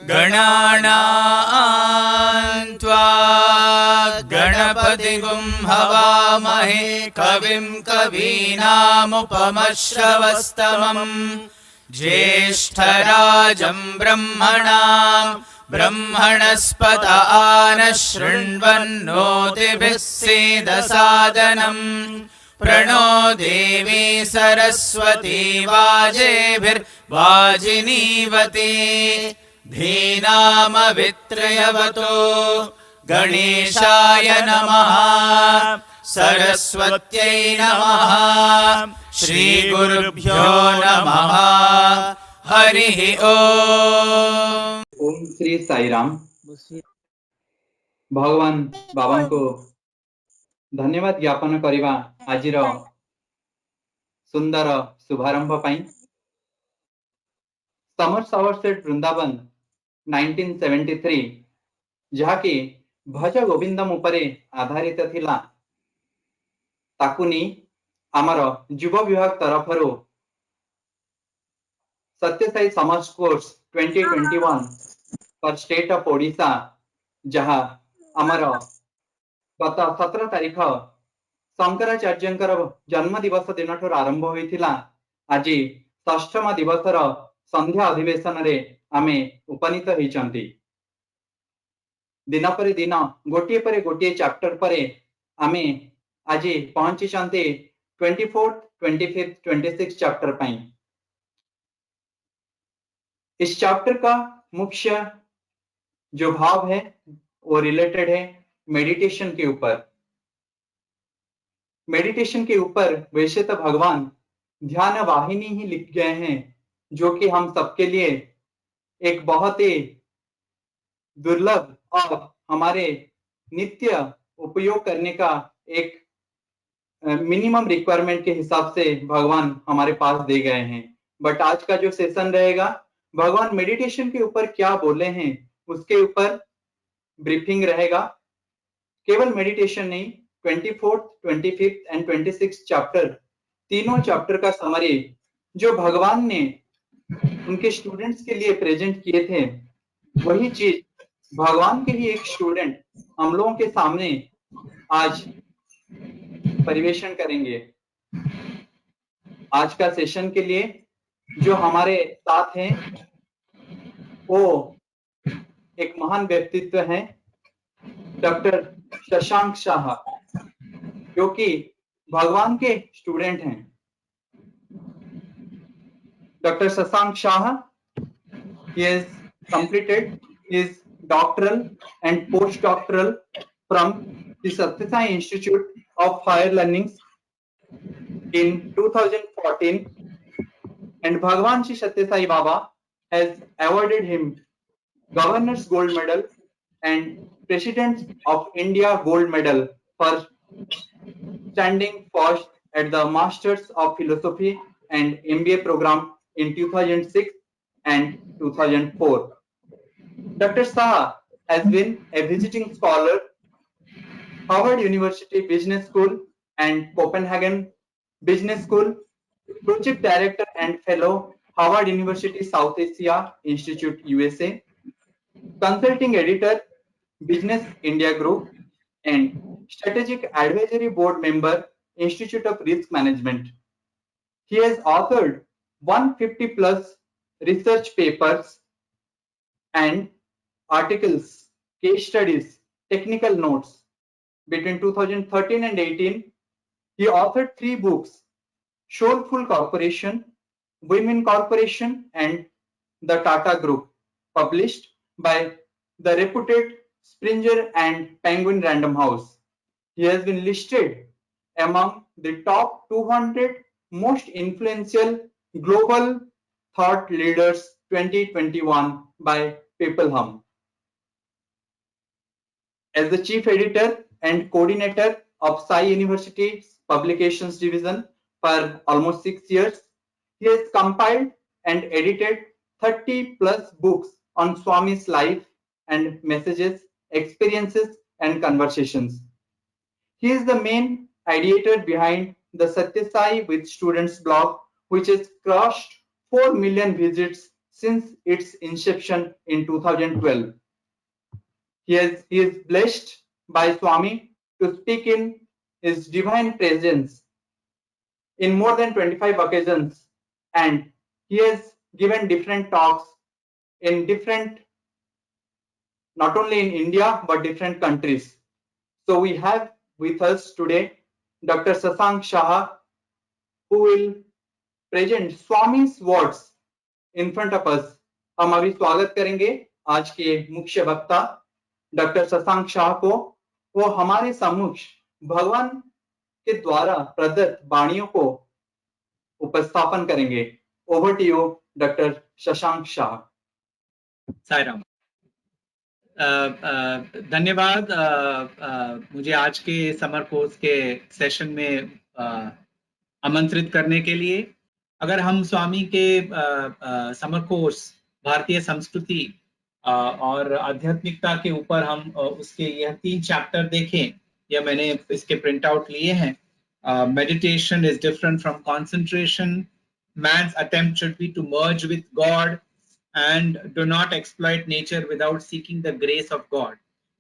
गणानां त्वा गणपतिगुं हवामहे कविं कवीनामुपमश्रवस्तमम् ज्येष्ठराजं ब्रह्मणस्पत आनः शृण्वन्नोतिभिः सीदसादनम् प्रणो देवी सरस्वती वाजेभिर्वाजिनीवती धीनामवित्रयवतो गणेशाय नमः सरस्वत्यै नमः श्रीगुरुभ्यो नमः हरिः ओम। ओम श्री साई राम। भगवान बाबा को धन्यवाद ज्ञापन करवा आज सुंदर शुभारंभ पाई। समर सावरसेट वृंदावन 1973 जहाँकि भज गोविंदम उपरे आधारित थिला ताकुनी आमर युव विभाग तरफर Sathya Sai summer course 2021 for state of Odisha जहाँ आमर गत 17 तारीख शंकराचार्यंकर जन्म दिवस दिन ठूर आरंभ होइथिला। आज षष्ठम दिवसर संध्या अधिवेशन रे आमे उपनीत होइचंती। दिन पर दिन गोटे पर गोटे चैप्टर पर आमे आज पहुंची चंती 24th, 25th, 26th चैप्टर पाई। इस चैप्टर का मुख्य जो भाव है वो रिलेटेड है मेडिटेशन के ऊपर। मेडिटेशन के ऊपर वैसे तो भगवान ध्यान वाहिनी ही लिख गए हैं जो कि हम सबके लिए एक बहुत ही दुर्लभ और हमारे नित्य उपयोग करने का एक मिनिमम रिक्वायरमेंट के हिसाब से भगवान हमारे पास दे गए हैं। बट आज का जो सेशन रहेगा भगवान मेडिटेशन के ऊपर क्या बोले हैं उसके ऊपर ब्रीफिंग रहेगा। केवल मेडिटेशन नहीं, 24th, 25th and 26th chapter तीनों चैप्टर का समरी जो भगवान ने उनके स्टूडेंट्स के लिए प्रेजेंट किए थे वही चीज भगवान के ही एक स्टूडेंट हम लोगों के सामने आज परिवेशन करेंगे। आज का सेशन के लिए जो हमारे साथ हैं वो एक महान व्यक्तित्व हैं डॉक्टर शशांक शाह जो कि भगवान के स्टूडेंट हैं। Doctor Shashank Shah he has completed his doctoral and postdoctoral from the Sathya Sai Institute of Higher Learning in 2014 and Bhagwan Shri Sathya Sai Baba has awarded him Governor's Gold Medal and President of India Gold Medal for standing first at the Masters of Philosophy and MBA program in 2006 and 2004. Dr. Shah has been a visiting scholar, Harvard University Business School and Copenhagen Business School, project director and fellow, Harvard University South Asia Institute USA, consulting editor, Business India Group, and strategic advisory board member, Institute of Risk Management. He has authored 150 plus research papers and articles, case studies, technical notes. Between 2013 and 18, he authored 3 books, Soulful Corporation, Women Corporation, and the Tata Group, published by the reputed Springer and Penguin Random House. He has been listed among the top 200 most influential global thought leaders 2021 by PeopleHum. As the chief editor and coordinator of Sai University's publications division for almost 6 years, he has compiled and edited 30 plus books on Swami's life and messages, experiences and conversations. He is the main ideator behind the Satya Sai with Students blog, which has crossed 4 million visits since its inception in 2012. He is blessed by Swami to speak in his divine presence in more than 25 occasions, and he has given different talks in different, not only in India but different countries. So we have with us today Dr. Sasank Shah, who will present Swami's words in front of us. हम अभी स्वागत करेंगे आज के मुख्य वक्ता doctor Shashank Shah को। वो हमारे सम्मुख भगवान के द्वारा प्रदत्त वाणियों को उपस्थापन करेंगे। Over to you doctor Shashank Shah. Sai Ram. धन्यवाद मुझे आज के समर कोर्स के सेशन में आमंत्रित करने के लिए। अगर हम स्वामी के समर कोर्स भारतीय संस्कृति और आध्यात्मिकता के ऊपर हम उसके यह 3 चैप्टर देखें, या मैंने इसके प्रिंट आउट लिए हैं। Meditation is different from concentration, man's attempt should be to merge with God and do not exploit nature without seeking the grace of God।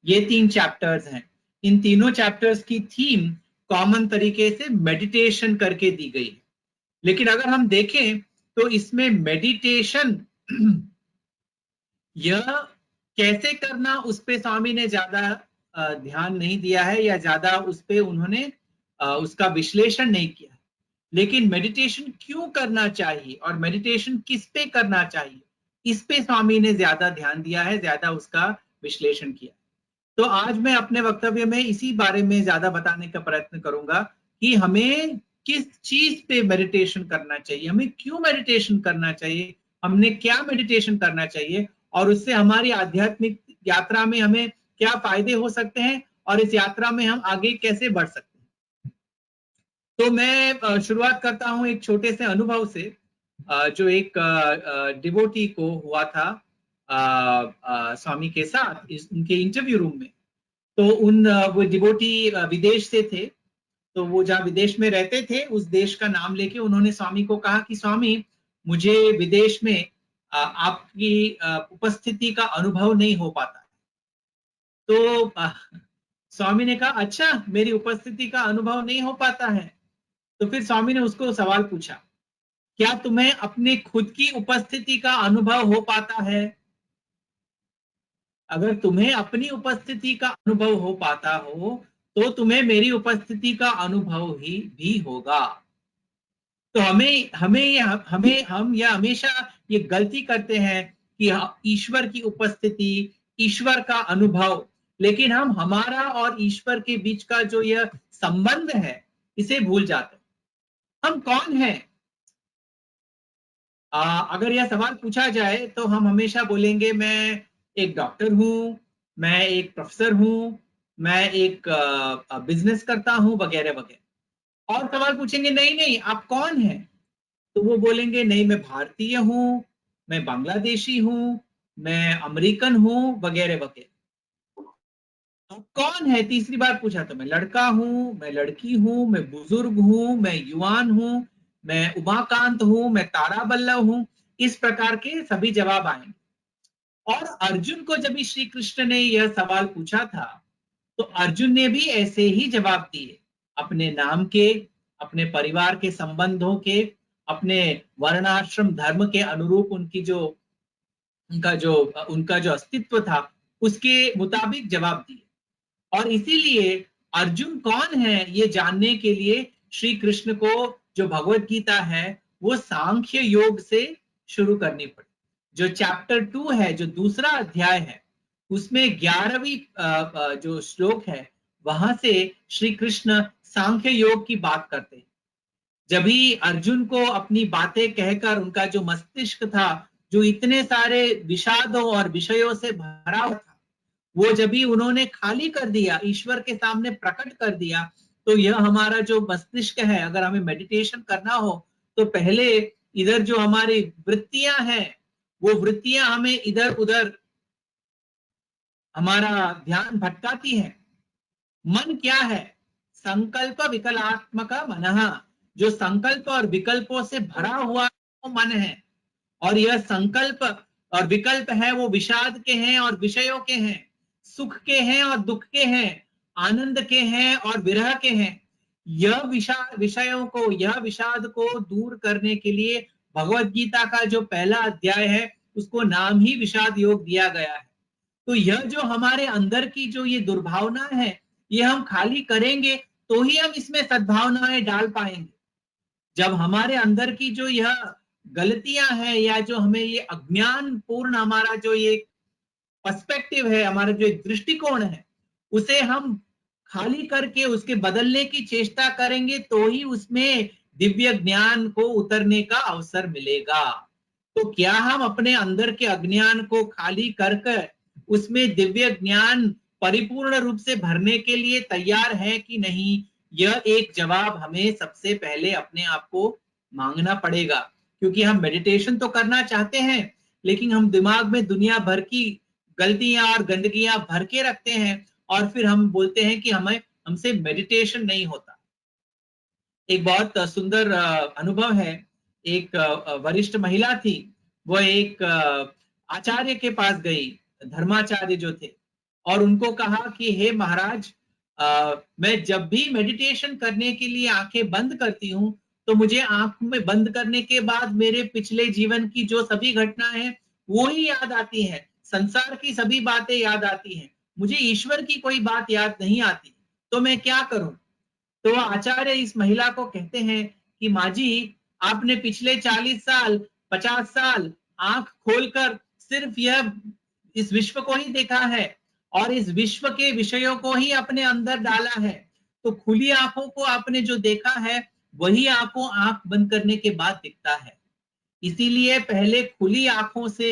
ये 3 चैप्टर्स हैं। इन तीनों चैप्टर्स की थीम कॉमन तरीके से मेडिटेशन करके दी गई है, लेकिन अगर हम देखें तो इसमें मेडिटेशन यह कैसे करना उस पे स्वामी ने ज्यादा ध्यान नहीं दिया है, या ज्यादा उस पे उन्होंने उसका विश्लेषण नहीं किया है। लेकिन मेडिटेशन क्यों करना चाहिए और मेडिटेशन किस पे करना चाहिए, इस पे स्वामी ने ज्यादा ध्यान दिया है, ज्यादा उसका विश्लेषण किया। तो आज मैं अपने वक्तव्य में इसी बारे में ज्यादा बताने का प्रयत्न करूंगा कि हमें किस चीज पे मेडिटेशन करना चाहिए, हमें क्यों मेडिटेशन करना चाहिए, हमने क्या मेडिटेशन करना चाहिए, और उससे हमारी आध्यात्मिक यात्रा में हमें क्या फायदे हो सकते हैं, और इस यात्रा में हम आगे कैसे बढ़ सकते हैं। तो मैं शुरुआत करता हूं एक छोटे से अनुभव से, जो एक डिवोटी को हुआ था स्वामी के साथ उनके इंटरव्यू रूम में। तो वो डिवोटी विदेश से थे, तो वो जहाँ विदेश में रहते थे उस देश का नाम लेके उन्होंने स्वामी को कहा कि स्वामी, मुझे विदेश में आपकी उपस्थिति का अनुभव नहीं हो पाता। तो स्वामी ने कहा, अच्छा, मेरी उपस्थिति का अनुभव नहीं हो पाता है। तो फिर स्वामी ने उसको सवाल पूछा, क्या तुम्हें अपने खुद की उपस्थिति का अनुभव हो पाता है? अगर तुम्हें अपनी उपस्थिति का अनुभव हो पाता हो तो तुम्हें मेरी उपस्थिति का अनुभव ही भी होगा। तो हम यह हमेशा ये गलती करते हैं कि ईश्वर की उपस्थिति, ईश्वर का अनुभव, लेकिन हम हमारा और ईश्वर के बीच का जो यह संबंध है इसे भूल जाते हैं। हम कौन हैं? अगर यह सवाल पूछा जाए तो हम हमेशा बोलेंगे, मैं एक डॉक्टर हूं, मैं एक प्रोफेसर हूं, मैं एक बिजनेस करता हूं, वगैरह वगैरह। और सवाल पूछेंगे, नहीं आप कौन हैं? तो वो बोलेंगे, नहीं मैं भारतीय हूं, मैं बांग्लादेशी हूं, मैं अमेरिकन हूं, वगैरह वगैरह। तो कौन है? तीसरी बार पूछा तो मैं लड़का हूं, मैं लड़की हूं, मैं बुजुर्ग हूं, मैं युवान हूं, मैं उमाकांत हूं, मैं ताराबल्लभ हूं। इस प्रकार के सभी जवाब आएंगे। और अर्जुन को जब श्री कृष्ण ने यह सवाल पूछा था तो अर्जुन ने भी ऐसे ही जवाब दिए, अपने नाम के, अपने परिवार के संबंधों के, अपने वर्णाश्रम धर्म के अनुरूप उनका जो अस्तित्व था उसके मुताबिक जवाब दिए। और इसीलिए अर्जुन कौन है ये जानने के लिए श्री कृष्ण को जो भगवत गीता है वो सांख्य योग से शुरू करनी पड़ी। जो चैप्टर 2 है, जो दूसरा अध्याय है, उसमें 11वीं जो श्लोक है वहां से श्री कृष्ण सांख्य योग की बात करते हैं। जब भी अर्जुन को अपनी बातें कहकर उनका जो मस्तिष्क था, जो इतने सारे विषादों और विषयों से भरा हुआ था, वो जब भी उन्होंने खाली कर दिया, ईश्वर के सामने प्रकट कर दिया, तो यह हमारा जो मस्तिष्क है, अगर हमें मेडिटेशन करना हो तो पहले इधर जो हमारी वृत्तियां हैं वो वृत्तियां हमें इधर उधर हमारा ध्यान भटकाती है। मन क्या है? संकल्प विकलात्मक मनः, जो संकल्प और विकल्पों से भरा हुआ वो मन है। और यह संकल्प और विकल्प है वो विषाद के हैं और विषयों के हैं, सुख के हैं और दुख के हैं, आनंद के हैं और विरह के हैं। यह विषयों को, यह विषाद को दूर करने के लिए भगवत गीता का जो पहला अध्याय है उसको नाम ही विषाद योग दिया गया है। तो यह जो हमारे अंदर की जो ये दुर्भावना है, ये हम खाली करेंगे तो ही हम इसमें सद्भावनाएं डाल पाएंगे। जब हमारे अंदर की जो यह गलतियां हैं या जो हमें ये अज्ञान पूर्ण हमारा जो ये पर्सपेक्टिव है, हमारा जो एक दृष्टिकोण है, उसे हम खाली करके उसके बदलने की चेष्टा करेंगे तो ही उसमें दिव्य ज्ञान को उतरने का अवसर मिलेगा। तो क्या हम अपने अंदर के अज्ञान को खाली कर उसमें दिव्य ज्ञान परिपूर्ण रूप से भरने के लिए तैयार है कि नहीं, यह एक जवाब हमें सबसे पहले अपने आप को मांगना पड़ेगा। क्योंकि हम मेडिटेशन तो करना चाहते हैं, लेकिन हम दिमाग में दुनिया भर की गलतियां और गंदगियां भर के रखते हैं और फिर हम बोलते हैं कि हमसे मेडिटेशन नहीं होता। एक बहुत सुंदर अनुभव है। एक वरिष्ठ महिला थी, वो एक आचार्य के पास गई, धर्माचार्य जो थे, और उनको कहा कि हे महाराज, मैं जब भी मेडिटेशन करने के लिए आंखें बंद करती हूँ तो मुझे आंख में बंद करने के बाद मेरे पिछले जीवन की जो सभी घटनाएं हैं वो ही याद आती हैं, संसार की सभी बातें याद आती हैं, मुझे ईश्वर की कोई बात याद नहीं आती, तो मैं क्या करूं? तो आचार्य इस महिला को कहते हैं कि माँ जी, आपने पिछले 40 साल 50 साल आंख खोलकर सिर्फ यह इस विश्व को ही देखा है और इस विश्व के विषयों को ही अपने अंदर डाला है। तो खुली आंखों को आपने जो देखा है वही आपको आंख बंद करने के बाद दिखता है। इसीलिए पहले खुली आंखों से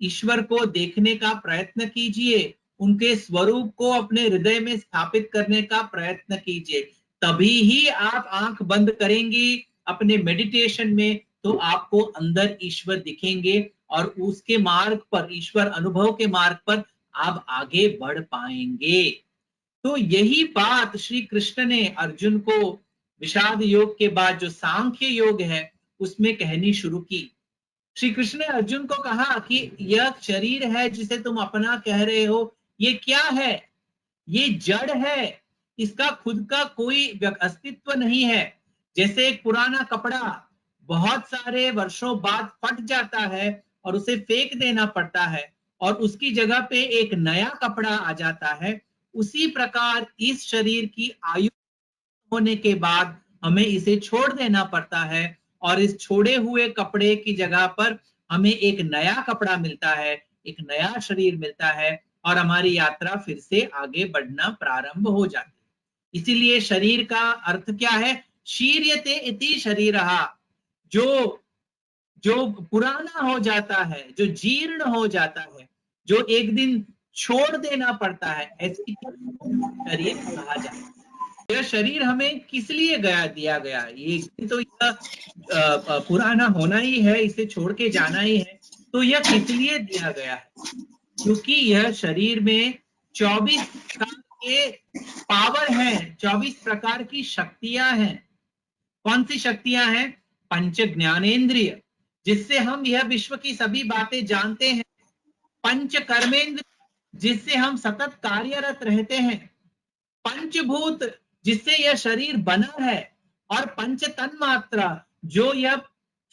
ईश्वर को देखने का प्रयत्न कीजिए, उनके स्वरूप को अपने हृदय में स्थापित करने का प्रयत्न कीजिए, तभी ही आप आंख बंद करेंगी अपने मेडिटेशन में तो आपको अंदर ईश्वर दिखेंगे और उसके मार्ग पर, ईश्वर अनुभव के मार्ग पर आप आगे बढ़ पाएंगे। तो यही बात श्री कृष्ण ने अर्जुन को विषाद योग के बाद जो सांख्य योग है उसमें कहनी शुरू की। श्री कृष्ण ने अर्जुन को कहा कि यह शरीर है जिसे तुम अपना कह रहे हो, ये क्या है? ये जड़ है, इसका खुद का कोई अस्तित्व नहीं है। जैसे एक पुराना कपड़ा बहुत सारे वर्षों बाद फट जाता है और उसे फेंक देना पड़ता है और उसकी जगह पे एक नया कपड़ा आ जाता है, उसी प्रकार इस शरीर की आयु होने के बाद हमें इसे छोड़ देना पड़ता है और इस छोड़े हुए कपड़े की जगह पर हमें एक नया कपड़ा मिलता है, एक नया शरीर मिलता है और हमारी यात्रा फिर से आगे बढ़ना प्रारंभ हो जाती है। इसीलिए शरीर का अर्थ क्या है? शीर्यते इति शरीरः, जो पुराना हो जाता है, जो जीर्ण हो जाता है, जो एक दिन छोड़ देना पड़ता है, ऐसी शरीर कहा जाता है। यह शरीर हमें किस लिए दिया गया? ये तो यह पुराना होना ही है, इसे छोड़ के जाना ही है। तो यह किस लिए दिया गया है? क्योंकि यह शरीर में 24 प्रकार के पावर हैं, 24 प्रकार की शक्तियां हैं। कौन सी शक्तियां हैं? पंच ज्ञानेंद्रिय, जिससे हम यह विश्व की सभी बातें जानते हैं। पंच कर्मेंद्रिय, जिससे हम सतत कार्यरत रहते हैं। पंचभूत, जिससे यह शरीर बना है। और पंच तन्मात्रा, जो यह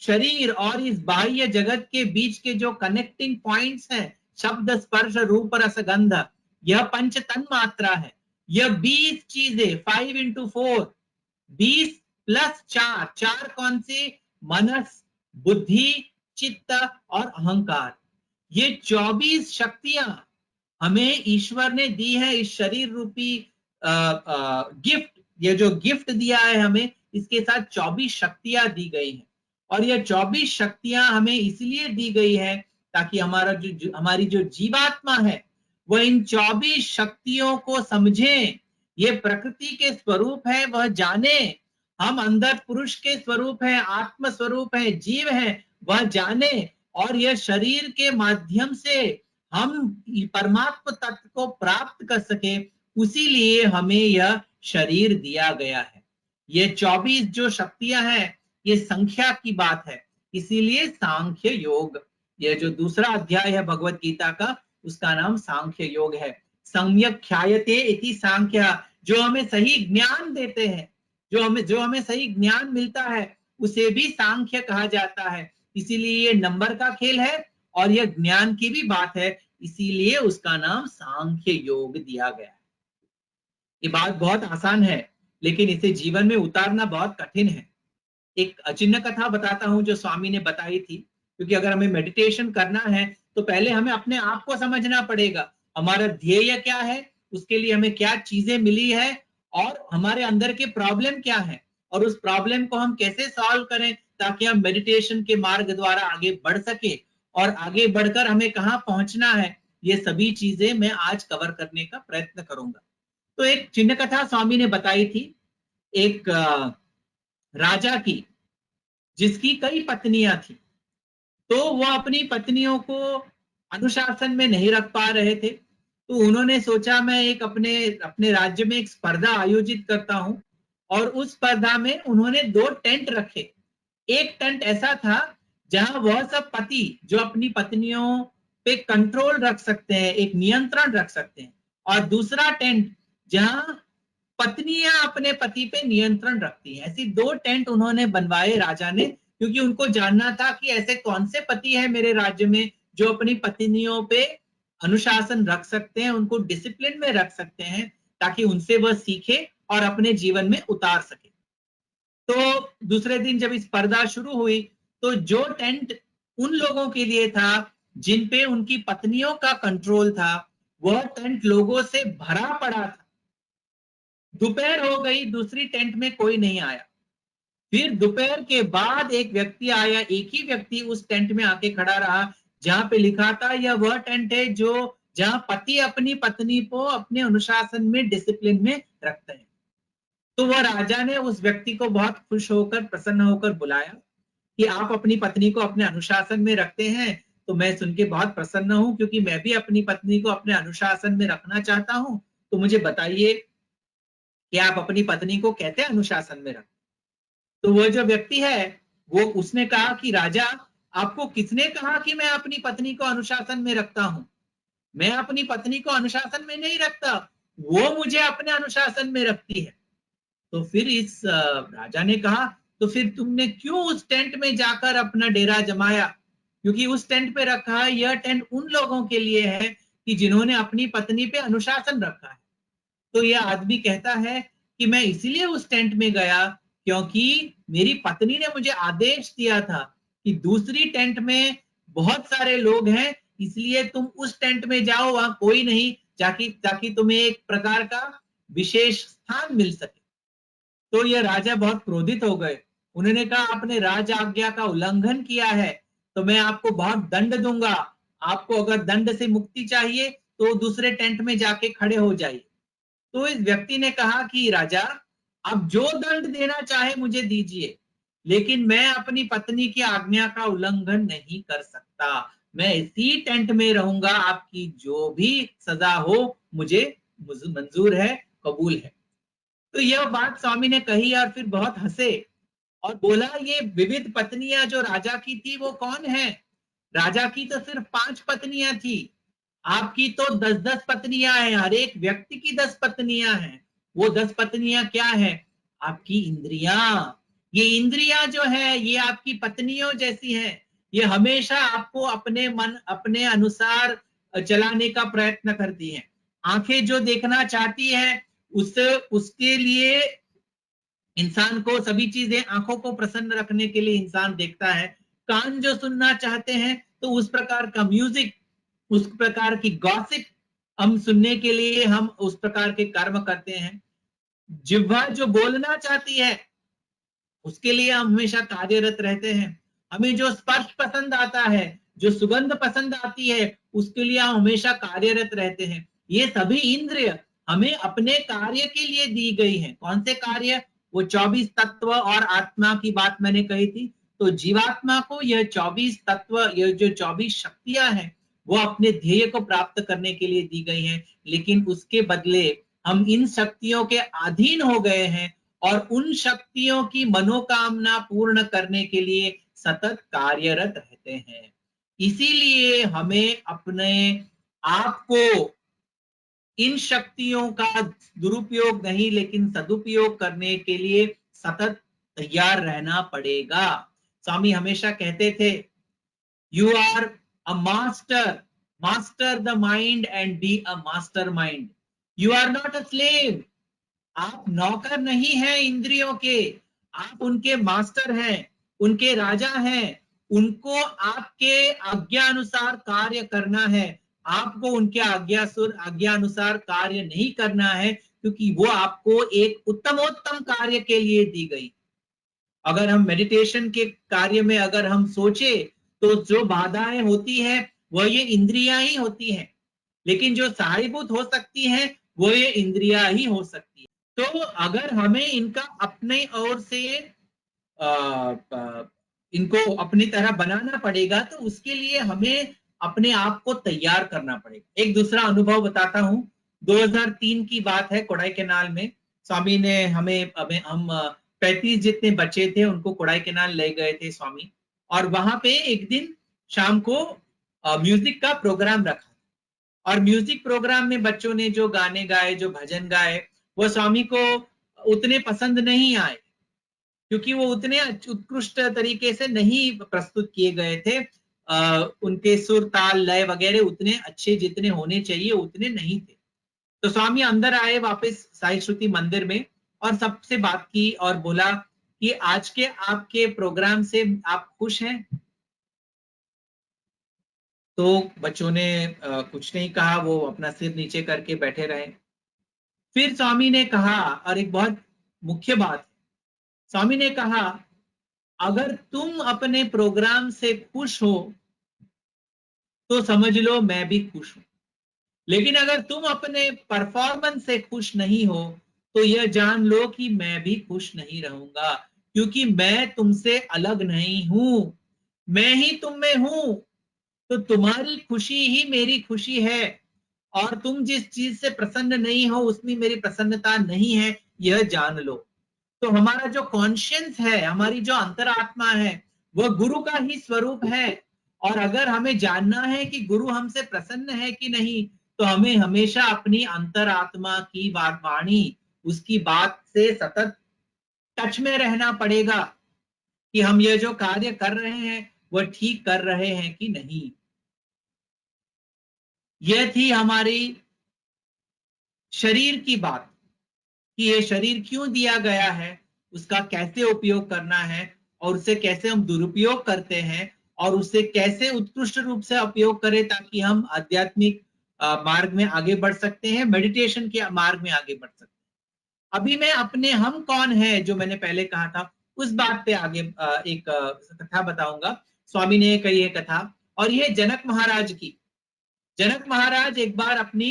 शरीर और इस बाह्य जगत के बीच के जो कनेक्टिंग पॉइंट्स हैं, शब्द स्पर्श रूप रस गंध, यह पंच तन्मात्रा है। यह 20 चीजें, 5 into 4, 20 प्लस 4, 4 कौन से? मनस, बुद्धि, चित्त और अहंकार। ये 24 शक्तियां हमें ईश्वर ने दी है इस शरीर रूपी गिफ्ट। ये जो गिफ्ट दिया है हमें, इसके साथ 24 शक्तियां दी गई हैं। और ये 24 शक्तियां हमें इसलिए दी गई है ताकि हमारी जो जीवात्मा है वह इन 24 शक्तियों को समझे, ये प्रकृति के स्वरूप है वह जाने, हम अंदर पुरुष के स्वरूप है, आत्म स्वरूप है, जीव है वह जाने, और यह शरीर के माध्यम से हम परमात्मा तत्व को प्राप्त कर सके, उसी लिए हमें यह शरीर दिया गया है। ये 24 जो शक्तियां हैं, ये संख्या की बात है, इसीलिए सांख्य योग, यह जो दूसरा अध्याय है भगवत गीता का, उसका नाम सांख्य योग है। सम्यक ख्यायते इति सांख्य, जो हमें सही ज्ञान देते हैं, जो हमें सही ज्ञान मिलता है, उसे भी सांख्य कहा जाता है। इसीलिए ये नंबर का खेल है और यह ज्ञान की भी बात है, इसीलिए उसका नाम सांख्य योग दिया गया है। ये बात बहुत आसान है, लेकिन इसे जीवन में उतारना बहुत कठिन है। एक चिन्ह कथा बताता हूं जो स्वामी ने बताई थी, क्योंकि अगर हमें मेडिटेशन करना है तो पहले हमें अपने आप को समझना पड़ेगा, हमारा ध्येय क्या है, उसके लिए हमें क्या चीजें मिली है और हमारे अंदर के प्रॉब्लम क्या है, और उस प्रॉब्लम को हम कैसे सॉल्व करें ताकि हम मेडिटेशन के मार्ग द्वारा आगे बढ़ सके, और आगे बढ़कर हमें कहाँ पहुंचना है, ये सभी चीजें मैं आज कवर करने का प्रयत्न करूंगा। तो एक चिन्ह कथा स्वामी ने बताई थी, एक राजा की, जिसकी कई पत्नियां थी, तो वह अपनी पत्नियों को अनुशासन में नहीं रख पा रहे थे। तो उन्होंने सोचा मैं एक अपने अपने राज्य में एक स्पर्धा आयोजित करता हूं, और उस स्पर्धा में उन्होंने 2 टेंट रखे। एक टेंट ऐसा था जहां वह सब पति जो अपनी पत्नियों पे कंट्रोल रख सकते हैं, एक नियंत्रण रख सकते हैं, और दूसरा टेंट जहां पत्नियां अपने पति पे नियंत्रण रखती हैं। ऐसी 2 टेंट उन्होंने बनवाए राजा ने, क्योंकि उनको जानना था कि ऐसे कौन से पति हैं मेरे राज्य में जो अपनी पत्नियों पे अनुशासन रख सकते हैं, उनको डिसिप्लिन में रख सकते हैं, ताकि उनसे वह सीखे और अपने जीवन में उतार सके। तो दूसरे दिन जब स्पर्धा शुरू हुई, तो जो टेंट उन लोगों के लिए था जिन पे उनकी पत्नियों का कंट्रोल था, वह टेंट लोगों से भरा पड़ा था। दोपहर हो गई, दूसरी टेंट में कोई नहीं आया। फिर दोपहर के बाद एक व्यक्ति आया, एक ही व्यक्ति उस टेंट में आके खड़ा रहा जहां पे लिखा था यह वह टेंट है जो जहां पति अपनी पत्नी को अपने अनुशासन में, डिसिप्लिन में रखते हैं। तो वह राजा ने उस व्यक्ति को बहुत खुश होकर, प्रसन्न होकर बुलाया कि आप अपनी पत्नी को अपने अनुशासन में रखते हैं, तो मैं सुन के बहुत प्रसन्न हूं, क्योंकि मैं भी अपनी पत्नी को अपने अनुशासन में रखना चाहता हूं। तो मुझे बताइए कि आप अपनी पत्नी को कैसे अनुशासन में रखते। तो वह जो व्यक्ति है, वो उसने कहा कि राजा, आपको किसने कहा कि मैं अपनी पत्नी को अनुशासन में रखता हूं? मैं अपनी पत्नी को अनुशासन में नहीं रखता, वो मुझे अपने अनुशासन में रखती है। तो फिर इस राजा ने कहा, तो फिर तुमने क्यों उस टेंट में जाकर अपना डेरा जमाया? क्योंकि उस टेंट पे रखा है, यह टेंट उन लोगों के लिए है कि जिन्होंने अपनी पत्नी पे अनुशासन रखा है। तो यह आदमी कहता है कि मैं इसीलिए उस टेंट में गया क्योंकि मेरी पत्नी ने मुझे आदेश दिया था कि दूसरी टेंट में बहुत सारे लोग हैं, इसलिए तुम उस टेंट में जाओ, वहां कोई नहीं, ताकि तुम्हें एक प्रकार का विशेष स्थान मिल सके। तो यह राजा बहुत क्रोधित हो गए। उन्होंने कहा, आपने राज आज्ञा का उल्लंघन किया है, तो मैं आपको बहुत दंड दूंगा। आपको अगर दंड से मुक्ति चाहिए तो दूसरे टेंट में जाके खड़े हो जाइए। तो इस व्यक्ति ने कहा कि राजा, आप जो दंड देना चाहे मुझे दीजिए, लेकिन मैं अपनी पत्नी की आज्ञा का उल्लंघन नहीं कर सकता। मैं इसी टेंट में रहूंगा, आपकी जो भी सजा हो मुझे मंजूर है, कबूल है। तो यह बात स्वामी ने कही और फिर बहुत हंसे और बोला, ये विविध पत्नियां जो राजा की थी वो कौन है? राजा की तो सिर्फ 5 पत्नियां थी, आपकी तो 10-10 पत्नियां हैं, हर एक व्यक्ति की 10 पत्नियां हैं। वो 10 पत्नियां क्या है? आपकी इंद्रियां। ये इंद्रियां जो है ये आपकी पत्नियों जैसी हैं, ये हमेशा आपको अपने मन, अपने अनुसार चलाने का प्रयत्न करती हैं। आंखें जो देखना चाहती है उसके लिए इंसान को सभी चीजें, आंखों को प्रसन्न रखने के लिए इंसान देखता है। कान जो सुनना चाहते हैं तो उस प्रकार का म्यूजिक, उस प्रकार की गॉसिप हम सुनने के लिए हम उस प्रकार के कर्म करते हैं। जिह्वा जो बोलना चाहती है उसके लिए हम हमेशा कार्यरत रहते हैं। हमें जो स्पर्श पसंद आता है, जो सुगंध पसंद आती है, उसके लिए हम हमेशा कार्यरत रहते हैं। ये सभी इंद्रिय हमें अपने कार्य के लिए दी गई हैं। कौन से कार्य? वो 24 तत्व और आत्मा की बात मैंने कही थी। तो जीवात्मा को यह 24 तत्व, यह जो 24 शक्तियां हैं, वो अपने ध्येय को प्राप्त करने के लिए दी गई हैं, लेकिन उसके बदले हम इन शक्तियों के अधीन हो गए हैं और उन शक्तियों की मनोकामना पूर्ण करने के लिए सतत कार्यरत रहते हैं। इसीलिए हमें अपने आप को इन शक्तियों का दुरुपयोग नहीं लेकिन सदुपयोग करने के लिए सतत तैयार रहना पड़ेगा। स्वामी हमेशा कहते थे, you are a master, master the mind and be a master mind. You are not a slave. आप नौकर नहीं हैं इंद्रियों के, आप उनके मास्टर हैं, उनके राजा हैं। उनको आपके आज्ञा अनुसार कार्य करना है। आपको उनके आज्ञा अनुसार कार्य नहीं करना है, क्योंकि वो आपको एक उत्तमोत्तम कार्य के लिए दी गई। अगर हम मेडिटेशन के कार्य में अगर हम सोचे तो जो बाधाएं होती है वह ये इंद्रियां ही होती हैं, लेकिन जो सहायभूत हो सकती है वो ये इंद्रियां ही हो सकती है। तो अगर हमें इनका अपने ओर से इनको अपनी तरह बनाना पड़ेगा, तो उसके लिए हमें अपने आप को तैयार करना पड़ेगा। एक दूसरा अनुभव बताता हूँ। 2003 की बात है, कोडाईकनाल में स्वामी ने हम 35 जितने बच्चे थे उनको कोडाईकनाल ले गए थे स्वामी, और वहां पे एक दिन शाम को म्यूजिक का प्रोग्राम रखा, और म्यूजिक प्रोग्राम में बच्चों ने जो गाने गाए, जो भजन गाए, वो स्वामी को उतने पसंद नहीं आए, क्योंकि वो उतने उत्कृष्ट तरीके से नहीं प्रस्तुत किए गए थे। उनके सुर, ताल, लय वगैरह उतने अच्छे जितने होने चाहिए उतने नहीं थे। तो स्वामी अंदर आए वापस साई श्रुति मंदिर में और सबसे बात की और बोला कि आज के आपके प्रोग्राम से आप खुश हैं? तो बच्चों ने कुछ नहीं कहा, वो अपना सिर नीचे करके बैठे रहे। फिर स्वामी ने कहा, और एक बहुत मुख्य बात, स्वामी ने कहा, अगर तुम अपने प्रोग्राम से खुश हो तो समझ लो मैं भी खुश हूं, लेकिन अगर तुम अपने परफॉर्मेंस से खुश नहीं हो तो यह जान लो कि मैं भी खुश नहीं रहूंगा, क्योंकि मैं तुमसे अलग नहीं हूं, मैं ही तुम में हूं। तो तुम्हारी खुशी ही मेरी खुशी है, और तुम जिस चीज से प्रसन्न नहीं हो उसमें मेरी प्रसन्नता नहीं है, यह जान लो। तो हमारा जो कॉन्शियंस है, हमारी जो अंतरात्मा है, वह गुरु का ही स्वरूप है। और अगर हमें जानना है कि गुरु हमसे प्रसन्न है कि नहीं, तो हमें हमेशा अपनी अंतरात्मा की वाणी, उसकी बात से सतत टच में रहना पड़ेगा कि हम ये जो कार्य कर रहे हैं वह ठीक कर रहे हैं कि नहीं। यह थी हमारी शरीर की बात, कि ये शरीर क्यों दिया गया है, उसका कैसे उपयोग करना है, और उसे कैसे हम दुरुपयोग करते हैं, और उसे कैसे उत्कृष्ट रूप से उपयोग करें ताकि हम आध्यात्मिक मार्ग में आगे बढ़ सकते हैं, मेडिटेशन के मार्ग में आगे बढ़ सकते हैं। अभी मैं अपने हम कौन है जो मैंने पहले कहा था उस बात पे आगे एक कथा बताऊंगा। स्वामी ने कही है कथा, और ये जनक महाराज की। जनक महाराज एक बार अपनी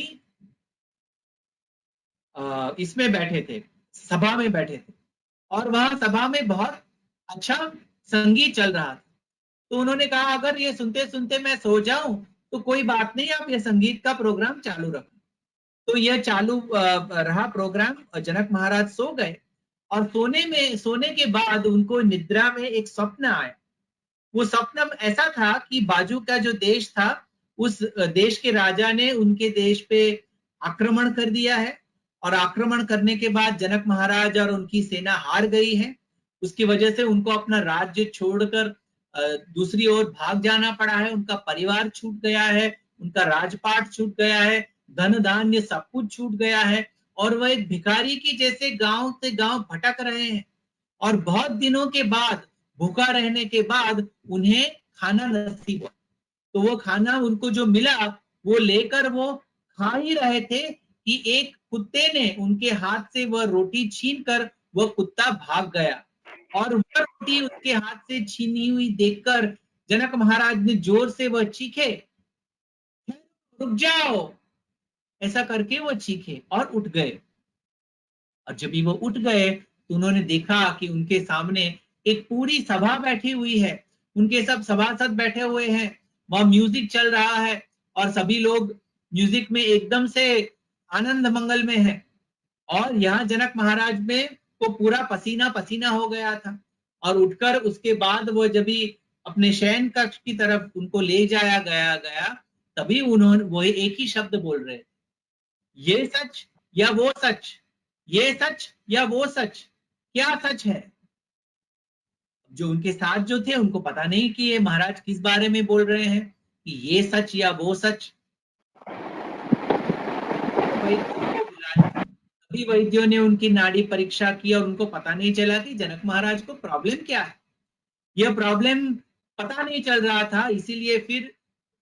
इसमें बैठे थे, सभा में बैठे थे, और वहां सभा में बहुत अच्छा संगीत चल रहा था। तो उन्होंने कहा, अगर ये सुनते सुनते मैं सो जाऊं तो कोई बात नहीं, आप ये संगीत का प्रोग्राम चालू रखो। तो यह चालू रहा प्रोग्राम, और जनक महाराज सो गए। और सोने के बाद उनको निद्रा में एक स्वप्न आया। वो स्वप्न ऐसा था कि बाजू का जो देश था, उस देश के राजा ने उनके देश पे आक्रमण कर दिया है, और आक्रमण करने के बाद जनक महाराज और उनकी सेना हार गई है। उसकी वजह से उनको अपना राज्य छोड़कर दूसरी ओर भाग जाना पड़ा है। उनका परिवार छूट गया है, उनका राजपाट छूट गया है, धन धान्य सब कुछ छूट गया है, और वह एक भिखारी की जैसे गांव से गांव भटक रहे हैं। और बहुत दिनों के बाद, भूखा रहने के बाद उन्हें खाना नसीब हुआ। तो वो खाना उनको जो मिला वो लेकर वो खा ही रहे थे कि एक कुत्ते ने उनके हाथ से वह रोटी छीन कर वह कुत्ता भाग गया, और वह रोटी उसके हाथ से छीनी हुई देखकर जनक महाराज ने जोर से वह चीखे, रुक जाओ, ऐसा करके वो चीखे और उठ गए। और जब भी वो उठ गए तो उन्होंने देखा कि उनके सामने एक पूरी सभा बैठी हुई है, उनके सब सभासद बैठे हुए हैं, वहां म्यूजिक चल रहा है, और सभी लोग म्यूजिक में एकदम से आनंद मंगल में है। और यहाँ जनक महाराज में को पूरा पसीना पसीना हो गया था, और उठकर उसके बाद वो जब भी अपने शयन कक्ष की तरफ उनको ले जाया गया, तभी उन्होंने वो एक ही शब्द बोल रहे, ये सच या वो सच, ये सच या वो सच, क्या सच है? जो उनके साथ जो थे उनको पता नहीं कि ये महाराज किस बारे में बोल रहे हैं, कि ये सच या वो सच। वैद्यों को बुलाया, सभी वैद्यों ने उनकी नाड़ी परीक्षा की और उनको पता नहीं चला कि जनक महाराज को प्रॉब्लम क्या है। यह प्रॉब्लम पता नहीं चल रहा था, इसीलिए फिर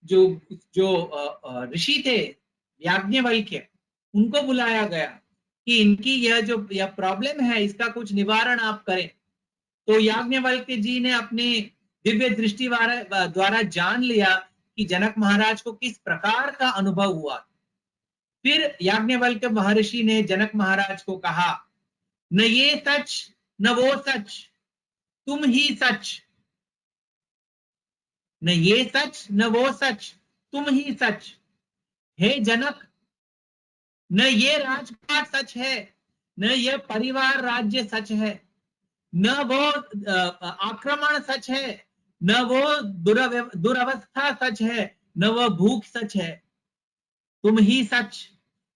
जो जो ऋषि थे याज्ञवल्क्य, उनको बुलाया गया कि इनकी यह प्रॉब्लम है, इसका कुछ निवारण आप करें। तो याज्ञवल्क्य जी ने अपने दिव्य दृष्टि द्वारा जान लिया कि जनक महाराज को किस प्रकार का अनुभव हुआ। फिर याज्ञवल्क्य महर्षि ने जनक महाराज को कहा, न ये सच न वो सच, तुम ही सच। न ये सच न वो सच, तुम ही सच। हे जनक, न ये राजपाट सच है, न यह परिवार राज्य सच है, न वो आक्रमण सच है, न वो दुरवस्था सच है, न वह भूख सच है। तुम ही सच,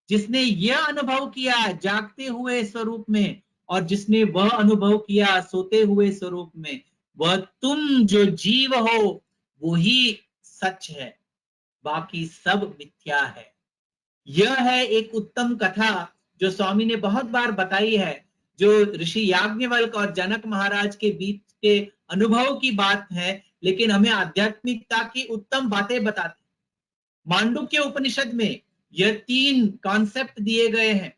जिसने यह अनुभव किया जागते हुए स्वरूप में और जिसने वह अनुभव किया सोते हुए स्वरूप में, वह तुम जो जीव हो वो ही सच है, बाकी सब मिथ्या है। यह है एक उत्तम कथा जो स्वामी ने बहुत बार बताई है, जो ऋषि याज्ञवल्क और जनक महाराज के बीच के अनुभव की बात है, लेकिन हमें आध्यात्मिकता की उत्तम बातें बताते। मांडुक्य उपनिषद में यह 3 कॉन्सेप्ट दिए गए हैं।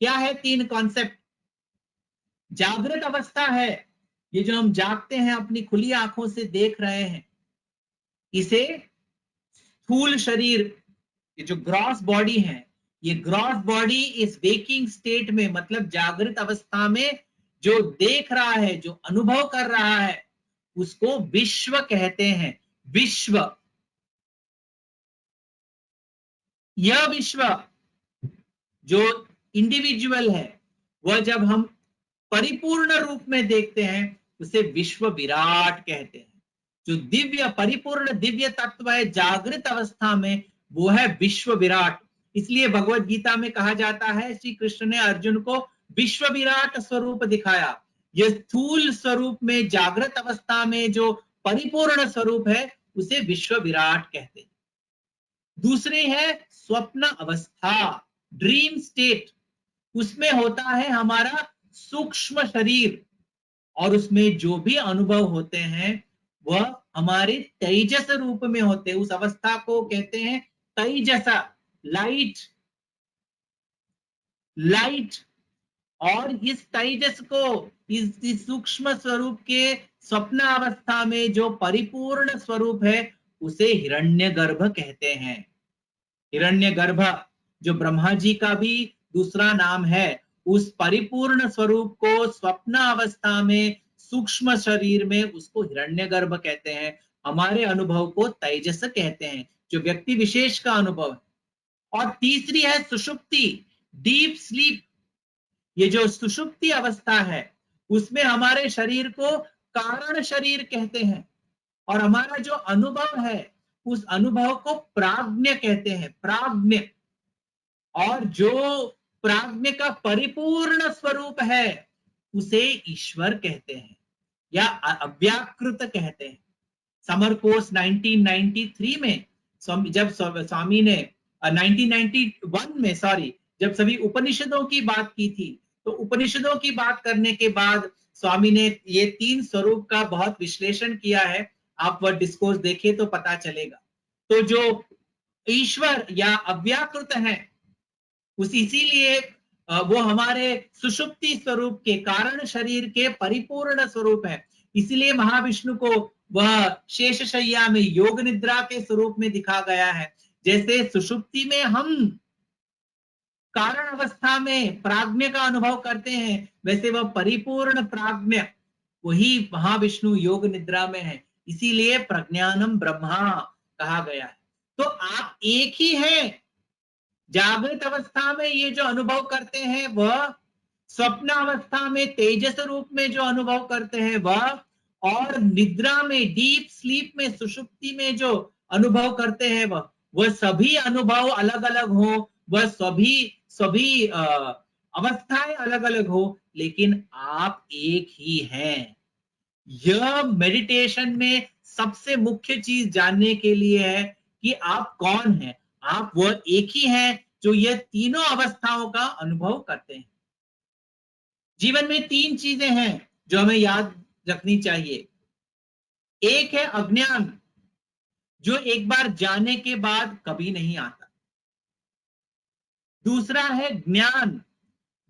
क्या है 3 कॉन्सेप्ट? जागृत अवस्था है, ये जो हम जागते हैं, अपनी खुली आंखों से देख रहे हैं, इसे स्थूल शरीर, ये जो ग्रॉस बॉडी है, ये ग्रॉस बॉडी इस वेकिंग स्टेट में, मतलब जागृत अवस्था में जो देख रहा है, जो अनुभव कर रहा है, उसको विश्व कहते हैं। विश्व, यह विश्व जो इंडिविजुअल है, वह जब हम परिपूर्ण रूप में देखते हैं उसे विश्व विराट कहते हैं। जो दिव्य परिपूर्ण दिव्य तत्व है जागृत अवस्था में, वो है विश्व विराट। इसलिए भगवत गीता में कहा जाता है, श्री कृष्ण ने अर्जुन को विश्व विराट स्वरूप दिखाया। यह स्थूल स्वरूप में जागृत अवस्था में जो परिपूर्ण स्वरूप है उसे विश्व विराट कहते हैं। दूसरी है स्वप्न अवस्था, ड्रीम स्टेट। उसमें होता है हमारा सूक्ष्म शरीर, और उसमें जो भी अनुभव होते हैं वह हमारे तेजस रूप में होते हैं। उस अवस्था को कहते हैं तेजस, लाइट। लाइट, और इस तेजस को, इस सूक्ष्म स्वरूप के स्वप्न अवस्था में जो परिपूर्ण स्वरूप है उसे हिरण्यगर्भ कहते हैं। हिरण्यगर्भ जो ब्रह्मा जी का भी दूसरा नाम है, उस परिपूर्ण स्वरूप को स्वप्न अवस्था में सूक्ष्म शरीर में उसको हिरण्यगर्भ कहते हैं। हमारे अनुभव को तेजस कहते हैं, जो व्यक्ति विशेष का अनुभव है। और तीसरी है सुषुप्ति, डीप स्लीप। ये जो सुषुप्ति अवस्था है उसमें हमारे शरीर को कारण शरीर कहते हैं, और हमारा जो अनुभव है उस अनुभव को प्राज्ञ कहते हैं, प्राज्ञ। और जो प्राज्ञ का परिपूर्ण स्वरूप है उसे ईश्वर कहते हैं या अव्याकृत कहते हैं। समर कोर्स 1993 में जब स्वामी ने 1991 में सॉरी, जब सभी उपनिषदों की बात की थी, तो उपनिषदों की बात करने के बाद स्वामी ने ये 3 स्वरूप का बहुत विश्लेषण किया है। आप वह डिस्कोर्स देखिए तो पता चलेगा। तो जो ईश्वर या अव्याकृत है उस, इसीलिए वो हमारे सुषुप्ति स्वरूप के कारण शरीर के परिपूर्ण स्वरूप है। इसीलिए महाविष्णु को वह शेषशय्या में योग निद्रा के स्वरूप में दिखा गया है। जैसे सुषुप्ति में हम कारण अवस्था में प्राज्ञ का अनुभव करते हैं, वैसे वह परिपूर्ण प्राज्ञ वही महाविष्णु योग निद्रा में है। इसीलिए प्रज्ञानम ब्रह्मा कहा गया है। तो आप एक ही हैं। जागृत अवस्था में ये जो अनुभव करते हैं वह, स्वप्न अवस्था में तेजस रूप में जो अनुभव करते हैं वह, और निद्रा में, डीप स्लीप में, सुषुप्ति में जो अनुभव करते हैं वह सभी अनुभव अलग अलग हो, वह सभी अवस्थाएं अलग अलग हो, लेकिन आप एक ही हैं। यह मेडिटेशन में सबसे मुख्य चीज जानने के लिए है कि आप कौन हैं। आप वह एक ही हैं जो यह तीनों अवस्थाओं का अनुभव करते हैं। जीवन में तीन चीजें हैं जो हमें याद रखनी चाहिए। एक है अज्ञान, जो एक बार जाने के बाद कभी नहीं आता। दूसरा है ज्ञान,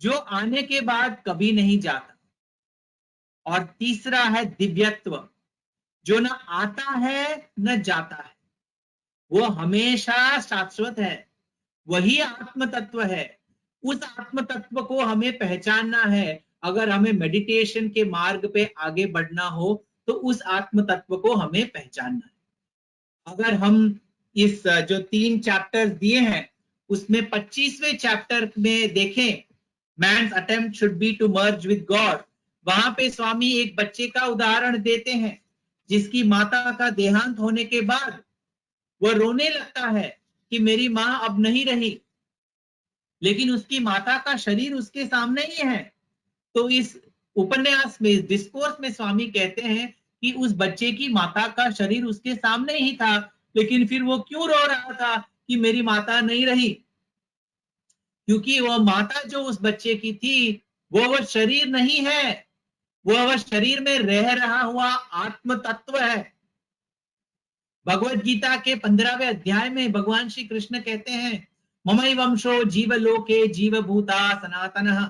जो आने के बाद कभी नहीं जाता। और तीसरा है दिव्यत्व, जो न आता है न जाता है, वो हमेशा शाश्वत है। वही आत्म तत्व है। उस आत्म तत्व को हमें पहचानना है। अगर हमें मेडिटेशन के मार्ग पे आगे बढ़ना हो तो उस आत्म तत्व को हमें पहचानना है। अगर हम इस जो 3 चैप्टर्स दिए हैं उसमें 25वें चैप्टर में देखें, man's attempt should be to merge with God, वहां पे स्वामी एक बच्चे का उदाहरण देते हैं जिसकी माता का देहांत होने के बाद वह रोने लगता है कि मेरी मां अब नहीं रही, लेकिन उसकी माता का शरीर उसके सामने ही है। तो इस उपन्यास में, इस डिस्कोर्स में स्वामी कहते हैं कि उस बच्चे की माता का शरीर उसके सामने ही था, लेकिन फिर वो क्यों रो रहा था कि मेरी माता नहीं रही? क्योंकि वह माता जो उस बच्चे की थी वो शरीर नहीं है, वह शरीर में रह रहा हुआ आत्म तत्व है। भगवत गीता के 15वें अध्याय में भगवान श्री कृष्ण कहते हैं, ममई वंशो जीव लोके जीव भूता सनातनः।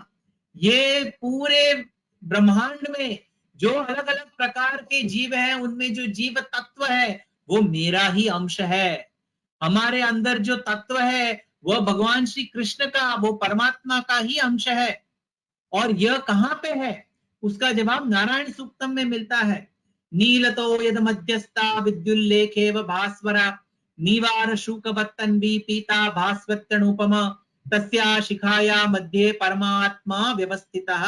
ये पूरे ब्रह्मांड में जो अलग अलग प्रकार के जीव हैं उनमें जो जीव तत्व है वो मेरा ही अंश है। हमारे अंदर जो तत्व है वह भगवान श्री कृष्ण का, वो परमात्मा का ही अंश है। और यह कहां पे है? उसका जवाब नारायण सूक्तम में मिलता है। नीलतो यद मध्यस्था विद्युल्लेखेव भास्वरा नीवार शूकवत्तन्वी पीता भास्वत्तनुपमा तस्या शिखाया मध्य परमात्मा व्यवस्थितः।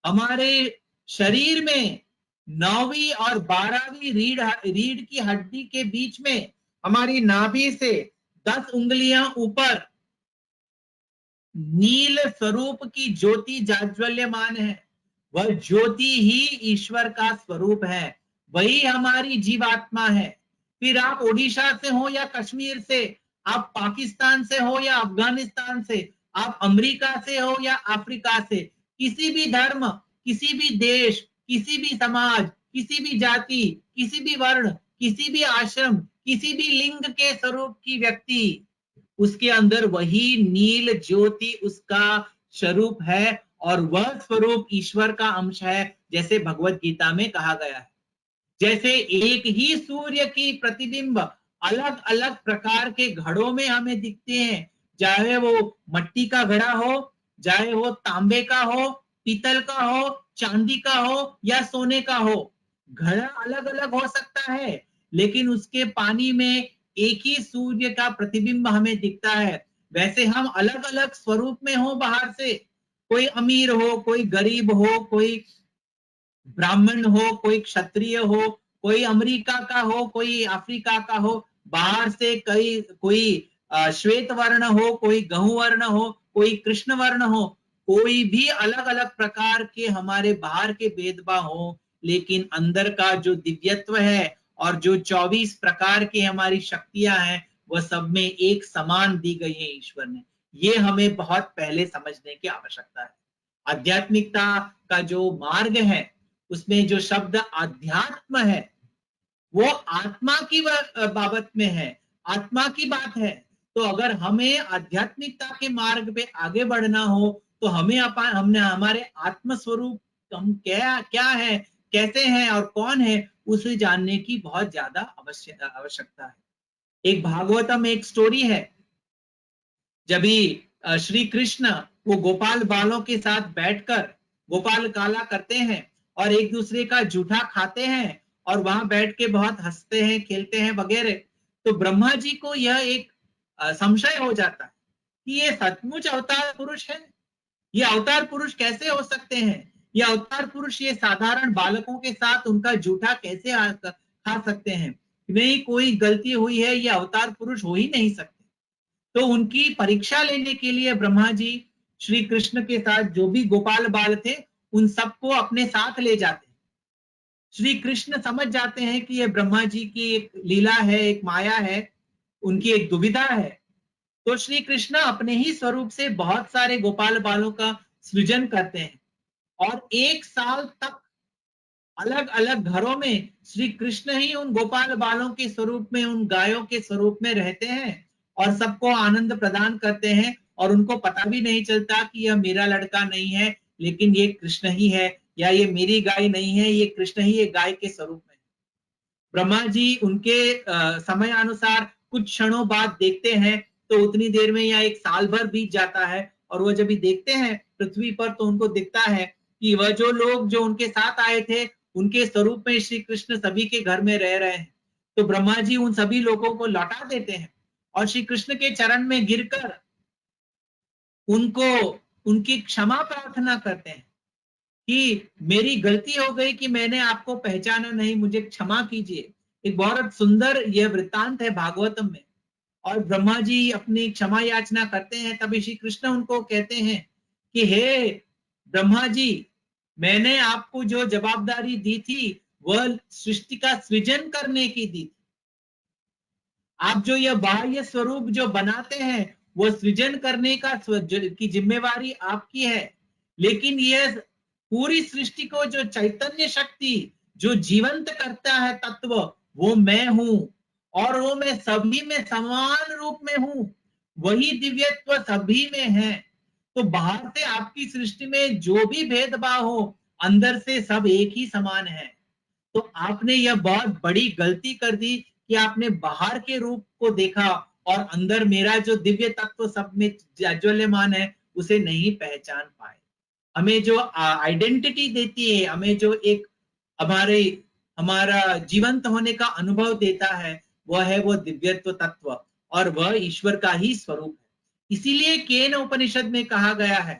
हमारे शरीर में 9वीं और 12वीं रीढ़ की हड्डी के बीच में हमारी नाभि से 10 उंगलियां ऊपर नील स्वरूप की ज्योति जाज्वल्यमान है। वह ज्योति ही ईश्वर का स्वरूप है, वही हमारी जीवात्मा है। फिर आप ओडिशा से हो या कश्मीर से, आप पाकिस्तान से हो या अफगानिस्तान से, आप अमेरिका से हो या अफ्रीका से, किसी भी धर्म, किसी भी देश, किसी भी समाज, किसी भी जाति, किसी भी वर्ण, किसी भी आश्रम, किसी भी लिंग के स्वरूप की व्यक्ति, उसके अंदर वही नील ज्योति उसका स्वरूप है और वह स्वरूप ईश्वर का अंश है, जैसे भगवत गीता में कहा गया है। जैसे एक ही सूर्य की प्रतिबिंब अलग अलग प्रकार के घड़ों में हमें दिखते हैं, चाहे वो मट्टी का घड़ा हो, चाहे वो तांबे का हो, पीतल का हो, चांदी का हो या सोने का हो। घड़ा अलग अलग हो सकता है लेकिन उसके पानी में एक ही सूर्य का प्रतिबिंब हमें दिखता है। वैसे हम अलग अलग स्वरूप में हो बाहर से, कोई अमीर हो, कोई गरीब हो, कोई ब्राह्मण हो, कोई क्षत्रिय हो, कोई अमेरिका का हो, कोई अफ्रीका का हो, बाहर से कोई श्वेत वर्ण हो, कोई गहू वर्ण हो, कोई कृष्ण वर्ण हो, कोई भी अलग अलग प्रकार के हमारे बाहर के भेदभाव हो, लेकिन अंदर का जो दिव्यत्व है और जो 24 प्रकार की हमारी शक्तियां हैं वह सब में एक समान दी गई है ईश्वर ने। ये हमें बहुत पहले समझने की आवश्यकता है। आध्यात्मिकता का जो मार्ग है उसमें जो शब्द आध्यात्म है वो आत्मा की बाबत में है, आत्मा की बात है। तो अगर हमें आध्यात्मिकता के मार्ग पे आगे बढ़ना हो तो हमने हमारे आत्म स्वरूप हम क्या है, कैसे हैं और कौन है, उसे जानने की बहुत ज्यादा आवश्यकता है। एक भागवतम एक स्टोरी है, जब श्री कृष्ण वो गोपाल बालों के साथ बैठकर गोपाल काला करते हैं और एक दूसरे का जूठा खाते हैं और वहां बैठ के बहुत हंसते हैं, खेलते हैं वगैरह, तो ब्रह्मा जी को यह एक संशय हो जाता है कि ये सचमुच अवतार पुरुष है, ये अवतार पुरुष कैसे हो सकते हैं? ये अवतार पुरुष ये साधारण बालकों के साथ उनका जूठा कैसे खा सकते हैं? नहीं, कोई गलती हुई है, ये अवतार पुरुष हो ही नहीं सकते। तो उनकी परीक्षा लेने के लिए ब्रह्मा जी श्री कृष्ण के साथ जो भी गोपाल बाल थे उन सबको अपने साथ ले जाते हैं। श्री कृष्ण समझ जाते हैं कि ये ब्रह्मा जी की एक लीला है, एक माया है, उनकी एक दुविधा है। तो श्री कृष्ण अपने ही स्वरूप से बहुत सारे गोपाल बालों का सृजन करते हैं और 1 साल तक अलग अलग घरों में श्री कृष्ण ही उन गोपाल बालों के स्वरूप में, उन गायों के स्वरूप में रहते हैं और सबको आनंद प्रदान करते हैं और उनको पता भी नहीं चलता कि यह मेरा लड़का नहीं है, लेकिन ये कृष्ण ही है, या ये मेरी गाय नहीं है, ये कृष्ण ही एक गाय के स्वरूप में। ब्रह्मा जी उनके समय अनुसार कुछ क्षणों बाद देखते हैं तो उतनी देर में या 1 साल भर बीत जाता है और वो जब भी देखते हैं पृथ्वी पर तो उनको दिखता है कि वह जो लोग जो उनके साथ आए थे उनके स्वरूप में श्री कृष्ण सभी के घर में रह रहे हैं। तो ब्रह्मा जी उन सभी लोगों को लौटा देते हैं और श्री कृष्ण के चरण में गिरकर उनको उनकी क्षमा प्रार्थना करते हैं कि मेरी गलती हो गई कि मैंने आपको पहचाना नहीं, मुझे क्षमा कीजिए। एक बहुत सुंदर यह वृत्तांत है भागवतम में। और ब्रह्मा जी अपनी क्षमा याचना करते हैं, तभी श्री कृष्ण उनको कहते हैं कि हे ब्रह्मा जी, मैंने आपको जो जवाबदारी दी थी वह सृष्टि का सृजन करने की दी थी। आप जो यह बाह्य स्वरूप जो बनाते हैं वो सृजन करने की जिम्मेवारी आपकी है, लेकिन यह पूरी सृष्टि को जो चैतन्य शक्ति जो जीवंत करता है तत्व, वो मैं हूं और वो मैं सभी में समान रूप में हूं, वही दिव्यत्व सभी में है। तो बाहर से आपकी सृष्टि में जो भी भेदभाव हो, अंदर से सब एक ही समान है। तो आपने यह बहुत बड़ी गलती कर दी कि आपने बाहर के रूप को देखा और अंदर मेरा जो दिव्य तत्व सब में जाज्वल्यमान है उसे नहीं पहचान पाए। हमें जो आइडेंटिटी देती है, हमें जो एक हमारा जीवंत होने का अनुभव देता है, वह है वो दिव्यत्व तत्व और वह ईश्वर का ही स्वरूप है। इसीलिए केन उपनिषद में कहा गया है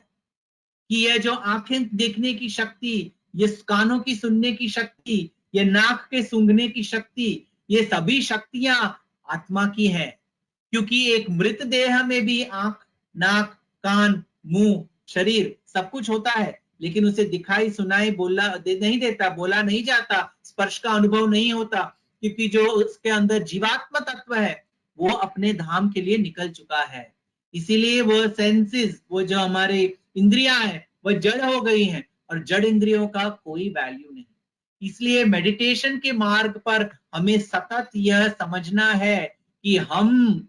कि यह जो आंखें देखने की शक्ति, ये कानों की सुनने की शक्ति, ये नाक के सूंघने की शक्ति, ये सभी शक्तियां आत्मा की है। क्योंकि एक मृत देह में भी आंख, नाक, कान, मुंह, शरीर सब कुछ होता है, लेकिन उसे दिखाई सुनाई नहीं देता, बोला नहीं जाता, स्पर्श का अनुभव नहीं होता, क्योंकि जो उसके अंदर जीवात्मा तत्व है वो अपने धाम के लिए निकल चुका है। इसीलिए वो सेंसेस, वो जो हमारे इंद्रियां हैं, वह जड़ हो गई हैं और जड़ इंद्रियों का कोई वैल्यू नहीं। इसलिए मेडिटेशन के मार्ग पर हमें सतत यह समझना है कि हम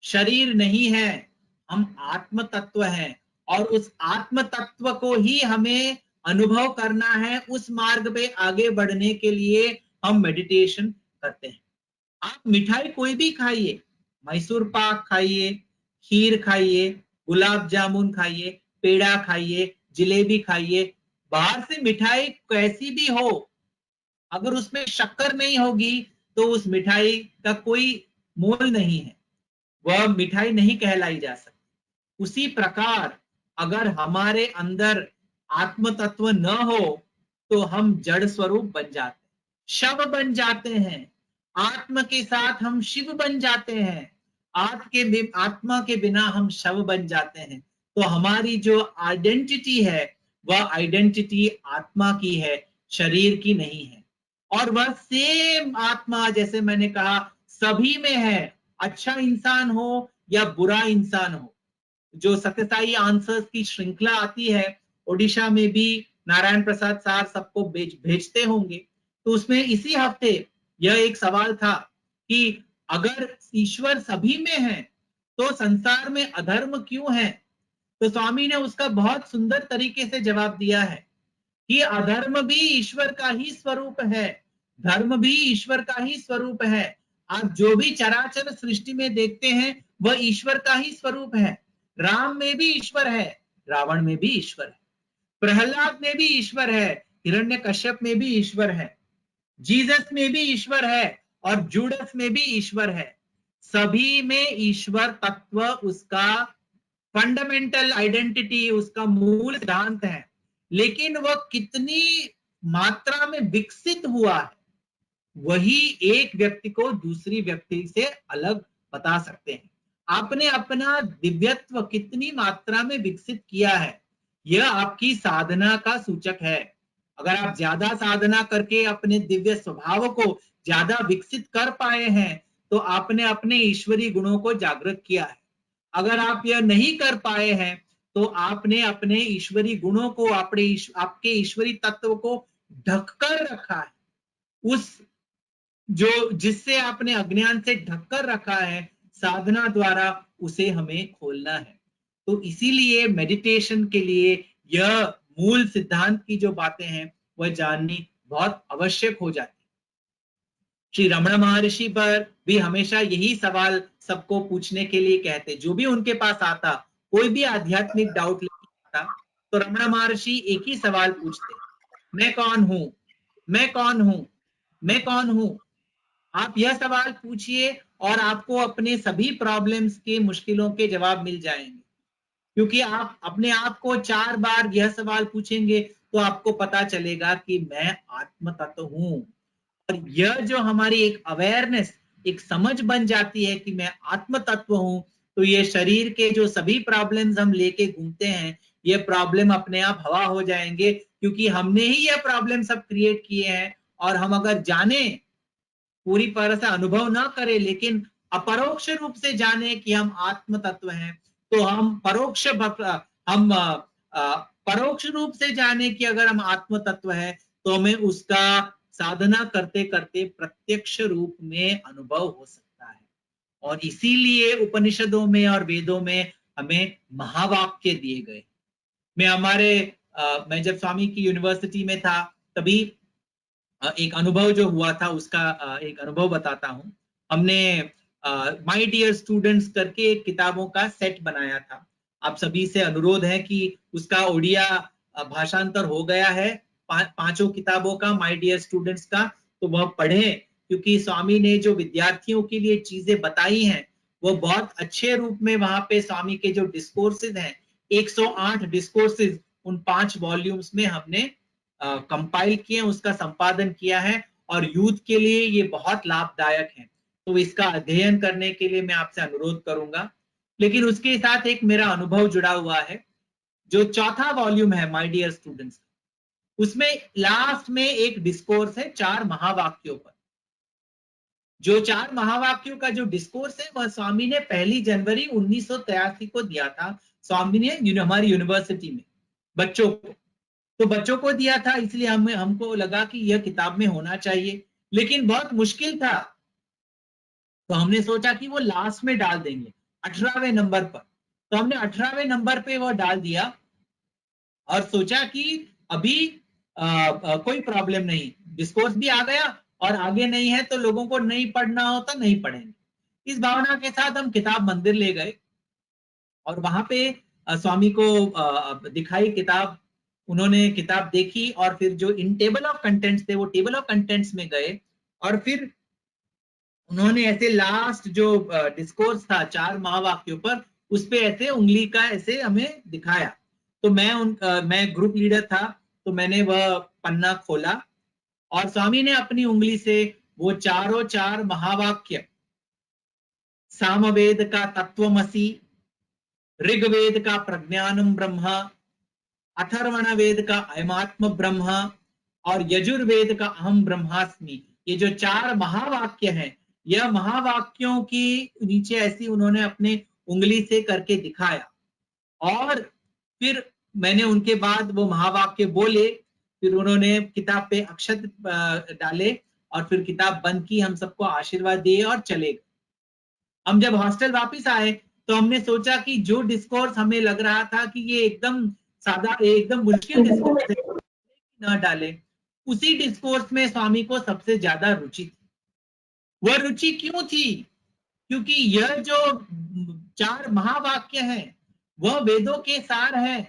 शरीर नहीं है, हम आत्म तत्व हैं और उस आत्म तत्व को ही हमें अनुभव करना है। उस मार्ग पे आगे बढ़ने के लिए हम मेडिटेशन करते हैं। आप मिठाई कोई भी खाइए, मैसूर पाक खाइए, खीर खाइए, गुलाब जामुन खाइए, पेड़ा खाइए, जलेबी खाइए, बाहर से मिठाई कैसी भी हो, अगर उसमें शक्कर नहीं होगी तो उस मिठाई का कोई मोल नहीं है, वह मिठाई नहीं कहलाई जा सकती। उसी प्रकार अगर हमारे अंदर आत्म तत्व न हो तो हम जड़ स्वरूप बन जाते हैं, शव बन जाते हैं। आत्म के साथ हम शिव बन जाते हैं, आत्मा के बिना हम शव बन जाते हैं। तो हमारी जो आइडेंटिटी है वह आइडेंटिटी आत्मा की है, शरीर की नहीं है। और वह सेम आत्मा, जैसे मैंने कहा, सभी में है, अच्छा इंसान हो या बुरा इंसान हो। जो सत्यसाई आंसर्स की श्रृंखला आती है, ओडिशा में भी नारायण प्रसाद साहब सबको भेजते होंगे, तो उसमें इसी हफ्ते यह एक सवाल था कि अगर ईश्वर सभी में है तो संसार में अधर्म क्यों है। तो स्वामी ने उसका बहुत सुंदर तरीके से जवाब दिया है कि अधर्म भी ईश्वर का ही स्वरूप है, धर्म भी ईश्वर का ही स्वरूप है। आप जो भी चराचर सृष्टि में देखते हैं वह ईश्वर का ही स्वरूप है। राम में भी ईश्वर है, रावण में भी ईश्वर है, प्रहलाद में भी ईश्वर है, हिरण्यकश्यप में भी ईश्वर है, जीसस में भी ईश्वर है और जूडस में भी ईश्वर है। सभी में ईश्वर तत्व उसका फंडामेंटल आइडेंटिटी, उसका मूल सिद्धांत है। लेकिन वह कितनी मात्रा में विकसित हुआ है वही एक व्यक्ति को दूसरी व्यक्ति से अलग बता सकते हैं। आपने अपना दिव्यत्व कितनी मात्रा में विकसित किया है यह आपकी साधना का सूचक है। अगर आप ज्यादा साधना करके अपने दिव्य स्वभाव को ज्यादा विकसित कर पाए हैं तो आपने अपने ईश्वरी गुणों को जागृत किया है। अगर आप यह नहीं कर पाए हैं तो आपने अपने ईश्वरी गुणों को आपके ईश्वरी तत्व को ढककर रखा है। उस जो जिससे आपने अज्ञान से ढककर रखा है साधना द्वारा उसे हमें खोलना है। तो इसीलिए मेडिटेशन के लिए यह मूल सिद्धांत की जो बातें हैं वह जाननी बहुत आवश्यक हो जाती है। श्री रमण महर्षि पर भी हमेशा यही सवाल सबको पूछने के लिए कहते, जो भी उनके पास आता कोई भी आध्यात्मिक डाउट लेके आता तो रमण महर्षि एक ही सवाल पूछते, मैं कौन हूं, मैं कौन हूं, मैं कौन हूं। आप यह सवाल पूछिए और आपको अपने सभी प्रॉब्लम्स के मुश्किलों के जवाब मिल जाएंगे, क्योंकि आप अपने आप को 4 बार यह सवाल पूछेंगे तो आपको पता चलेगा कि मैं आत्म तत्व हूं। और यह जो हमारी एक अवेयरनेस, एक समझ बन जाती है कि मैं आत्म तत्व हूं, तो ये शरीर के जो सभी प्रॉब्लम्स हम लेके घूमते हैं ये प्रॉब्लम अपने आप हवा हो जाएंगे, क्योंकि हमने ही ये प्रॉब्लम सब क्रिएट किए हैं। और हम अगर जाने, पूरी तरह से अनुभव ना करें लेकिन अपरोक्ष रूप से जाने कि हम आत्म तत्व हैं, तो हम परोक्ष रूप से जाने कि अगर हम आत्म तत्व है तो हमें उसका साधना करते करते प्रत्यक्ष रूप में अनुभव हो सकता है। और इसीलिए उपनिषदों में और वेदों में हमें महावाक्य दिए गए। मैं जब स्वामी की यूनिवर्सिटी में था तभी एक अनुभव जो हुआ था उसका एक अनुभव बताता हूँ। हमने माय डियर स्टूडेंट्स करके एक किताबों का सेट बनाया था। आप सभी से अनुरोध है कि उसका ओडिया भाषांतर हो गया है, पांचों किताबों का माय डियर स्टूडेंट्स का, तो वह पढ़ें, क्योंकि स्वामी ने जो विद्यार्थियों के लिए चीजें बताई हैं वो बहुत अच्छे रूप में वहां पे स्वामी के जो डिस्कोर्सेज हैं 108 डिस्कोर्सेज उन 5 वॉल्यूम्स में हमने कंपाइल किए, उसका संपादन किया है और यूथ के लिए ये बहुत लाभदायक है। तो इसका अध्ययन करने के लिए मैं आपसे अनुरोध करूंगा। लेकिन उसके साथ एक मेरा अनुभव जुड़ा हुआ है। जो चौथा वॉल्यूम है माय डियर स्टूडेंट्स, उसमें लास्ट में एक डिस्कोर्स है 4 महावाक्यों पर। जो 4 महावाक्यों का जो डिस्कोर्स है वह स्वामी ने 1 जनवरी 1983 को दिया था। स्वामी ने हमारी यूनिवर्सिटी में बच्चों को, तो बच्चों को दिया था, इसलिए हमको लगा कि यह किताब में होना चाहिए, लेकिन बहुत मुश्किल था तो हमने सोचा कि वो लास्ट में डाल देंगे 18वें नंबर पर। तो हमने 18वें नंबर पे वो डाल दिया और सोचा कि अभी कोई प्रॉब्लम नहीं, डिस्कोर्स भी आ गया और आगे नहीं है तो लोगों को नहीं पढ़ना हो तो नहीं पढ़ेंगे। इस भावना के साथ हम किताब मंदिर ले गए और वहां पे स्वामी को दिखाई किताब। उन्होंने किताब देखी और फिर जो इन टेबल ऑफ कंटेंट्स थे वो टेबल ऑफ कंटेंट्स में गए और फिर उन्होंने ऐसे लास्ट जो डिस्कोर्स था 4 महावाक्यों पर, उस पे ऐसे उंगली का ऐसे हमें दिखाया। तो मैं ग्रुप लीडर था तो मैंने वह पन्ना खोला और स्वामी ने अपनी उंगली से वो चारों 4 महावाक्य, सामवेद का तत्वमसि, ऋग्वेद का प्रज्ञानम ब्रह्म, अथर्वण वेद का अयमात्म ब्रह्म और यजुर्वेद का अहम ब्रह्मास्मि, ये जो 4 महावाक्य हैं, यह महावाक्यों की नीचे ऐसी उन्होंने अपने उंगली से करके दिखाया। और फिर मैंने उनके बाद वो महावाक्य बोले, फिर उन्होंने किताब पे अक्षत डाले और फिर किताब बंद की, हम सबको आशीर्वाद दिए और चले गए। हम जब हॉस्टल वापस आए तो हमने सोचा कि जो डिस्कोर्स हमें लग रहा था कि ये एकदम सादा, एकदम मुश्किल डिस्कोर्स है, न डाले, उसी डिस्कोर्स में स्वामी को सबसे ज्यादा रुचि थी। वह रुचि क्यों थी? क्योंकि यह जो 4 महावाक्य हैं वह वेदों के सार है।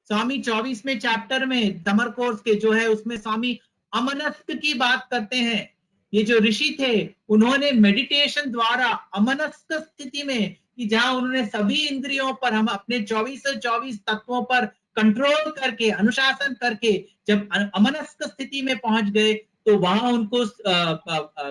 स्वामी 24वें चैप्टर में समर कोर्स के जो है उसमें स्वामी अमनस्क की बात करते हैं। ये जो ऋषि थे उन्होंने मेडिटेशन द्वारा अमनस्क स्थिति में कि जहां उन्होंने सभी इंद्रियों पर, हम अपने 24 तत्वों पर कंट्रोल करके, अनुशासन करके जब अमनस्क स्थिति में पहुंच गए, तो वहां उनको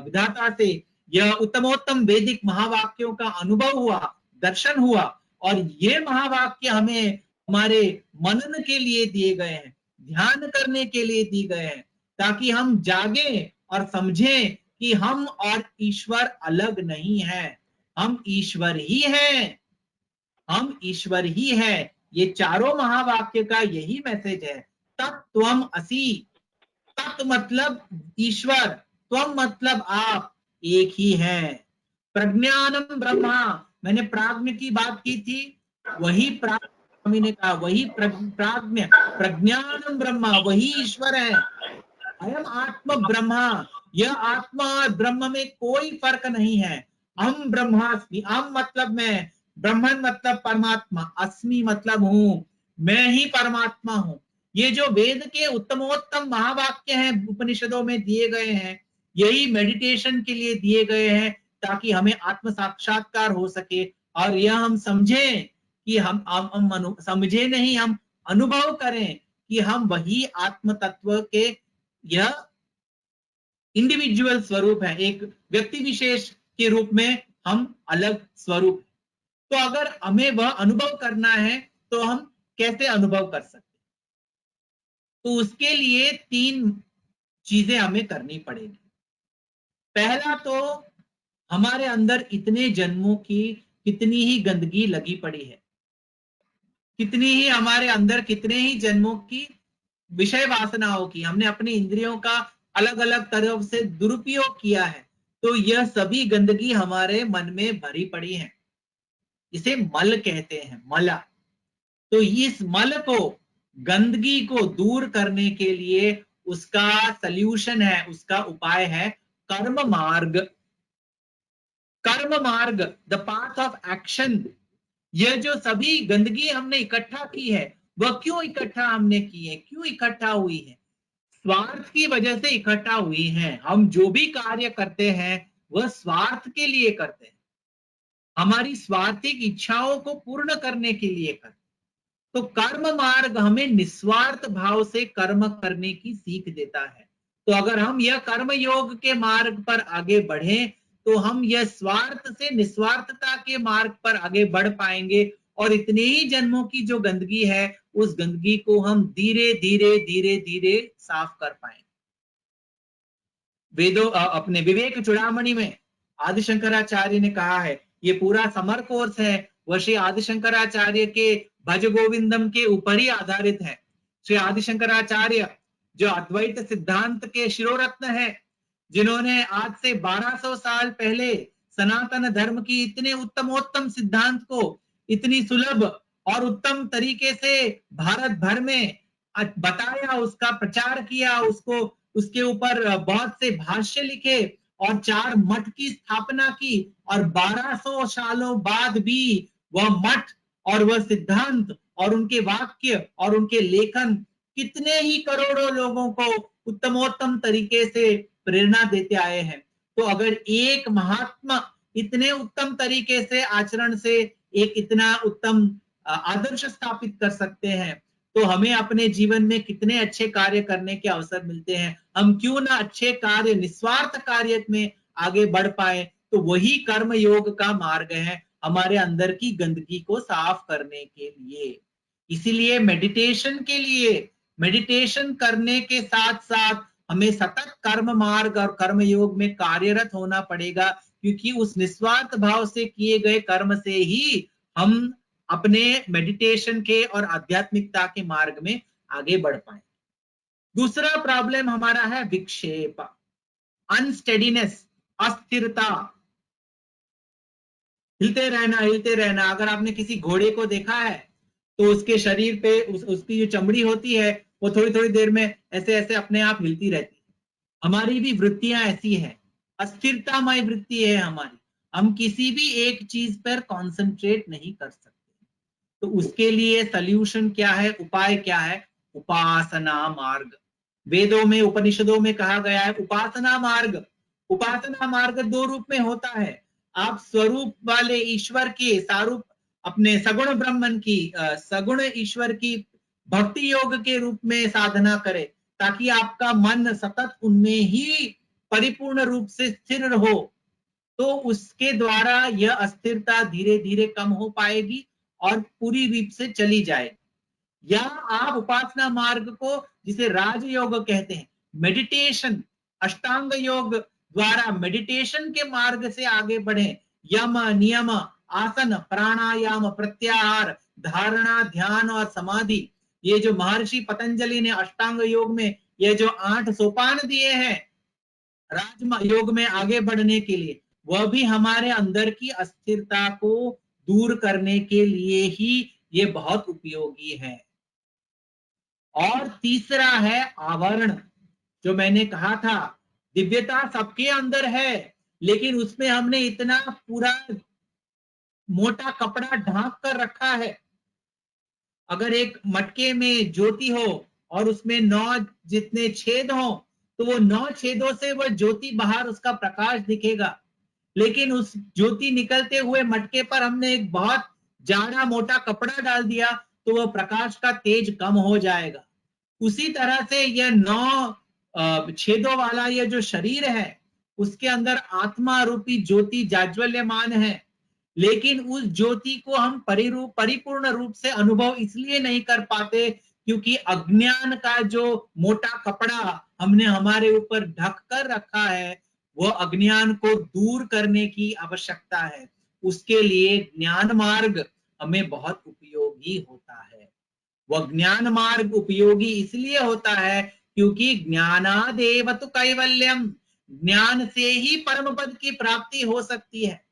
विधाता से यह उत्तमोत्तम वैदिक महावाक्यों का अनुभव हुआ, दर्शन हुआ। और ये महावाक्य हमें हमारे मनन के लिए दिए गए हैं, ध्यान करने के लिए दिए गए हैं, ताकि हम जागें और समझें कि हम और ईश्वर अलग नहीं है, हम ईश्वर ही हैं, हम ईश्वर ही हैं। ये चारों महावाक्य का यही मैसेज है। तत्त्वम असि, तत् मतलब ईश्वर, त्वम मतलब आप, एक ही है। प्रज्ञानम ब्रह्मा, मैंने प्राज्ञ की बात की थी, वही प्राज्ञ, स्वामी ने कहा वही प्राज्ञ, प्रज्ञानम ब्रह्मा, वही ईश्वर है। अयम आत्म ब्रह्मा, यह आत्मा और ब्रह्म में कोई फर्क नहीं है। अहम ब्रह्मास्मि, अहम मतलब मैं, ब्रह्मन मतलब परमात्मा, अस्मि मतलब हूं, मैं ही परमात्मा हूं। ये जो वेद के उत्तमोत्तम महावाक्य हैं, उपनिषदों में दिए गए हैं, यही मेडिटेशन के लिए दिए गए हैं, ताकि हमें आत्म साक्षात्कार हो सके और यह हम समझें कि हम समझे नहीं, हम अनुभव करें कि हम वही आत्म तत्व के, यह इंडिविजुअल स्वरूप है, एक व्यक्ति विशेष के रूप में हम अलग स्वरूप। तो अगर हमें वह अनुभव करना है तो हम कैसे अनुभव कर सकते? तो उसके लिए 3 चीजें हमें करनी पड़ेगी। पहला तो हमारे अंदर इतने जन्मों की कितनी ही गंदगी लगी पड़ी है, कितनी ही हमारे अंदर, कितने ही जन्मों की विषय वासनाओं की हमने अपनी इंद्रियों का अलग अलग तरह से दुरुपयोग किया है। तो यह सभी गंदगी हमारे मन में भरी पड़ी है, इसे मल कहते हैं, मला। तो इस मल को, गंदगी को दूर करने के लिए उसका सल्यूशन है, उसका उपाय है कर्म मार्ग। कर्म मार्ग, द पाथ ऑफ एक्शन। यह जो सभी गंदगी हमने इकट्ठा की है, वह क्यों इकट्ठा हमने की है, क्यों इकट्ठा हुई है? स्वार्थ की वजह से इकट्ठा हुई है। हम जो भी कार्य करते हैं वह स्वार्थ के लिए करते हैं, हमारी स्वार्थिक इच्छाओं को पूर्ण करने के लिए करते हैं। तो कर्म मार्ग हमें निस्वार्थ भाव से कर्म करने की सीख देता है। तो अगर हम यह कर्म योग के मार्ग पर आगे बढ़े, तो हम यह स्वार्थ से निस्वार्थता के मार्ग पर आगे बढ़ पाएंगे, और इतने ही जन्मों की जो गंदगी है, उस गंदगी को हम धीरे धीरे धीरे धीरे साफ कर पाएंगे। वेदों, अपने विवेक चूड़ामणि में आदि शंकराचार्य ने कहा है, ये पूरा समर कोर्स है, वह श्री आदि शंकराचार्य के भज गोविंदम के ऊपर ही आधारित है। श्री आदि शंकराचार्य जो अद्वैत सिद्धांत के शिरोरत्न है, जिन्होंने आज से 1200 साल पहले सनातन धर्म की इतने उत्तमोत्तम सिद्धांत को इतनी सुलभ और उत्तम तरीके से भारत भर में बताया, उसका प्रचार किया, उसको, उसके ऊपर बहुत से भाष्य लिखे और 4 मठ की स्थापना की, और 1200 सालों बाद भी वह मठ और वह सिद्धांत और उनके वाक्य और उनके लेखन कितने ही करोड़ों लोगों को उत्तमोत्तम तरीके से प्रेरणा देते आए हैं। तो अगर एक महात्मा इतने उत्तम तरीके से आचरण से एक इतना उत्तम आदर्श स्थापित कर सकते हैं, तो हमें अपने जीवन में कितने अच्छे कार्य करने के अवसर मिलते हैं। हम क्यों ना अच्छे कार्य, निस्वार्थ कार्य में आगे बढ़ पाए। तो वही कर्म योग का मार्ग है हमारे अंदर की गंदगी को साफ करने के लिए। इसीलिए मेडिटेशन के लिए, मेडिटेशन करने के साथ साथ हमें सतत कर्म मार्ग और कर्म योग में कार्यरत होना पड़ेगा, क्योंकि उस निस्वार्थ भाव से किए गए कर्म से ही हम अपने मेडिटेशन के और आध्यात्मिकता के मार्ग में आगे बढ़ पाए। दूसरा प्रॉब्लम हमारा है विक्षेप, अनस्टेडीनेस, अस्थिरता, हिलते रहना, हिलते रहना। अगर आपने किसी घोड़े को देखा है तो उसके शरीर पे उसकी जो चमड़ी होती है वो थोड़ी थोड़ी देर में ऐसे ऐसे अपने आप हिलती रहती है। हमारी भी वृत्तियां ऐसी हैं, अस्थिरतामय वृत्ति है हमारी, हम किसी भी एक चीज पर कंसंट्रेट नहीं कर सकते। तो उसके लिए सल्यूशन क्या है, उपाय क्या है? उपासना मार्ग। वेदों में, उपनिषदों में कहा गया है उपासना मार्ग। उपासना मार्ग 2 रूप में होता है। आप स्वरूप वाले ईश्वर के सारूप अपने सगुण ब्रह्मन की सगुण ईश्वर की भक्ति योग के रूप में साधना करें, ताकि आपका मन सतत उनमें ही परिपूर्ण रूप से स्थिर रहो, तो उसके द्वारा यह अस्थिरता धीरे धीरे कम हो पाएगी और पूरी रूप से चली जाएगी। या आप उपासना मार्ग को, जिसे राजयोग कहते हैं, मेडिटेशन, अष्टांग योग द्वारा मेडिटेशन के मार्ग से आगे बढ़े। यम, नियम, आसन, प्राणायाम, प्रत्याहार, धारणा, ध्यान और समाधि, ये जो महर्षि पतंजलि ने अष्टांग योग में ये जो 8 सोपान दिए हैं राज योग में आगे बढ़ने के लिए, वह भी हमारे अंदर की अस्थिरता को दूर करने के लिए ही ये बहुत उपयोगी है। और तीसरा है आवरण। जो मैंने कहा था, दिव्यता सबके अंदर है, लेकिन उसमें हमने इतना पूरा मोटा कपड़ा ढांक कर रखा है। अगर एक मटके में ज्योति हो और उसमें 9 जितने छेद हो, तो वो 9 छेदों से वह ज्योति बाहर उसका प्रकाश दिखेगा। लेकिन उस ज्योति निकलते हुए मटके पर हमने एक बहुत जाड़ा मोटा कपड़ा डाल दिया, तो वह प्रकाश का तेज कम हो जाएगा। उसी तरह से यह 9 छेदों वाला यह जो शरीर है, उसके अंदर आत्मा रूपी ज्योति जाज्वल्यमान है, लेकिन उस ज्योति को हम परिपूर्ण रूप से अनुभव इसलिए नहीं कर पाते क्योंकि अज्ञान का जो मोटा कपड़ा हमने हमारे ऊपर ढक कर रखा है, वो अज्ञान को दूर करने की आवश्यकता है। उसके लिए ज्ञान मार्ग हमें बहुत उपयोगी होता है। वह ज्ञान मार्ग उपयोगी इसलिए होता है क्योंकि ज्ञानादेव तु कैवल्यम, ज्ञान से ही परम पद की प्राप्ति हो सकती है।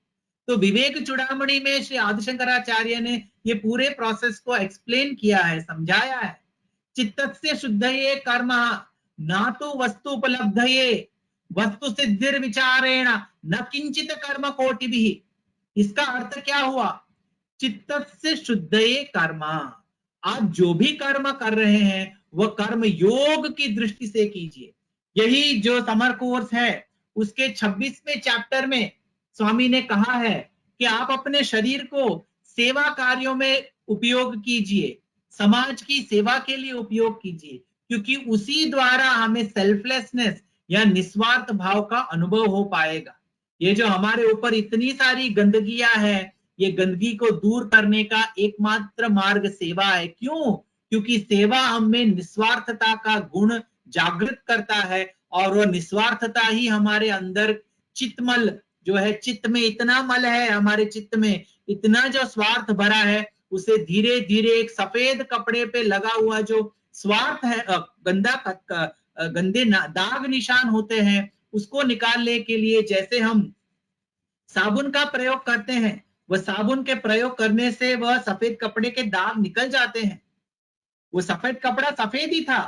तो विवेक चूड़ामणि में श्री आदिशंकराचार्य ने ये पूरे प्रोसेस को एक्सप्लेन किया है, समझाया है। चित्तस्य शुद्धये कर्म ना तो वस्तु उपलब्धये वस्तु सिद्धिर विचारेण न किंचित कर्म कोटिभिः। इसका अर्थ क्या हुआ? चित्तस्य शुद्धये कर्म, आप जो भी कर्म कर रहे हैं वह कर्म योग की दृष्टि से कीजिए। यही जो समर कोर्स है उसके 26वें चैप्टर में स्वामी ने कहा है कि आप अपने शरीर को सेवा कार्यों में उपयोग कीजिए, समाज की सेवा के लिए उपयोग कीजिए, क्योंकि उसी द्वारा हमें सेल्फलेसनेस या निस्वार्थ भाव का अनुभव हो पाएगा। ये जो हमारे ऊपर इतनी सारी गंदगियां है, ये गंदगी को दूर करने का एकमात्र मार्ग सेवा है। क्यों? क्योंकि सेवा हमें निस्वार्थता का गुण जागृत करता है, और वह निस्वार्थता ही हमारे अंदर चित्तमल जो है, चित्त में इतना मल है, हमारे चित्त में इतना जो स्वार्थ भरा है, उसे धीरे धीरे एक सफेद कपड़े पे लगा हुआ जो स्वार्थ है, गंदे दाग निशान होते हैं, उसको निकालने के लिए जैसे हम साबुन का प्रयोग करते हैं, वह साबुन के प्रयोग करने से वह सफेद कपड़े के दाग निकल जाते हैं। वो सफेद कपड़ा सफेद ही था,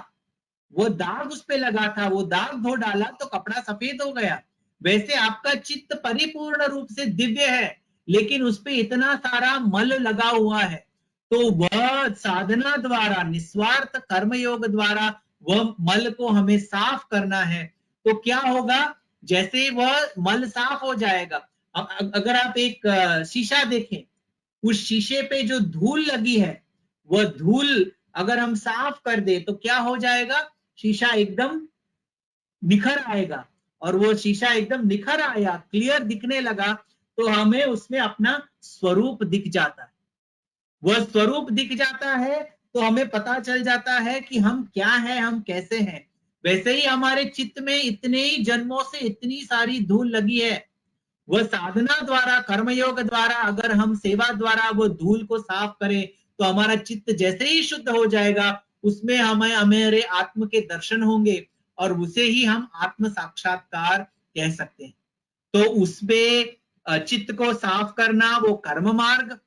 वो दाग उस पे लगा था, वो दाग धो डाला तो कपड़ा सफेद हो गया। वैसे आपका चित्त परिपूर्ण रूप से दिव्य है, लेकिन उस पे इतना सारा मल लगा हुआ है, तो वह साधना द्वारा, निस्वार्थ कर्मयोग द्वारा वह मल को हमें साफ करना है। तो क्या होगा? जैसे वह मल साफ हो जाएगा, अगर आप एक शीशा देखें, उस शीशे पे जो धूल लगी है, वह धूल अगर हम साफ कर दे तो क्या हो जाएगा? शीशा एकदम निखर आएगा, और वो शीशा एकदम निखर आया, क्लियर दिखने लगा, तो हमें उसमें अपना स्वरूप दिख जाता है। वह स्वरूप दिख जाता है तो हमें पता चल जाता है कि हम क्या हैं, हम कैसे हैं। वैसे ही हमारे चित्त में इतने ही जन्मों से इतनी सारी धूल लगी है, वह साधना द्वारा, कर्मयोग द्वारा, अगर हम सेवा द्वारा वो धूल को साफ करें तो हमारा चित्त जैसे ही शुद्ध हो जाएगा, उसमें हमें हमारे आत्म के दर्शन होंगे, और उसे ही हम आत्म साक्षात्कार कह सकते हैं। तो उसमें चित्त को साफ करना वो कर्म मार्ग,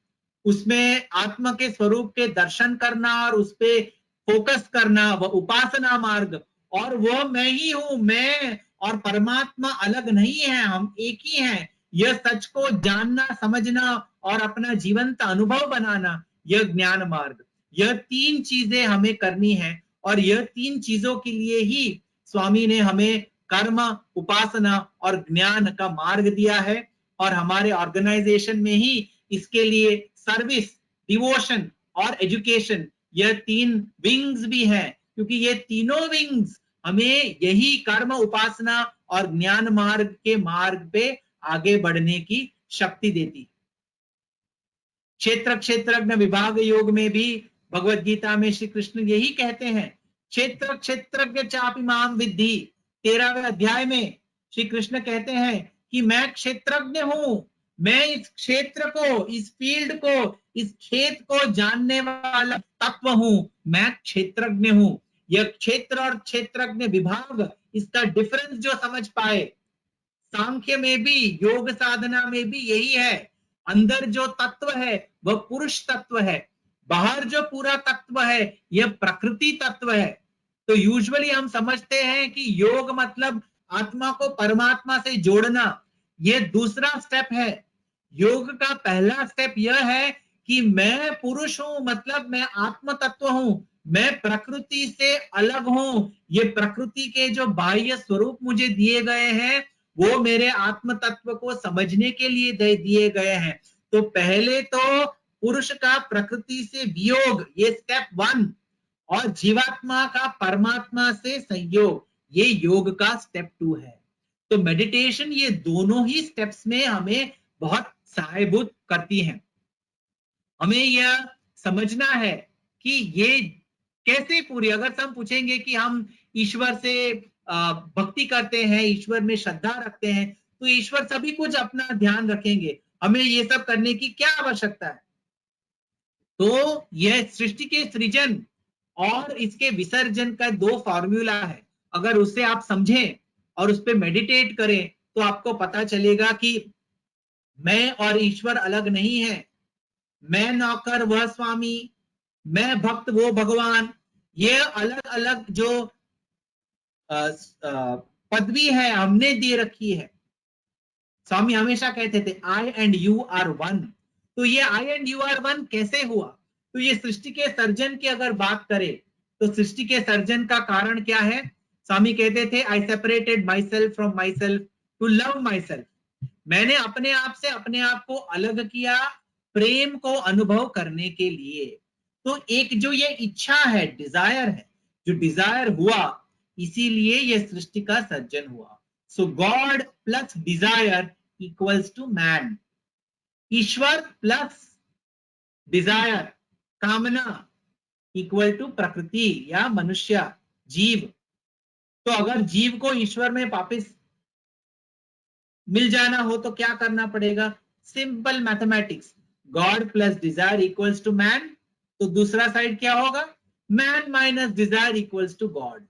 उसमें आत्मा के स्वरूप के दर्शन करना और उस पे फोकस करना वह उपासना मार्ग, और वह मैं ही हूं, मैं और परमात्मा अलग नहीं है, हम एक ही हैं, यह सच को जानना, समझना और अपना जीवंत अनुभव बनाना, यह ज्ञान मार्ग। यह 3 चीजें हमें करनी है, और यह 3 चीजों के लिए ही स्वामी ने हमें कर्म, उपासना और ज्ञान का मार्ग दिया है। और हमारे ऑर्गेनाइजेशन में ही इसके लिए सर्विस, डिवोशन और एजुकेशन, यह 3 विंग्स भी हैं, क्योंकि ये तीनों विंग्स हमें यही कर्म, उपासना और ज्ञान मार्ग के मार्ग पे आगे बढ़ने की शक्ति देती। क्षेत्र क्षेत्रज्ञ विभाग योग में भी भगवत गीता में श्री कृष्ण यही कहते हैं, क्षेत्र क्षेत्रज्ञ चापि माम विद्धि। 13वें अध्याय में श्री कृष्ण कहते हैं कि मैं क्षेत्रज्ञ हूं, मैं इस क्षेत्र को, इस फील्ड को, इस खेत को जानने वाला तत्व हूं, मैं क्षेत्रज्ञ हूं। यह क्षेत्र और क्षेत्रज्ञ विभाग, इसका डिफरेंस जो समझ पाए, सांख्य में भी, योग साधना में भी यही है। अंदर जो तत्व है वह पुरुष तत्व है, बाहर जो पूरा तत्व है यह प्रकृति तत्व है। तो यूजुअली हम समझते हैं कि योग मतलब आत्मा को परमात्मा से जोड़ना, यह दूसरा स्टेप है। योग का पहला स्टेप यह है कि मैं पुरुष हूं, मतलब मैं आत्म तत्व हूं, मैं प्रकृति से अलग हूं। ये प्रकृति के जो बाह्य स्वरूप मुझे दिए गए हैं वो मेरे आत्म तत्व को समझने के लिए दिए गए हैं। तो पहले तो पुरुष का प्रकृति से वियोग, ये स्टेप 1, और जीवात्मा का परमात्मा से संयोग, ये योग का स्टेप 2 है। तो मेडिटेशन ये दोनों ही स्टेप्स में हमें बहुत सहायभूत करती हैं। हमें यह समझना है कि ये कैसे पूरी, अगर हम पूछेंगे कि हम ईश्वर से भक्ति करते हैं, ईश्वर में श्रद्धा रखते हैं, तो ईश्वर सभी कुछ अपना ध्यान रखेंगे, हमें ये सब करने की क्या आवश्यकता है? तो यह सृष्टि के सृजन और इसके विसर्जन का 2 फॉर्मूला है। अगर उससे आप समझें और उस पर मेडिटेट करें तो आपको पता चलेगा कि मैं और ईश्वर अलग नहीं है, मैं नौकर वह स्वामी, मैं भक्त वो भगवान। ये अलग अलग जो पदवी है हमने दे रखी है। स्वामी हमेशा कहते थे आई एंड यू आर वन। तो ये आई एंड यू आर वन कैसे हुआ? तो ये सृष्टि के सर्जन की अगर बात करें तो सृष्टि के सर्जन का कारण क्या है? स्वामी कहते थे I separated myself from myself to love myself. मैंने अपने आप से अपने आप को अलग किया प्रेम को अनुभव करने के लिए। तो एक जो ये इच्छा है, डिजायर है, जो डिजायर हुआ, इसीलिए ये सृष्टि का सर्जन हुआ। So God plus desire equals to man. ईश्वर प्लस डिजायर, कामना, इक्वल टू प्रकृति या मनुष्य, जीव। तो अगर जीव को ईश्वर में वापस मिल जाना हो तो क्या करना पड़ेगा? Simple mathematics, God plus desire equals to man. तो दूसरा साइड क्या होगा? Man minus desire equals to God.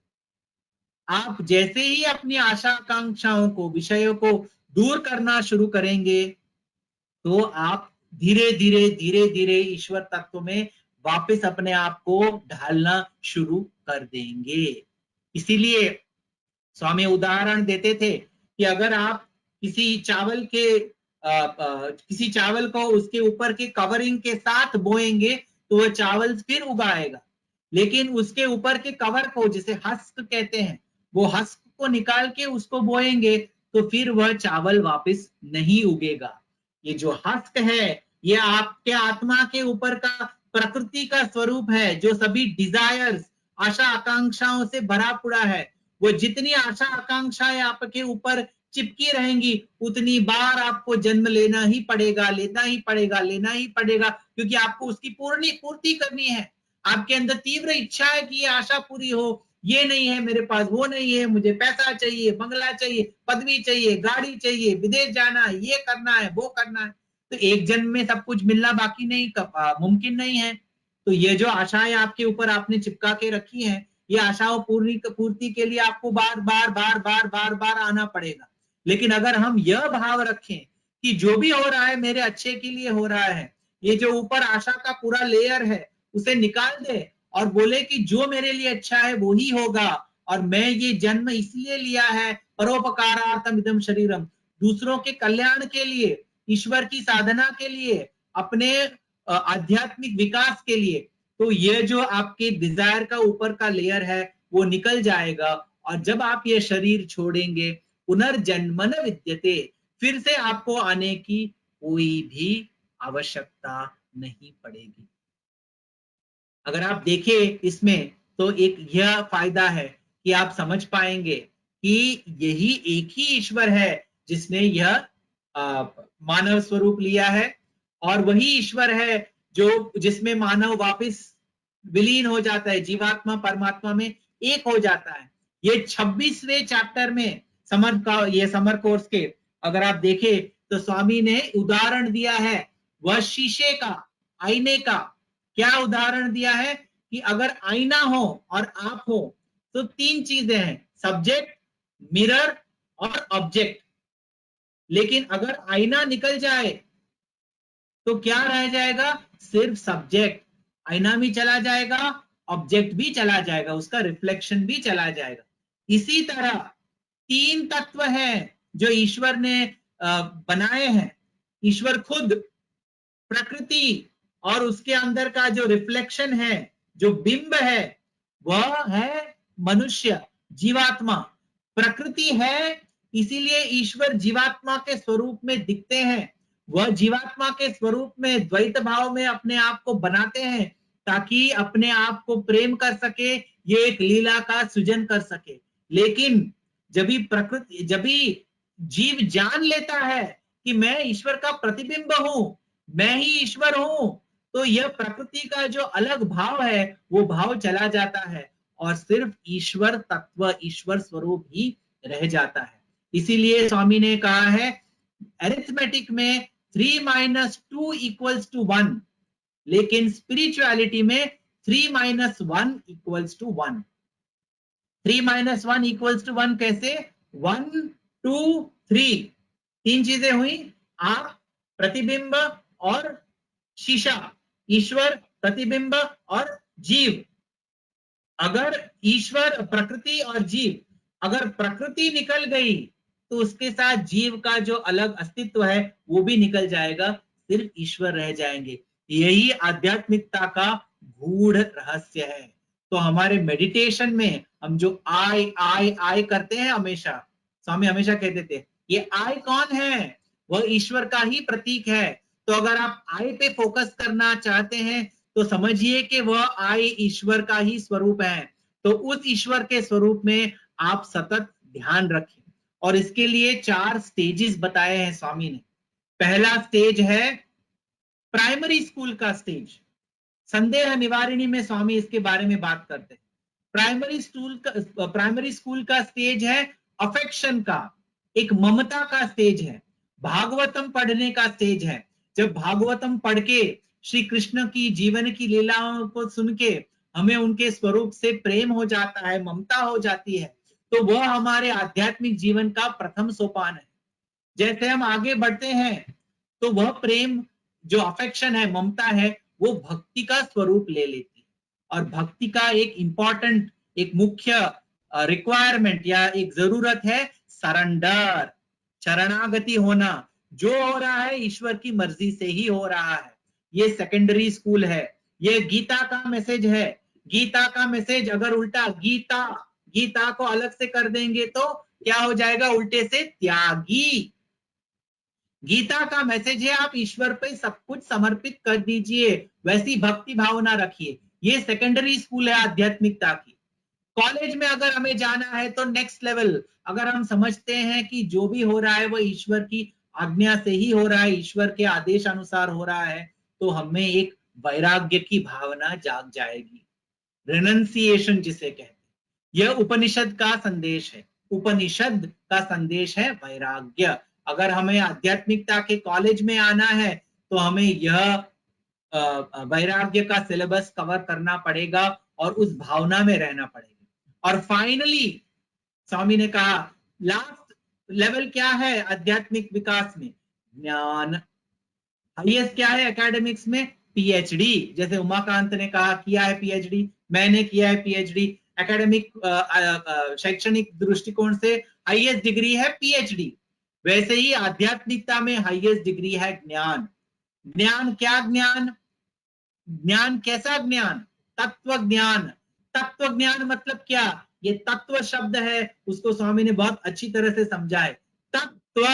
आप जैसे ही अपनी आशा आकांक्षाओं को, विषयों को दूर करना शुरू करेंगे तो आप धीरे धीरे धीरे धीरे ईश्वर तत्व में वापस अपने आप को ढालना शुरू कर देंगे। इसीलिए स्वामी उदाहरण देते थे कि अगर आप किसी चावल को उसके ऊपर के कवरिंग के साथ बोएंगे तो वह चावल फिर उगाएगा, लेकिन उसके ऊपर के कवर को, जिसे हस्क कहते हैं, वो हस्क को निकाल के उसको बोएंगे तो फिर वह चावल वापस नहीं उगेगा। ये जो हस्क है ये आपके आत्मा के ऊपर का प्रकृति का स्वरूप है, जो सभी डिजायर्स, आशा आकांक्षाओं से भरा पड़ा है। वो जितनी आशा आकांक्षाएं आपके ऊपर चिपकी रहेंगी उतनी बार आपको जन्म लेना ही पड़ेगा, लेना ही पड़ेगा, लेना ही पड़ेगा, क्योंकि आपको उसकी पूर्ति करनी है। आपके अंदर तीव्र इच्छा है कि ये आशा पूरी हो, ये नहीं है मेरे पास, वो नहीं है, मुझे पैसा चाहिए, बंगला चाहिए, पदवी चाहिए, गाड़ी चाहिए, विदेश जाना है, ये करना है, वो करना है। तो एक जन्म में सब कुछ मिलना बाकी नहीं, मुमकिन नहीं है। तो ये जो आशाएं आपके ऊपर आपने चिपका के रखी हैं, ये आशाओं पूर्ति के लिए आपको बार बार बार बार बार बार आना पड़ेगा। लेकिन अगर हम यह भाव रखें कि जो भी हो रहा है मेरे अच्छे के लिए हो रहा है, ये जो ऊपर आशा का पूरा लेयर है उसे निकाल दे और बोले कि जो मेरे लिए अच्छा है वो ही होगा, और मैं ये जन्म इसलिए लिया है परोपकारार्थम इदम शरीरम, दूसरों के कल्याण के लिए, ईश्वर की साधना के लिए, अपने आध्यात्मिक विकास के लिए। तो ये जो आपके डिजायर का ऊपर का लेयर है वो निकल जाएगा, और जब आप ये शरीर छोड़ेंगे, पुनर्जन्म न विद्यते, फिर से आपको आने की कोई भी आवश्यकता नहीं पड़ेगी। अगर आप देखें इसमें तो एक यह फायदा है कि आप समझ पाएंगे कि यही एक ही ईश्वर है जिसने यह मानव स्वरूप लिया है, और वही ईश्वर है जो जिसमें मानव वापस विलीन हो जाता है, जीवात्मा परमात्मा में एक हो जाता है। ये 26वें चैप्टर में समर कोर्स के अगर आप देखें तो स्वामी ने उदाहरण दिया है वह शीशे का, आईने का। क्या उदाहरण दिया है कि अगर आईना हो और आप हो तो तीन चीजें हैं, सब्जेक्ट, मिरर और ऑब्जेक्ट। लेकिन अगर आईना निकल जाए तो क्या रह जाएगा? सिर्फ सब्जेक्ट। आईना भी चला जाएगा, ऑब्जेक्ट भी चला जाएगा, उसका रिफ्लेक्शन भी चला जाएगा। इसी तरह तीन तत्व हैं जो ईश्वर ने बनाए हैं। ईश्वर खुद, प्रकृति और उसके अंदर का जो रिफ्लेक्शन है, जो बिंब है, वह है मनुष्य, जीवात्मा। प्रकृति है इसीलिए ईश्वर जीवात्मा के स्वरूप में दिखते हैं। वह जीवात्मा के स्वरूप में द्वैत भाव में अपने आप को बनाते हैं ताकि अपने आप को प्रेम कर सके, ये एक लीला का सृजन कर सके। लेकिन जब भी जीव जान लेता है कि मैं ईश्वर का प्रतिबिंब हूं, मैं ही ईश्वर हूं, तो यह प्रकृति का जो अलग भाव है वो भाव चला जाता है और सिर्फ ईश्वर तत्व, ईश्वर स्वरूप ही रह जाता है। इसीलिए स्वामी ने कहा है अरिथमेटिक में 3 - 2 = 1, लेकिन स्पिरिचुअलिटी में 3 - 1 = 1। 3 - 1 = 1 कैसे? 1 2 3 तीन चीजें हुई, आप, प्रतिबिंब और शीशा। ईश्वर, प्रतिबिंब और जीव। अगर ईश्वर, प्रकृति और जीव, अगर प्रकृति निकल गई तो उसके साथ जीव का जो अलग अस्तित्व है वो भी निकल जाएगा, सिर्फ ईश्वर रह जाएंगे। यही आध्यात्मिकता का गूढ़ रहस्य है। तो हमारे मेडिटेशन में हम जो आई करते हैं, हमेशा स्वामी हमेशा कहते थे ये आई कौन है? वह ईश्वर का ही प्रतीक है। तो अगर आप आई पे फोकस करना चाहते हैं तो समझिए कि वह आई ईश्वर का ही स्वरूप है। तो उस ईश्वर के स्वरूप में आप सतत ध्यान रखें। और इसके लिए 4 स्टेजेस बताए हैं स्वामी ने। पहला स्टेज है प्राइमरी स्कूल का स्टेज। संदेह निवारिणी में स्वामी इसके बारे में बात करते हैं। प्राइमरी स्कूल का स्टेज है अफेक्शन का, एक ममता का स्टेज है। भागवतम पढ़ने का स्टेज है। जब भागवतम पढ़ के श्री कृष्ण की जीवन की लीलाओं को सुन के हमें उनके स्वरूप से प्रेम हो जाता है, ममता हो जाती है, तो वह हमारे आध्यात्मिक जीवन का प्रथम सोपान है। जैसे हम आगे बढ़ते हैं तो वह प्रेम, जो अफेक्शन है, ममता है, वो भक्ति का स्वरूप ले लेती है। और भक्ति का एक इंपॉर्टेंट, एक मुख्य रिक्वायरमेंट या एक जरूरत है सरेंडर, शरणागति होना। जो हो रहा है ईश्वर की मर्जी से ही हो रहा है। ये सेकेंडरी स्कूल है। ये गीता का मैसेज है। गीता का मैसेज अगर उल्टा गीता को अलग से कर देंगे तो क्या हो जाएगा? उल्टे से त्यागी। गीता का मैसेज है आप ईश्वर पे सब कुछ समर्पित कर दीजिए, वैसी भक्ति भावना रखिए। ये सेकेंडरी स्कूल है आध्यात्मिकता की। कॉलेज में अगर हमें जाना है तो नेक्स्ट लेवल, अगर हम समझते हैं कि जो भी हो रहा है वो ईश्वर की आज्ञा से ही हो रहा है, ईश्वर के आदेश अनुसार हो रहा है, तो हमें एक वैराग्य की भावना जाग जाएगी। रेनंसिएशन जिसे कहते हैं, यह उपनिषद का संदेश है। उपनिषद का संदेश है वैराग्य। अगर हमें आध्यात्मिकता के कॉलेज में आना है तो हमें यह वैराग्य का सिलेबस कवर करना पड़ेगा और उस भावना में रहना पड़ेगा। और फाइनली स्वामी ने कहा लास्ट लेवल क्या है आध्यात्मिक विकास में? ज्ञान। हाईएस्ट क्या है एकेडमिक्स में? पीएचडी। जैसे उमाकांत ने कहा किया है पीएचडी, मैंने किया है पीएचडी। एकेडमिक शैक्षणिक दृष्टिकोण से हाईएस्ट डिग्री है पीएचडी। वैसे ही आध्यात्मिकता में हाईएस्ट डिग्री है ज्ञान। ज्ञान क्या? ज्ञान कैसा ज्ञान? तत्व ज्ञान। तत्व ज्ञान मतलब क्या? ये तत्व शब्द है, उसको स्वामी ने बहुत अच्छी तरह से समझा है। तत्व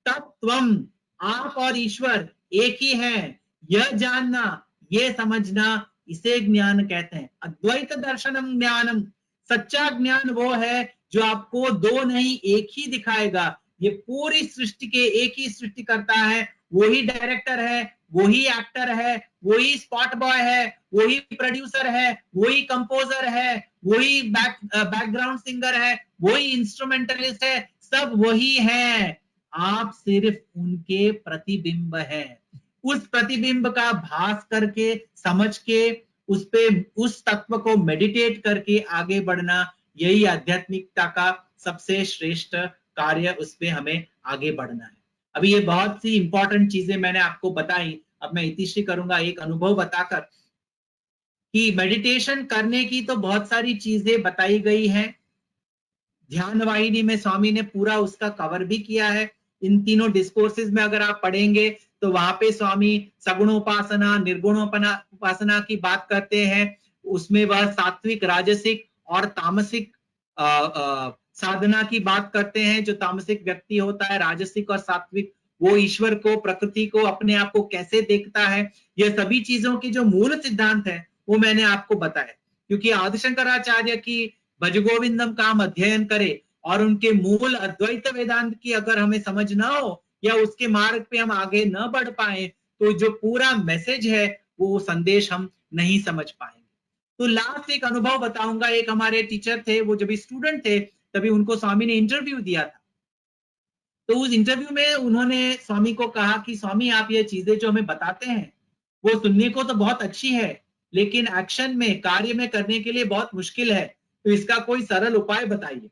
तत्त्वम, आप और ईश्वर एक ही है, यह जानना, ये समझना, इसे ज्ञान कहते हैं। अद्वैत दर्शनम ज्ञानम, सच्चा ज्ञान वो है जो आपको दो नहीं एक ही दिखाएगा। ये पूरी सृष्टि के एक ही सृष्टिकर्ता है, वही डायरेक्टर है, वही एक्टर है, वही स्पॉट बॉय है, वही प्रोड्यूसर है, वही कंपोजर है, वही बैकग्राउंड सिंगर है, वही इंस्ट्रूमेंटलिस्ट है, सब वही है। आप सिर्फ उनके प्रतिबिंब है। उस प्रतिबिंब का भास करके, समझ के, उस पे उस तत्व को मेडिटेट करके आगे बढ़ना, यही आध्यात्मिकता का सबसे श्रेष्ठ कार्य, उस पे हमें आगे बढ़ना है। अभी ये बहुत सी इंपॉर्टेंट चीजें मैंने आपको बताई। अब मैं इतिश्री करूंगा एक अनुभव बताकर कि मेडिटेशन करने की तो बहुत सारी चीजें बताई गई हैं। ध्यान वाहिनी में स्वामी ने पूरा उसका कवर भी किया है। इन तीनों डिस्कोर्सेज में अगर आप पढ़ेंगे तो वहां पे स्वामी सगुणोपासना, निर्गुणोपासना की बात करते हैं। उसमें वह सात्विक, राजसिक और तामसिक साधना की बात करते हैं। जो तामसिक व्यक्ति होता है, राजसिक और सात्विक, वो ईश्वर को, प्रकृति को, अपने आप को कैसे देखता है, ये सभी चीजों के जो मूल सिद्धांत है वो मैंने आपको बताया। क्योंकि आदिशंकराचार्य की भजगोविंदम का हम अध्ययन करें और उनके मूल अद्वैत वेदांत की अगर हमें समझ ना हो या उसके मार्ग पे हम आगे न बढ़ पाए, तो जो पूरा मैसेज है वो संदेश हम नहीं समझ पाएंगे। तो लास्ट एक अनुभव बताऊंगा। एक हमारे टीचर थे, वो जब स्टूडेंट थे तभी उनको स्वामी ने इंटरव्यू दिया था। तो उस इंटरव्यू में उन्होंने स्वामी को कहा कि स्वामी, आप ये चीजें जो हमें बताते हैं वो सुनने को तो बहुत अच्छी है, लेकिन एक्शन में, कार्य में करने के लिए बहुत मुश्किल है, तो इसका कोई सरल उपाय बताइए।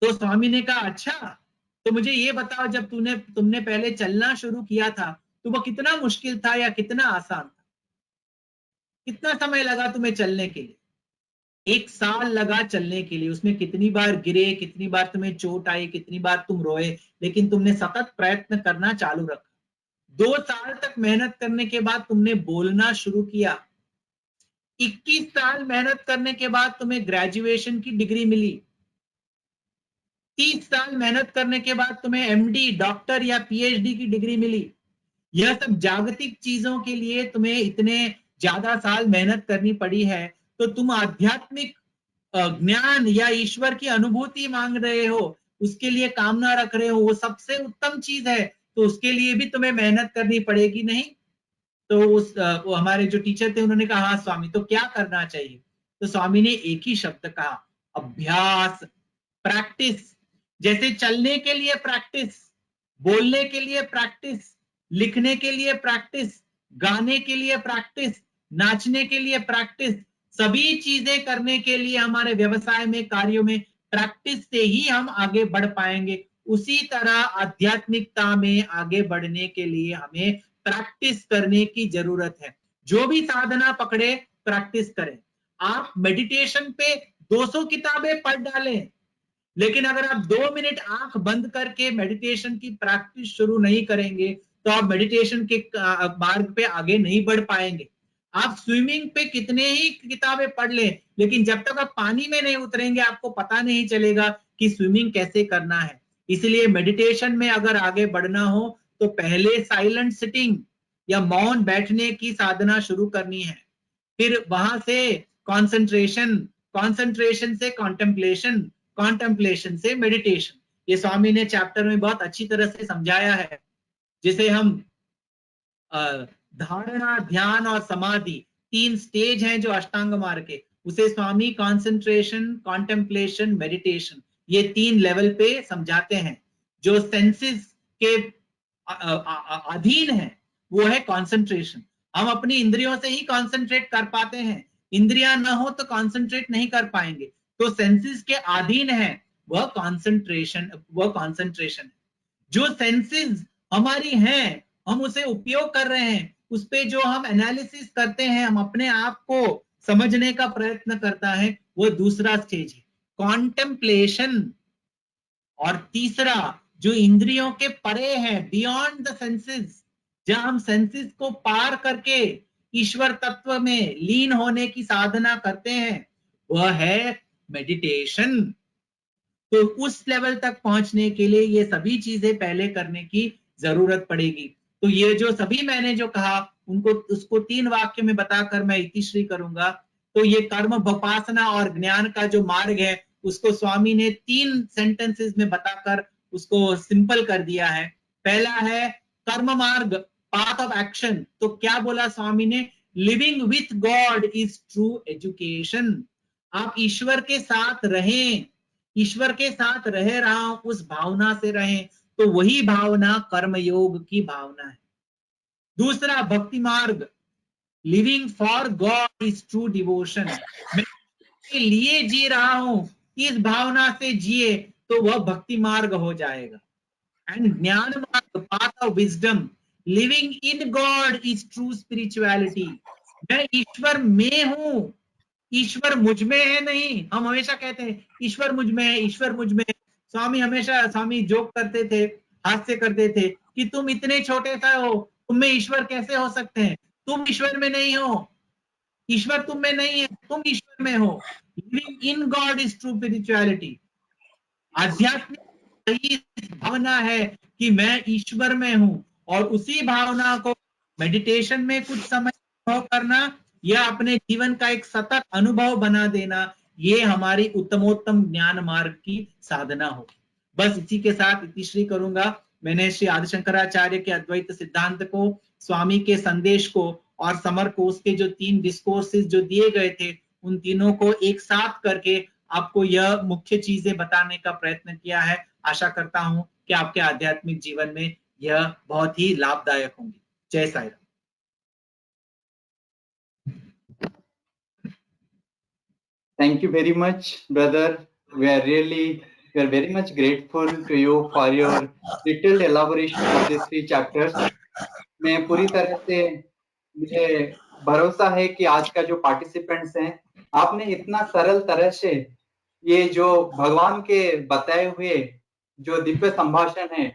तो स्वामी ने कहा, अच्छा तो मुझे ये बताओ, जब तुमने पहले चलना शुरू किया था तो वो कितना मुश्किल था या कितना आसान था? कितना समय लगा तुम्हें चलने के लिए? 1 साल लगा चलने के लिए। उसमें कितनी बार गिरे, कितनी बार तुम्हें चोट आई, कितनी बार तुम रोए, लेकिन तुमने सतत प्रयत्न करना चालू रखा। 2 साल तक मेहनत करने के बाद तुमने बोलना शुरू किया। 21 साल मेहनत करने के बाद तुम्हें ग्रेजुएशन की डिग्री मिली। 30 साल मेहनत करने के बाद तुम्हें एमडी, डॉक्टर या पीएचडी की डिग्री मिली। यह सब जागतिक चीजों के लिए तुम्हें इतने ज्यादा साल मेहनत करनी पड़ी है, तो तुम आध्यात्मिक ज्ञान या ईश्वर की अनुभूति मांग रहे हो, उसके लिए कामना रख रहे हो, वो सबसे उत्तम चीज है, तो उसके लिए भी तुम्हें मेहनत करनी पड़ेगी नहीं? तो वो हमारे जो टीचर थे उन्होंने कहा, हाँ स्वामी, तो क्या करना चाहिए? तो स्वामी ने एक ही शब्द कहा, अभ्यास, प्रैक्टिस। जैसे चलने के लिए प्रैक्टिस, बोलने के लिए प्रैक्टिस, लिखने के लिए प्रैक्टिस, गाने के लिए प्रैक्टिस, नाचने के लिए प्रैक्टिस, सभी चीजें करने के लिए हमारे व्यवसाय में, कार्यों में प्रैक्टिस से ही हम आगे बढ़ पाएंगे। उसी तरह आध्यात्मिकता में आगे बढ़ने के लिए हमें प्रैक्टिस करने की जरूरत है। जो भी साधना पकड़े, प्रैक्टिस करें। आप मेडिटेशन पे 200 किताबें पढ़ डालें, लेकिन अगर आप 2 मिनट आंख बंद करके मेडिटेशन की प्रैक्टिस शुरू नहीं करेंगे तो आप मेडिटेशन के मार्ग पे आगे नहीं बढ़ पाएंगे। आप स्विमिंग पे कितने ही किताबें पढ़ लें, लेकिन जब तक आप पानी में नहीं उतरेंगे आपको पता नहीं चलेगा कि स्विमिंग कैसे करना है। इसलिए मेडिटेशन में अगर आगे बढ़ना हो तो पहले साइलेंट सिटिंग या मौन बैठने की साधना शुरू करनी है, फिर वहां से कंसंट्रेशन, कंसंट्रेशन से कॉन्टेम्पलेशन, कॉन्टेम्पलेशन से मेडिटेशन। ये स्वामी ने चैप्टर में बहुत अच्छी तरह से समझाया है। जिसे हम धारणा, ध्यान और समाधि, 3 स्टेज हैं जो अष्टांग मार्ग के, उसे स्वामी कंसंट्रेशन, कॉन्टेम्पलेशन, मेडिटेशन, ये 3 लेवल पे समझाते हैं। जो सेंसेस के अधीन है वो है कंसंट्रेशन। हम अपनी इंद्रियों से ही कंसंट्रेट कर पाते हैं, इंद्रियां ना हो तो कंसंट्रेट नहीं कर पाएंगे। तो सेंसेस के अधीन है वह कंसंट्रेशन, वह कंसंट्रेशन। जो सेंसेस हमारी हैं, हम उसे उपयोग कर रहे हैं, उस पे जो हम एनालिसिस करते हैं, हम अपने आप को समझने का प्रयत्न करता है, वो दूसरा स्टेज है कॉन्टेम्पलेशन। और तीसरा जो इंद्रियों के परे है, बियॉन्ड द सेंसेस, जहां हम सेंसेस को पार करके ईश्वर तत्व में लीन होने की साधना करते हैं, वह है मेडिटेशन। तो उस लेवल तक पहुंचने के लिए ये सभी चीजें पहले करने की जरूरत पड़ेगी। तो ये जो सभी मैंने जो कहा उनको उसको 3 वाक्य में बताकर मैं इतिश्री करूंगा। तो ये कर्म विपासना और ज्ञान का जो मार्ग है उसको स्वामी ने 3 सेंटेंसेस में बताकर उसको सिंपल कर दिया है। पहला है कर्म मार्ग, पाथ ऑफ एक्शन। तो क्या बोला स्वामी ने? Living with God is true education. आप ईश्वर के साथ रहें, ईश्वर के साथ रह रहा हूं उस भावना से रहें, तो वही भावना कर्मयोग की भावना है। दूसरा भक्ति मार्ग, living for God is true devotion. मैं के लिए जी रहा हूं, इस भावना से जिए तो वह भक्ति मार्ग हो जाएगा। एंड ज्ञान मार्ग, path of wisdom, living in God is true spirituality. मैं ईश्वर में हूं, ईश्वर मुझ में है नहीं। हम हमेशा कहते हैं ईश्वर मुझ में है, ईश्वर मुझ में है। स्वामी जोक करते थे, हास्य करते थे कि तुम इतने छोटे सा हो, तुम में ईश्वर कैसे हो सकते हैं? तुम ईश्वर में नहीं हो, ईश्वर तुम में नहीं है, तुम ईश्वर में हो। Living in God is true spirituality. आध्यात्मिक सही भावना है कि मैं ईश्वर में हूं, और उसी भावना को मेडिटेशन में कुछ समय अनुभव करना या अपने जीवन का एक सतत अनुभव बना देना, ये हमारी उत्तमोत्तम ज्ञान मार्ग की साधना होगी। बस इसी के साथ इतिश्री करूंगा। मैंने श्री आदि शंकराचार्य के अद्वैत सिद्धांत को, स्वामी के संदेश को और समर कोर्स के जो 3 डिस्कोर्सेज जो दिए गए थे उन तीनों को एक साथ करके आपको यह मुख्य चीजें बताने का प्रयत्न किया है। आशा करता हूं कि आपके आध्यात्मिक जीवन में यह बहुत ही लाभदायक होंगी। जय Sai Ram. Thank you very much, brother. We are very much grateful to you for your detailed elaboration of these 3 chapters. मैं पूरी तरह से, मुझे भरोसा है कि आज का जो पार्टिसिपेंट्स हैं, आपने इतना सरल तरह से ये जो भगवान के बताए हुए जो दिव्य संभाषण है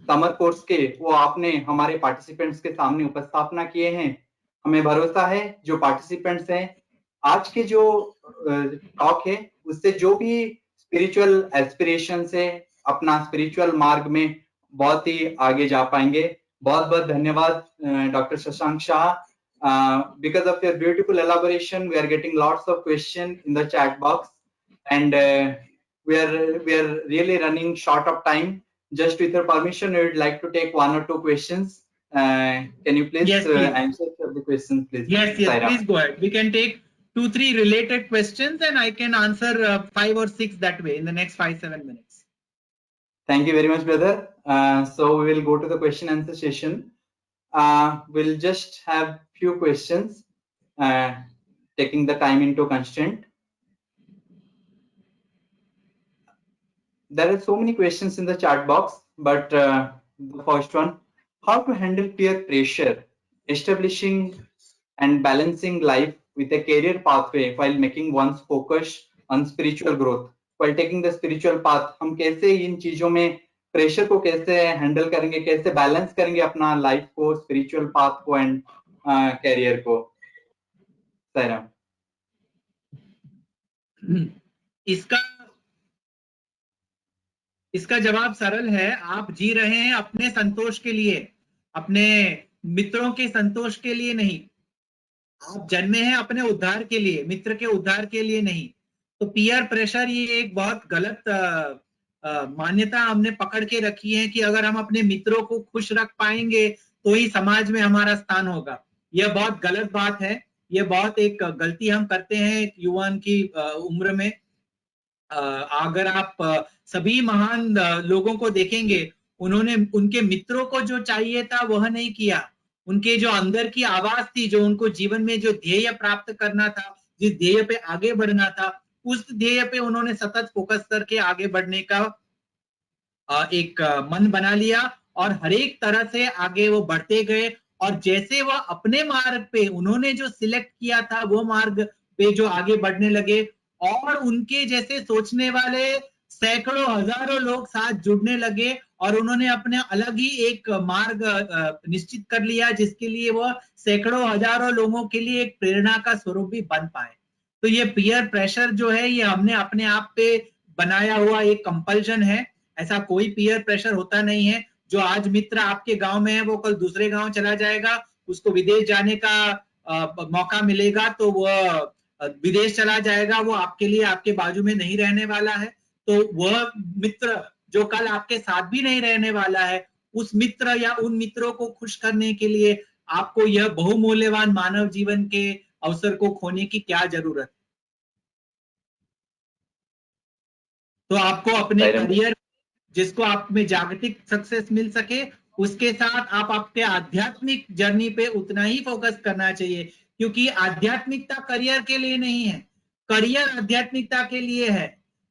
समर कोर्स के, वो आपने हमारे पार्टिसिपेंट्स के सामने उपस्थापना किए हैं। हमें भरोसा है जो पार्टिसिपेंट्स हैं, आज के जो टॉक है उससे जो भी स्पिरिचुअल एस्पिरेशन से अपना स्पिरिचुअल मार्ग में बहुत ही आगे जा पाएंगे। बहुत बहुत धन्यवाद doctor Shashank Shah. Because of your beautiful elaboration, we are getting lots of questions in the chat box, and we are really running short of time. Just with your permission, we would like to take 1 or 2 questions. Can you please, Yes, please. answer the questions, please? Yes, please go ahead. We can take 2-3 related questions and I can answer 5 or 6 that way in the next 5-7 minutes. Thank you very much, brother. So we will go to the question answer session. We'll just have few questions, taking the time into constraint. There are so many questions in the chat box, but the first one, how to handle peer pressure, establishing and balancing life with a career pathway while making one's focus on spiritual growth, while taking the spiritual path. हम कैसे इन चीजों में pressure को कैसे handle करेंगे, कैसे balance करेंगे अपना लाइफ को, स्पिरिचुअल पाथ को एंड कैरियर को? साईराम। इसका जवाब सरल है। आप जी रहे हैं अपने संतोष के लिए, अपने मित्रों के संतोष के लिए नहीं। आप जन्मे हैं अपने उद्धार के लिए, मित्र के उद्धार के लिए नहीं। तो पीयर प्रेशर ये एक बहुत गलत मान्यता हमने पकड़ के रखी है कि अगर हम अपने मित्रों को खुश रख पाएंगे तो ही समाज में हमारा स्थान होगा। यह बहुत गलत बात है। यह बहुत एक गलती हम करते हैं एक युवान की उम्र में। अगर आप सभी महान लोगों को देखेंगे, उन्होंने उनके मित्रों को जो चाहिए था वह नहीं किया। उनके जो अंदर की आवाज थी, जो उनको जीवन में जो ध्येय प्राप्त करना था, जिस ध्येय पे आगे बढ़ना था, उस ध्येय पे उन्होंने सतत फोकस करके आगे बढ़ने का एक मन बना लिया और हर एक तरह से आगे वो बढ़ते गए। और जैसे वह अपने मार्ग पे उन्होंने जो सिलेक्ट किया था वो मार्ग पे जो आगे बढ़ने लगे, और उनके जैसे सोचने वाले सैकड़ों हजारों लोग साथ जुड़ने लगे और उन्होंने अपने अलग ही एक मार्ग निश्चित कर लिया, जिसके लिए वह सैकड़ों हजारों लोगों के लिए एक प्रेरणा का स्वरूप भी बन पाए। तो ये पीयर प्रेशर जो है, ये हमने अपने आप पे बनाया हुआ एक कंपल्शन है। ऐसा कोई पीयर प्रेशर होता नहीं है। जो आज मित्र आपके गांव में है वो कल दूसरे गांव चला जाएगा, उसको विदेश जाने का मौका मिलेगा तो वह विदेश चला जाएगा, वो आपके लिए आपके बाजू में नहीं रहने वाला है। तो वह मित्र जो कल आपके साथ भी नहीं रहने वाला है, उस मित्र या उन मित्रों को खुश करने के लिए आपको यह बहुमूल्यवान मानव जीवन के अवसर को खोने की क्या जरूरत है। तो आपको अपने करियर जिसको आप में जागतिक सक्सेस मिल सके, उसके साथ आप आपके आध्यात्मिक जर्नी पे उतना ही फोकस करना चाहिए, क्योंकि आध्यात्मिकता करियर के लिए नहीं है, करियर आध्यात्मिकता के लिए है।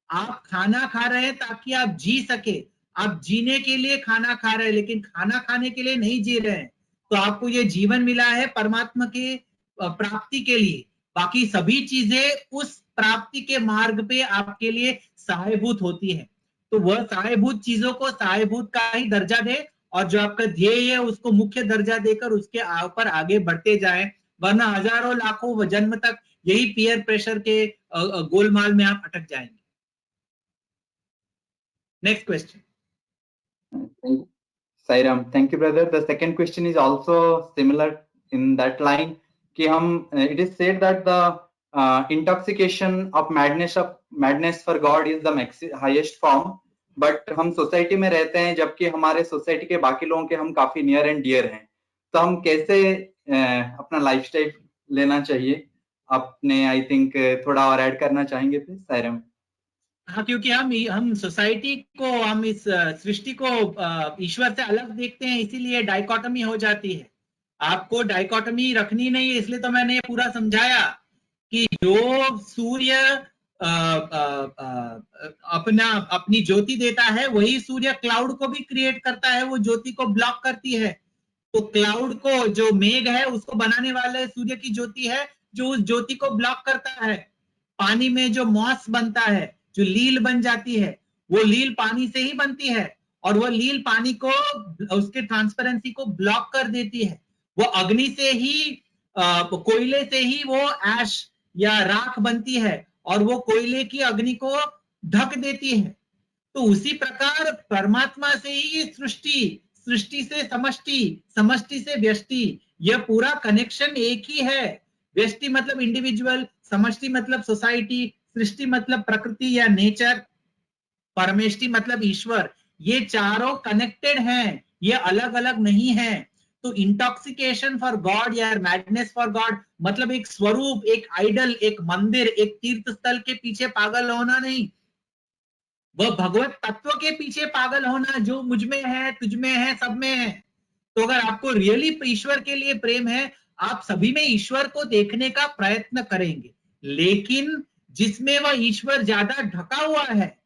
आप खाना खा रहे हैं ताकि आप जी सके, आप जीने के लिए खाना खा रहे हैं, लेकिन खाना खाने के लिए नहीं जी रहे हैं। तो आपको ये जीवन मिला है परमात्मा के प्राप्ति के लिए, बाकी सभी चीजें उस प्राप्ति के मार्ग पे आपके लिए सहायभूत होती है। तो वह सहायभूत चीजों को सहायभूत का ही दर्जा दे, और जो आपका ध्येय है उसको मुख्य दर्जा देकर उसके ऊपर आगे बढ़ते जाएं, वरना हजारों लाखों जन्म तक यही पीयर प्रेशर के गोलमाल में आप अटक जाएंगे। Next question. Sairam, thank you, brother. The second question is also similar in that line. कि हम it is said that the intoxication of madness for God is the highest form. But हम society में रहते हैं, जबकि हमारे society के बाकी लोगों के हम काफी नियर एंड डियर हैं। तो हम कैसे अपना लाइफस्टाइल लेना चाहिए आपने, आई थिंक थोड़ा और ऐड करना चाहेंगे प्लीज सायरम? हाँ, क्योंकि हम सोसाइटी को, हम इस सृष्टि को ईश्वर से अलग देखते हैं, इसीलिए डाइकोटमी हो जाती है। आपको डाइकोटमी रखनी नहीं है, इसलिए तो मैंने ये पूरा समझाया कि जो सूर्य अपनी ज्योति देता है, वही सूर्य क्लाउड को भी क्रिएट करता है, वो ज्योति को ब्लॉक करती है। तो क्लाउड को, जो मेघ है, उसको बनाने वाले सूर्य की ज्योति है, जो उस ज्योति को ब्लॉक करता है। पानी में जो मॉस बनता है, जो लील बन जाती है, वो लील पानी से ही बनती है, और वो लील पानी को, उसके ट्रांसपेरेंसी को ब्लॉक कर देती है। वो अग्नि से ही, कोयले से ही वो ऐश या राख बनती है, और वो कोयले की अग्नि को ढक देती है। तो उसी प्रकार परमात्मा से ही सृष्टि, सृष्टि से समष्टि, समष्टि से व्यष्टि, यह पूरा कनेक्शन एक ही है। व्यष्टि मतलब इंडिविजुअल, समष्टि मतलब सोसाइटी, सृष्टि मतलब प्रकृति या नेचर, परमेष्टि मतलब ईश्वर। ये चारों कनेक्टेड हैं, ये अलग अलग नहीं है। तो इंटॉक्सिकेशन फॉर गॉड या मैडनेस फॉर गॉड मतलब एक स्वरूप, एक आइडल, एक मंदिर, एक तीर्थ स्थल के पीछे पागल होना नहीं, वह भगवत तत्व के पीछे पागल होना, जो मुझ में है, तुझ में है, सब में है। तो अगर आपको रियली ईश्वर के लिए प्रेम है, आप सभी में ईश्वर को देखने का प्रयत्न करेंगे, लेकिन जिसमें वह ईश्वर ज्यादा ढका हुआ है,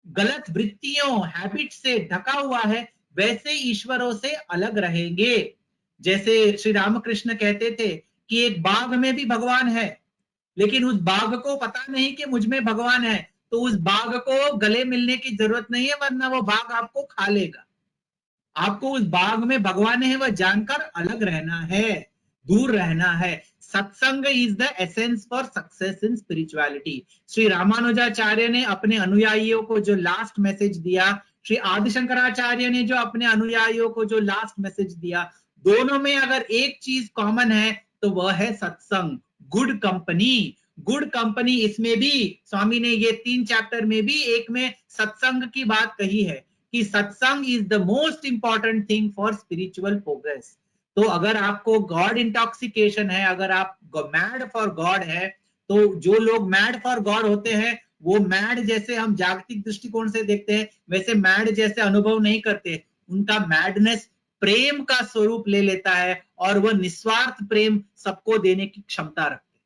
गलत वृत्तियों, हैबिट से ढका हुआ है, वैसे ईश्वरों से अलग रहेंगे। जैसे श्री रामकृष्ण कहते थे कि एक बाघ में भी भगवान है, लेकिन उस बाघ को पता नहीं कि मुझ में भगवान है, तो उस बाघ को गले मिलने की जरूरत नहीं है, वरना वो बाघ आपको खा लेगा। आपको उस बाघ में भगवान है वह जानकर अलग रहना है, दूर रहना है। सत्संग is the essence for success in spirituality. Shri Ramanujacharya ने अपने अनुयायियों को जो लास्ट मैसेज दिया, श्री आदि शंकराचार्य ने जो अपने अनुयायियों को जो लास्ट मैसेज दिया, दोनों में अगर एक चीज कॉमन है तो वह है सत्संग, गुड कंपनी। गुड कंपनी, इसमें भी स्वामी ने ये 3 चैप्टर में भी एक में सत्संग की बात कही है कि सत्संग is the most important thing for spiritual progress. तो अगर आपको गॉड इंटॉक्सिकेशन है, अगर आप मैड फॉर गॉड है, तो जो लोग मैड फॉर गॉड होते हैं, वो मैड जैसे हम जागतिक दृष्टिकोण से देखते हैं, वैसे मैड जैसे अनुभव नहीं करते। उनका मैडनेस प्रेम का स्वरूप ले लेता है, और वह निस्वार्थ प्रेम सबको देने की क्षमता रखते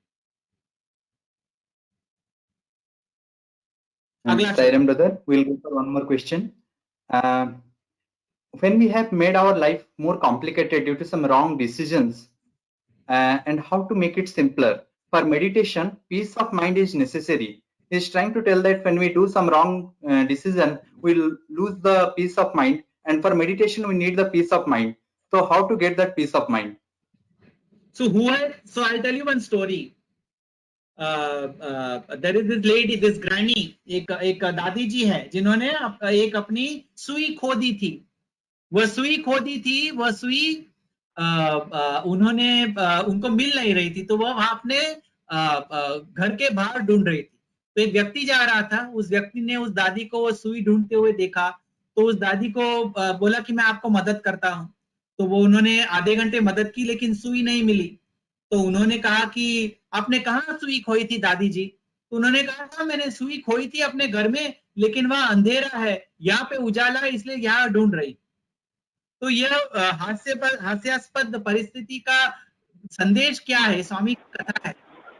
हैं। Sairam brother, we'll go for one more question. When we have made our life more complicated due to some wrong decisions, and how to make it simpler? For meditation, peace of mind is necessary. He's trying to tell that when we do some wrong decision, we'll lose the peace of mind, and for meditation, we need the peace of mind. So how to get that peace of mind? So I'll tell you one story. There is this lady, this granny, एक दादी जी है जिन्होंने एक अपनी सुई खो दी थी। वह सुई खो दी थी, वह सुई उन्होंने उनको मिल नहीं रही थी, तो वह वहां अपने घर के बाहर ढूंढ रही थी। तो एक व्यक्ति जा रहा था, उस व्यक्ति ने उस दादी को वो सुई ढूंढते हुए देखा, तो उस दादी को बोला कि मैं आपको मदद करता हूँ। तो वो उन्होंने आधे घंटे मदद की, लेकिन सुई नहीं मिली। तो उन्होंने कहा कि आपने कहाँ सुई खोई थी दादी जी? तो उन्होंने कहा था मैंने सुई खोई थी अपने घर में, लेकिन वहां अंधेरा है, यहाँ पे उजाला है, इसलिए यहाँ ढूंढ रही। तो यह हास्यास्पद परिस्थिति का संदेश क्या है, स्वामी की कथा है।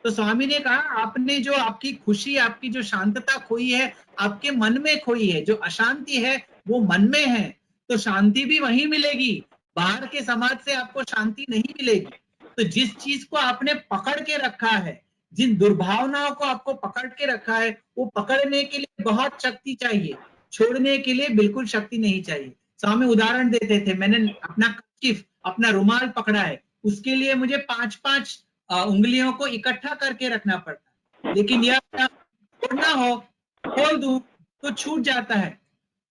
तो स्वामी ने कहा आपने जो आपकी खुशी, आपकी जो शांतता खोई है, आपके मन में खोई है, जो अशांति है वो मन में है, तो शांति भी वहीं मिलेगी, बाहर के समाज से आपको शांति नहीं मिलेगी। तो जिस चीज को आपने पकड़ के रखा है, जिन दुर्भावनाओं को आपको पकड़ के रखा है, वो पकड़ने के लिए बहुत शक्ति चाहिए, छोड़ने के लिए बिल्कुल शक्ति नहीं चाहिए। स्वामी उदाहरण देते थे, मैंने अपना कर्चीफ, अपना रुमाल पकड़ा है, उसके लिए मुझे 5-5 उंगलियों को इकट्ठा करके रखना पड़ता है, लेकिन यह छोड़ना हो, खोल दूं तो छूट जाता है।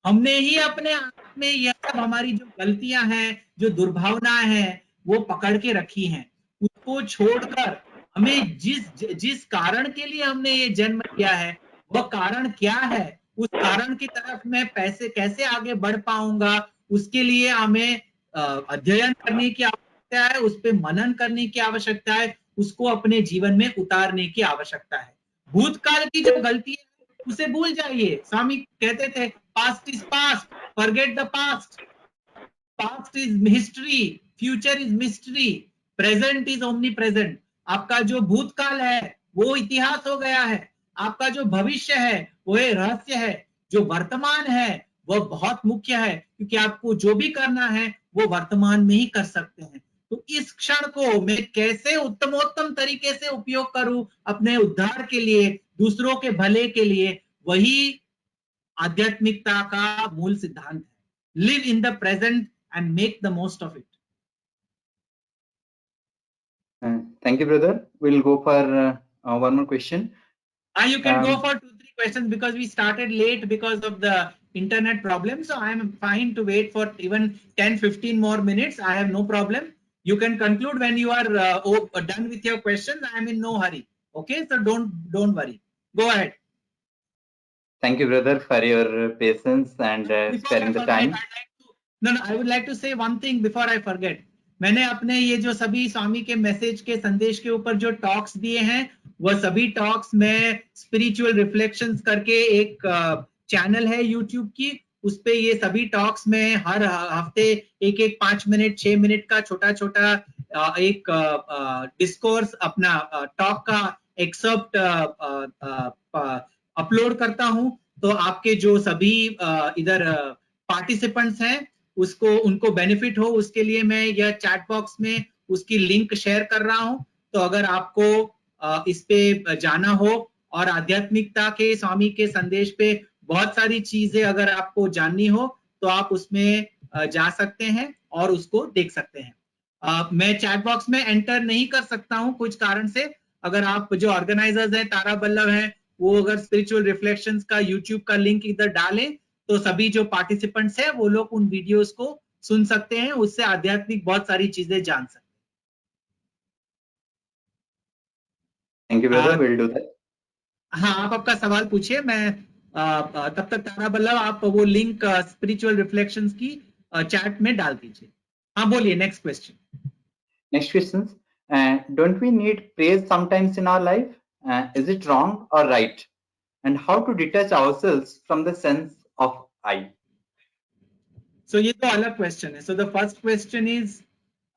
हमने ही अपने आप में यह सब हमारी जो गलतियां हैं, जो दुर्भावनाएं हैं, वो पकड़ के रखी हैं। उसको छोड़कर हमें जिस कारण के लिए हमने ये जन्म लिया है, वह कारण क्या है, उस कारण की तरफ मैं कैसे आगे बढ़ पाऊंगा, उसके लिए हमें अध्ययन करने की आवश्यकता है, उस पर मनन करने की आवश्यकता है, उसको अपने जीवन में उतारने की आवश्यकता है। भूतकाल की जो गलती है उसे भूल जाइए। स्वामी कहते थे past is past, forget the past, past is history, future is mystery, present is omni present. आपका जो भूतकाल है वो इतिहास हो गया है, आपका जो भविष्य है वो रहस्य है, जो वर्तमान है वह बहुत मुख्य है, क्योंकि आपको जो भी करना है वो वर्तमान में ही कर सकते हैं। तो इस क्षण को मैं कैसे उत्तमोत्तम तरीके से उपयोग करूं अपने उद्धार के लिए, दूसरों के भले के लिए, वही आध्यात्मिकता का मूल सिद्धांत है। Live in the present and make the most of it. Thank you, brother. We'll go for one more question. You can go for 2-3 questions because we started late because of the internet problem. So I am fine to wait for even 10-15 more minutes. I have no problem. You can conclude when you are done with your questions. I am in no hurry. Okay, so don't worry. Go ahead. Thank you, brother, for your patience and sparing the time. I would like to say one thing before I forget. मैंने अपने ये जो सभी स्वामी के message के संदेश के ऊपर जो टॉक्स दिए हैं, वह सभी टॉक्स में स्पिरिचुअल रिफ्लेक्शंस करके एक चैनल है यूट्यूब की, उस पे ये सभी टॉक्स में हर हफ्ते एक 5 मिनट 6 मिनट का छोटा छोटा एक डिस्कोर्स अपना टॉक का एक्सर्प्ट अपलोड करता हूं। तो आपके जो सभी इधर पार्टिसिपेंट्स हैं उसको उनको बेनिफिट हो, उसके लिए मैं यह चैट बॉक्स में उसकी लिंक शेयर कर रहा हूं। तो अगर आपको इस पे जाना हो और आध्यात्मिकता के स्वामी के संदेश पे बहुत सारी चीजें अगर आपको जाननी हो तो आप उसमें जा सकते हैं और उसको देख सकते हैं। मैं चैट बॉक्स में एंटर नहीं कर सकता हूं कुछ कारण से। अगर आप जो ऑर्गेनाइजर्स हैं, तारा बल्लभ हैं, वो अगर स्पिरिचुअल रिफ्लेक्शंस का यूट्यूब का लिंक इधर डालें तो सभी जो पार्टिसिपेंट्स हैं वो लोग उन वीडियोस को सुन सकते हैं, उससे आध्यात्मिक बहुत सारी चीजें जान सकते हैं। Thank you, brother. We'll do that. हाँ, आप आपका सवाल पूछिए। मैं तब तक तारा बल्लभ आप वो लिंक स्पिरिचुअल रिफ्लेक्शंस की चैट में डाल दीजिए। हाँ बोलिए, next question. Next questions. Don't we need praise sometimes in our life? Is it wrong or right? And how to detach ourselves from the sense of I? So ये तो अलग question है। So the first question is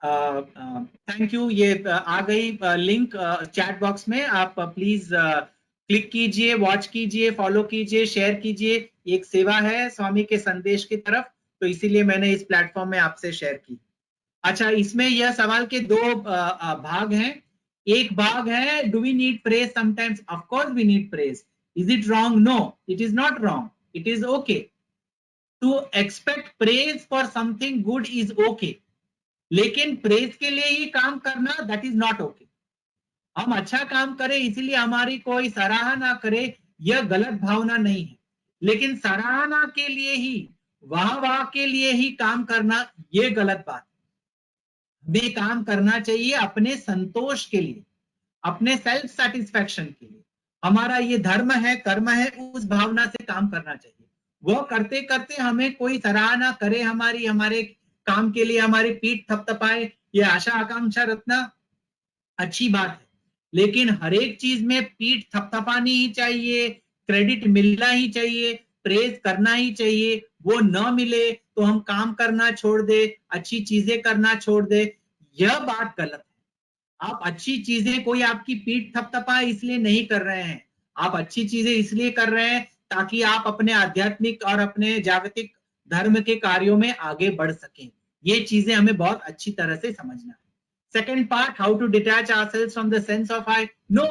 thank you. ये आ गई link chat box में, आप please click कीजिए, watch कीजिए, फॉलो कीजिए, शेयर कीजिए। एक सेवा है स्वामी के संदेश की तरफ, तो इसीलिए मैंने इस प्लेटफॉर्म में आपसे शेयर की। अच्छा, इसमें यह सवाल के दो भाग हैं। एक भाग है do we need praise sometimes? Of course we need praise. Is it wrong? No, it is not wrong, it is okay to expect praise for something good, is okay. लेकिन प्रेज के लिए ही काम करना दैट इज नॉट ओके। हम अच्छा काम करें इसलिए हमारी कोई सराहना करे, यह गलत भावना नहीं है। लेकिन सराहना के लिए ही, वाह वाह के लिए ही काम करना, यह गलत बात। हमें काम करना चाहिए अपने संतोष के लिए, अपने सेल्फ सेटिस्फैक्शन के लिए। हमारा ये धर्म है, कर्म है, उस भावना से काम करना चाहिए। वो करते करते हमें कोई सराहना करे हमारी, हमारे काम के लिए हमारी पीठ थपथपाए, ये आशा आकांक्षा रखना अच्छी बात है। लेकिन हर एक चीज में पीठ थपथपानी ही चाहिए, क्रेडिट मिलना ही चाहिए, प्रेज करना ही चाहिए। वो न मिले तो हम काम करना छोड़ दे, अच्छी चीजें करना छोड़ दे, यह बात गलत है। आप अच्छी चीजें, कोई आपकी पीठ थपथपाए इसलिए नहीं कर रहे हैं, आप अच्छी चीजें इसलिए कर रहे हैं ताकि आप अपने आध्यात्मिक और अपने जागतिक धर्म के कार्यों में आगे बढ़ सकें। ये चीजें हमें बहुत अच्छी तरह से समझना है। Second part, how to detach ourselves from the sense of I. No,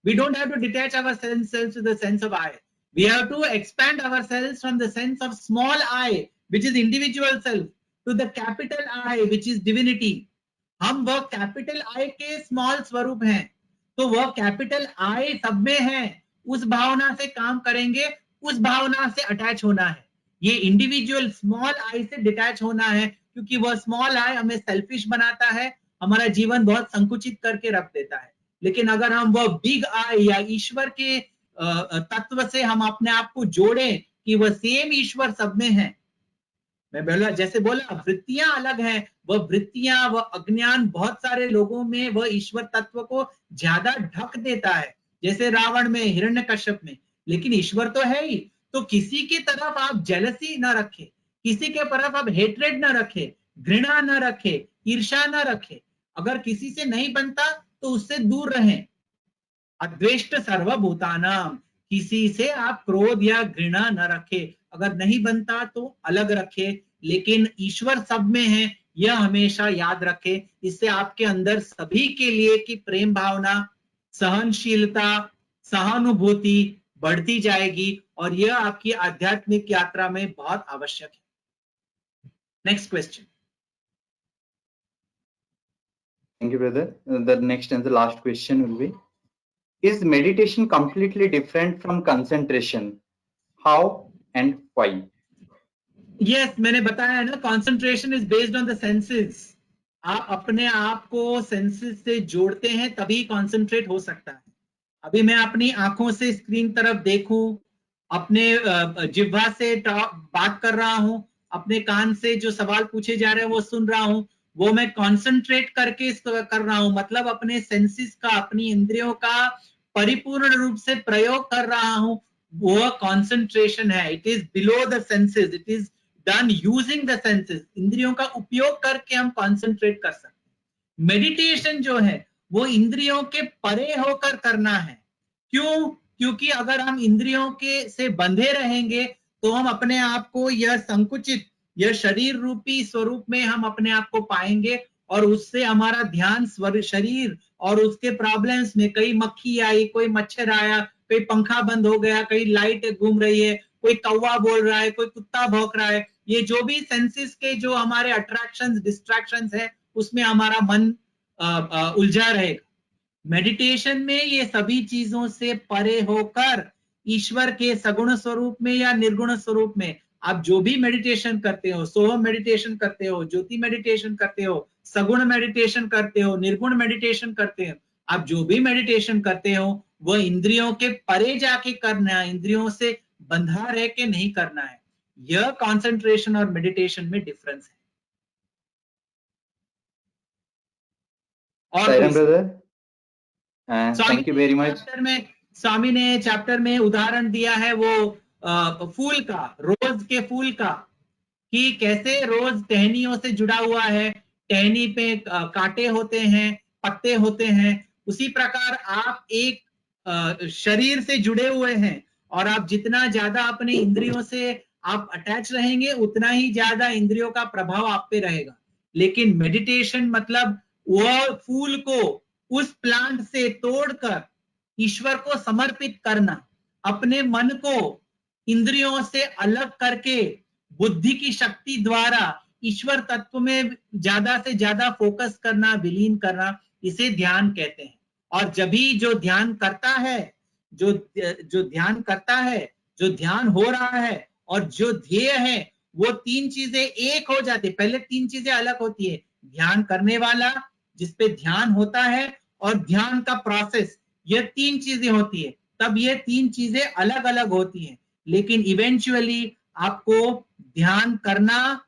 we don't have to detach ourselves to the sense of I. We have to expand ourselves from the sense of small I, which is individual self, to the capital I, which is divinity. हम वह capital I के small स्वरूप हैं, तो वह capital I सब में है। उस भावना से काम करेंगे, उस भावना से अटैच होना है। ये इंडिविजुअल स्मॉल आई से डिटैच होना है, क्योंकि वह स्मॉल आई हमें सेल्फिश बनाता है, हमारा जीवन बहुत संकुचित करके रख देता है। लेकिन अगर हम वह बिग आई या ईश्वर के तत्व से हम अपने आप को जोड़ें कि वह सेम ईश्वर सब में है। मैं बोला, जैसे बोला वृत्तियां अलग हैं, वह वृत्तियां, वह अज्ञान बहुत सारे लोगों में वह ईश्वर तत्व को ज्यादा ढक देता है, जैसे रावण में, हिरण्यकश्यप में। लेकिन ईश्वर तो है ही। तो किसी की तरफ आप जेलसी न रखें, किसी के तरफ आप हेट्रेड न रखें, घृणा न रखें, ईर्ष्या न रखें। अगर किसी से नहीं बनता तो उससे दूर रहें। अद्वेष्ट सर्वभूतानाम, किसी से आप क्रोध या घृणा न रखे। अगर नहीं बनता तो अलग रखे, लेकिन ईश्वर सब में है, यह हमेशा याद रखे। इससे आपके अंदर सभी के लिए की प्रेम भावना, सहनशीलता, सहानुभूति बढ़ती जाएगी, और यह आपकी आध्यात्मिक यात्रा में बहुत आवश्यक है। Next question. Thank you, brother. The next and the last question will be, is meditation completely different from concentration? How and why? Yes, मैंने बताया है ना, concentration is based on the senses. आप अपने आप को सेंसेस से जोड़ते हैं तभी कंसंट्रेट हो सकता है। अभी मैं अपनी आंखों से स्क्रीन तरफ देखूं, अपने जिह्वा से बात कर रहा हूं, अपने कान से जो सवाल पूछे जा रहे हैं वो सुन रहा हूं, वो मैं कंसंट्रेट करके कर रहा हूं। मतलब अपने सेंसेस का, अपनी इंद्रियों का परिपूर्ण रूप से प्रयोग कर रहा हूं, वो कंसंट्रेशन है। It is below the senses, it is done using the senses. इंद्रियों का उपयोग करके हम कंसंट्रेट कर सकते हैं। मेडिटेशन जो है वो इंद्रियों के परे होकर करना है। क्यों? क्योंकि अगर हम इंद्रियों के से बंधे रहेंगे तो हम अपने आप को यह संकुचित, यह शरीर रूपी स्वरूप में हम अपने आप को पाएंगे, और उससे हमारा ध्यान शरीर और उसके प्रॉब्लम्स में, कहीं मक्खी आई, कोई मच्छर आया, कोई पंखा बंद हो गया, कहीं लाइट घूम रही है, कोई कौवा बोल रहा है, कोई कुत्ता भौंक रहा है, ये जो भी सेंसेस के जो हमारे अट्रैक्शंस, डिस्ट्रैक्शंस है, उसमें हमारा मन उलझा रहेगा। मेडिटेशन में ये सभी चीजों से परे होकर ईश्वर के सगुण स्वरूप में या निर्गुण स्वरूप में, आप जो भी मेडिटेशन करते हो, सोहम मेडिटेशन करते हो, ज्योति मेडिटेशन करते हो, सगुण मेडिटेशन करते हो, निर्गुण मेडिटेशन करते हो, आप जो भी मेडिटेशन करते हो वह इंद्रियों के परे जाके करना है, इंद्रियों से बंधा रह के नहीं करना है। यह कंसंट्रेशन और मेडिटेशन में डिफरेंस है। और brother, thank you very much. स्वामी ने चैप्टर में उदाहरण दिया है वो फूल का, रोज के फूल का, कि कैसे रोज टहनियों से जुड़ा हुआ है, टहनी पे कांटे होते हैं, पत्ते होते हैं। उसी प्रकार आप एक शरीर से जुड़े हुए हैं, और आप जितना ज्यादा अपने इंद्रियों से आप अटैच रहेंगे उतना ही ज्यादा इंद्रियों का प्रभाव आप पे रहेगा। लेकिन मेडिटेशन मतलब वह फूल को उस प्लांट से तोड़कर ईश्वर को समर्पित करना, अपने मन को इंद्रियों से अलग करके बुद्धि की शक्ति द्वारा ईश्वर तत्व में ज्यादा से ज्यादा फोकस करना, विलीन करना, इसे ध्यान कहते हैं। और जब भी जो ध्यान करता है, जो ध्यान करता है, जो ध्यान हो रहा है और जो ध्येय है, वो तीन चीजें एक हो जाती है। पहले तीन चीजें अलग होती है, ध्यान करने वाला जिसपे ध्यान होता है और ध्यान का प्रोसेस, ये तीन चीजें होती है, तब ये तीन चीजें अलग अलग होती हैं। लेकिन इवेंचुअली आपको ध्यान करना,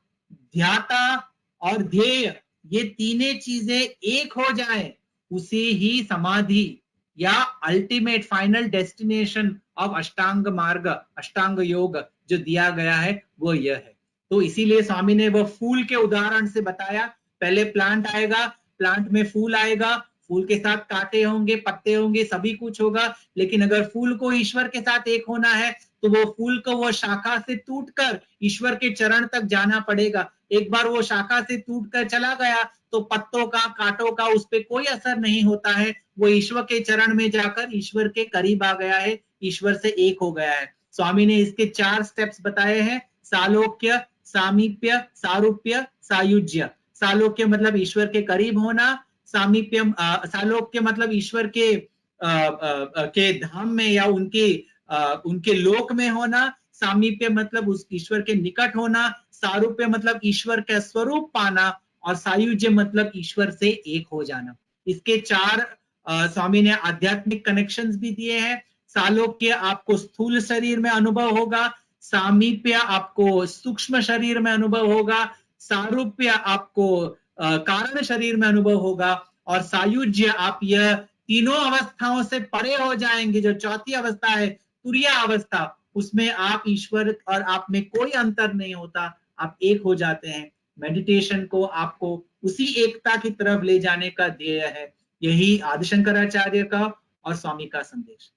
ध्याता और ध्येय, ये तीनों चीजें एक हो जाए, उसे ही समाधि या अल्टीमेट फाइनल डेस्टिनेशन ऑफ अष्टांग मार्ग, अष्टांग योग जो दिया गया है वो यह है। तो इसीलिए स्वामी ने वो फूल के उदाहरण से बताया, पहले प्लांट आएगा, प्लांट में फूल आएगा, फूल के साथ कांटे होंगे, पत्ते होंगे, सभी कुछ होगा, लेकिन अगर फूल को ईश्वर के साथ एक होना है तो वो फूल को वो शाखा से टूटकर ईश्वर के चरण तक जाना पड़ेगा। एक बार वो शाखा से टूटकर चला गया तो पत्तों का, कांटों का उस पर कोई असर नहीं होता है, वो ईश्वर के चरण में जाकर ईश्वर के करीब आ गया है, ईश्वर से एक हो गया है। स्वामी ने इसके 4 स्टेप्स बताए हैं, सालोक्य, सामीप्य, सारूप्य, सायुज्य। सालोक्य मतलब ईश्वर के करीब होना, सामीप्य सालोक्य मतलब ईश्वर के धाम में या उनके लोक में होना, सामीप्य मतलब उस ईश्वर के निकट होना, सारूप्य मतलब ईश्वर का स्वरूप पाना, और सायुज्य मतलब ईश्वर से एक हो जाना। इसके 4 स्वामी ने आध्यात्मिक कनेक्शंस भी दिए हैं। सालोक्य आपको स्थूल शरीर में अनुभव होगा, सामीप्य आपको सूक्ष्म शरीर में अनुभव होगा, सारूप्य आपको कारण शरीर में अनुभव होगा, और सायुज्य आप यह तीनों अवस्थाओं से परे हो जाएंगे। जो चौथी अवस्था है तुरीय अवस्था, उसमें आप ईश्वर और आप में कोई अंतर नहीं होता, आप एक हो जाते हैं। मेडिटेशन को आपको उसी एकता की तरफ ले जाने का ध्येय है। यही आदि शंकराचार्य का और स्वामी का संदेश।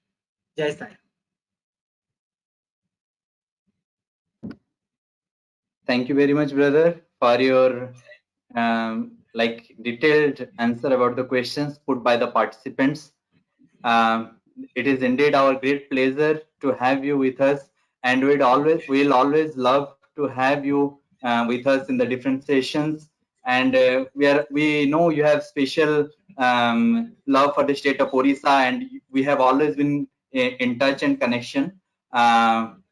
जय Sai. Thank you very much, brother, for your like detailed answer about the questions put by the participants. It is indeed our great pleasure to have you with us, and we'll always love to have you with us in the different sessions. And we know you have special love for the state of Orissa, and we have always been in touch and connection.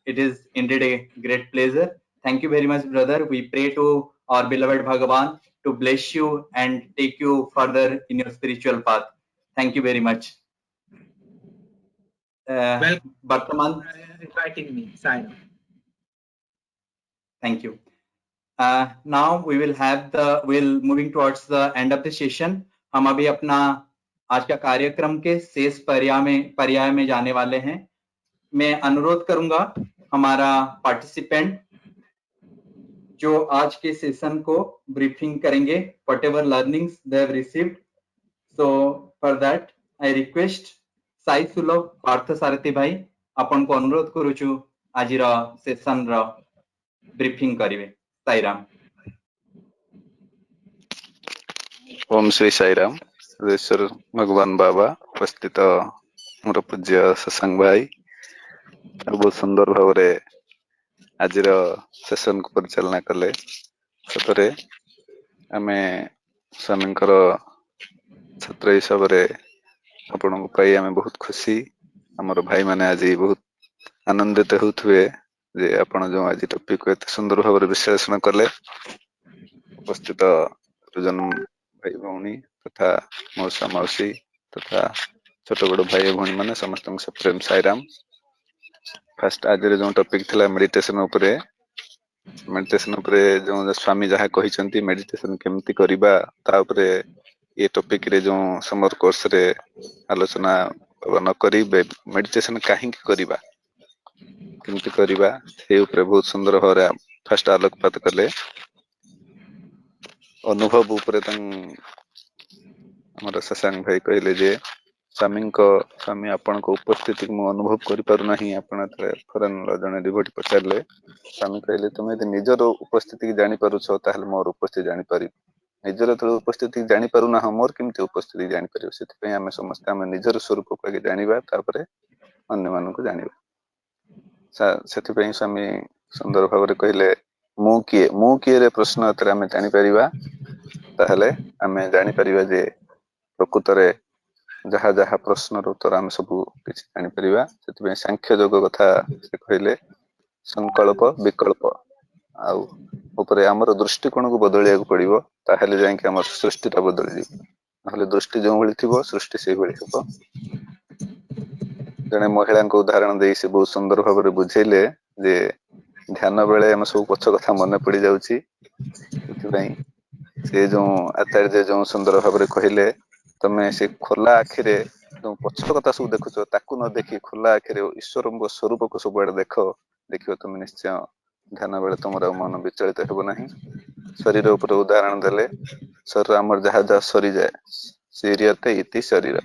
It is indeed a great pleasure. Thank you very much, brother. We pray to our beloved Bhagavan to bless you and take you further in your spiritual path. Thank you very much. Bartaman, inviting me. Sai. Thank you. Now we will have we'll moving towards the end of the session. हम अभी अपना आज का कार्यक्रम के शेष पर्याय में जाने वाले हैं। मैं अनुरोध करूंगा हमारा पार्टिसिपेंट जो आज के सेशन को ब्रीफिंग करेंगे, whatever learnings they have received. So for that I request Sai सुलभ पार्थ सारथी भाई आपन को अनुरोध करूछु आज सेशन रा ब्रीफिंग करिवे। साई राम। ओम श्री साई राम। ईश्वर भगवान बाबा उपस्थित मोर पूज्य सत्संग भाई बहुत सुंदर भाव आज सेशन को परिचालना कले। सतरे आमे स्वामी छात्र हिसाब से आपण को पाई आमे बहुत खुशी। हमर भाई माने आज बहुत आनंदित होथुए जे आपण जो आज टॉपिक को एते सुंदर भाव विश्लेषण कले। उपस्थित जन भाई भौणी तथा मौसा मौसी तथा छोट बड़ भाई भौणी माने समस्त से प्रेम साईराम। फर्स्ट आज जो टॉपिक थिला मेडिटेशन उपरे जो स्वामी जहाँ कहिसंती मेडिटेशन केमती करिबा ता उपरे ये टॉपिक रे जो समर कोर्स रे आलोचना न करी मेडिटेशन काहे करिबा केमती करिबा से उपरे बहुत सुंदर भाव फर्स्ट आलोकपात कले। अनुभव उपरे हमारा शशांक भाई कहले जे स्वामी आपण को उपस्थिति मु अनुभव करि पारु नाही। आपण फॉरेन जने डिवोटी पचारले स्वामी कहले तुम यदि निजर उपस्थिति जानि पारुछ ताहले मोर उपस्थिति जानि पारि। निजर तो उपस्थिति जानि पारु ना मोर केमती उपस्थिति जानि पारियो। सेति आमे समस्त आमे निजर स्वरूप को आगे जानिबा तापरे अन्य मानन को जानिबा। सेति स्वामी सुंदर भाव रे कहले मु किए रे प्रश्न उत्तर आमे जानि परिबा ताहले आमे जानि परिबा जे प्रकृत रे ଯାହା ଯାହା ପ୍ରଶ୍ନର ଉତ୍ତର ଆମେ ସବୁ କିଛି ଜାଣିପାରିବା। ସେଥିପାଇଁ ସାଂଖ୍ୟ ଯୋଗ କଥା ସେ କହିଲେ, ସଂକଳ୍ପ ବିକଳ୍ପ ଆଉ ଉପରେ ଆମର ଦୃଷ୍ଟିକୋଣକୁ ବଦଳିବାକୁ ପଡିବ, ତାହେଲେ ଯାଇକି ଆମର ସୃଷ୍ଟିଟା ବଦଳିଯିବ। ନହେଲେ ଦୃଷ୍ଟି ଯୋଉ ଭଳି ଥିବ ସୃଷ୍ଟି ସେଇଭଳି ହେବ। ଜଣେ ମହିଳାଙ୍କ ଉଦାହରଣ ଦେଇ ସେ ବହୁତ ସୁନ୍ଦର ଭାବରେ ବୁଝେଇଲେ ଯେ ଧ୍ୟାନ ବେଳେ ଆମେ ସବୁ ପଛ କଥା ମନେ ପଡି ଯାଉଛି, ସେଥିପାଇଁ ସେ ଯୋଉ ଆଚାର୍ଯ୍ୟ ଯୋଉ ସୁନ୍ଦର ଭାବରେ କହିଲେ, ତମେ ସେ ଖୋଲା ଆଖିରେ ଯୋଉ ପଛ କଥା ସବୁ ଦେଖୁଛ ତାକୁ ନ ଦେଖି ଖୋଲା ଆଖିରେ ଈଶ୍ୱରଙ୍କ ସ୍ୱରୂପକୁ ସବୁଆଡେ ଦେଖ, ଦେଖିବ ତମେ ନିଶ୍ଚୟ ଧ୍ୟାନ ବେଳେ ତମର ମନ ବିଚଳିତ ହେବ ନାହିଁ। ଶରୀର ଉପରେ ଉଦାହରଣ ଦେଲେ, ଶରୀର ଆମର ଯାହା ଯାହା ସରିଯାଏ, ଶରୀରତେ ଇତି ଶରୀର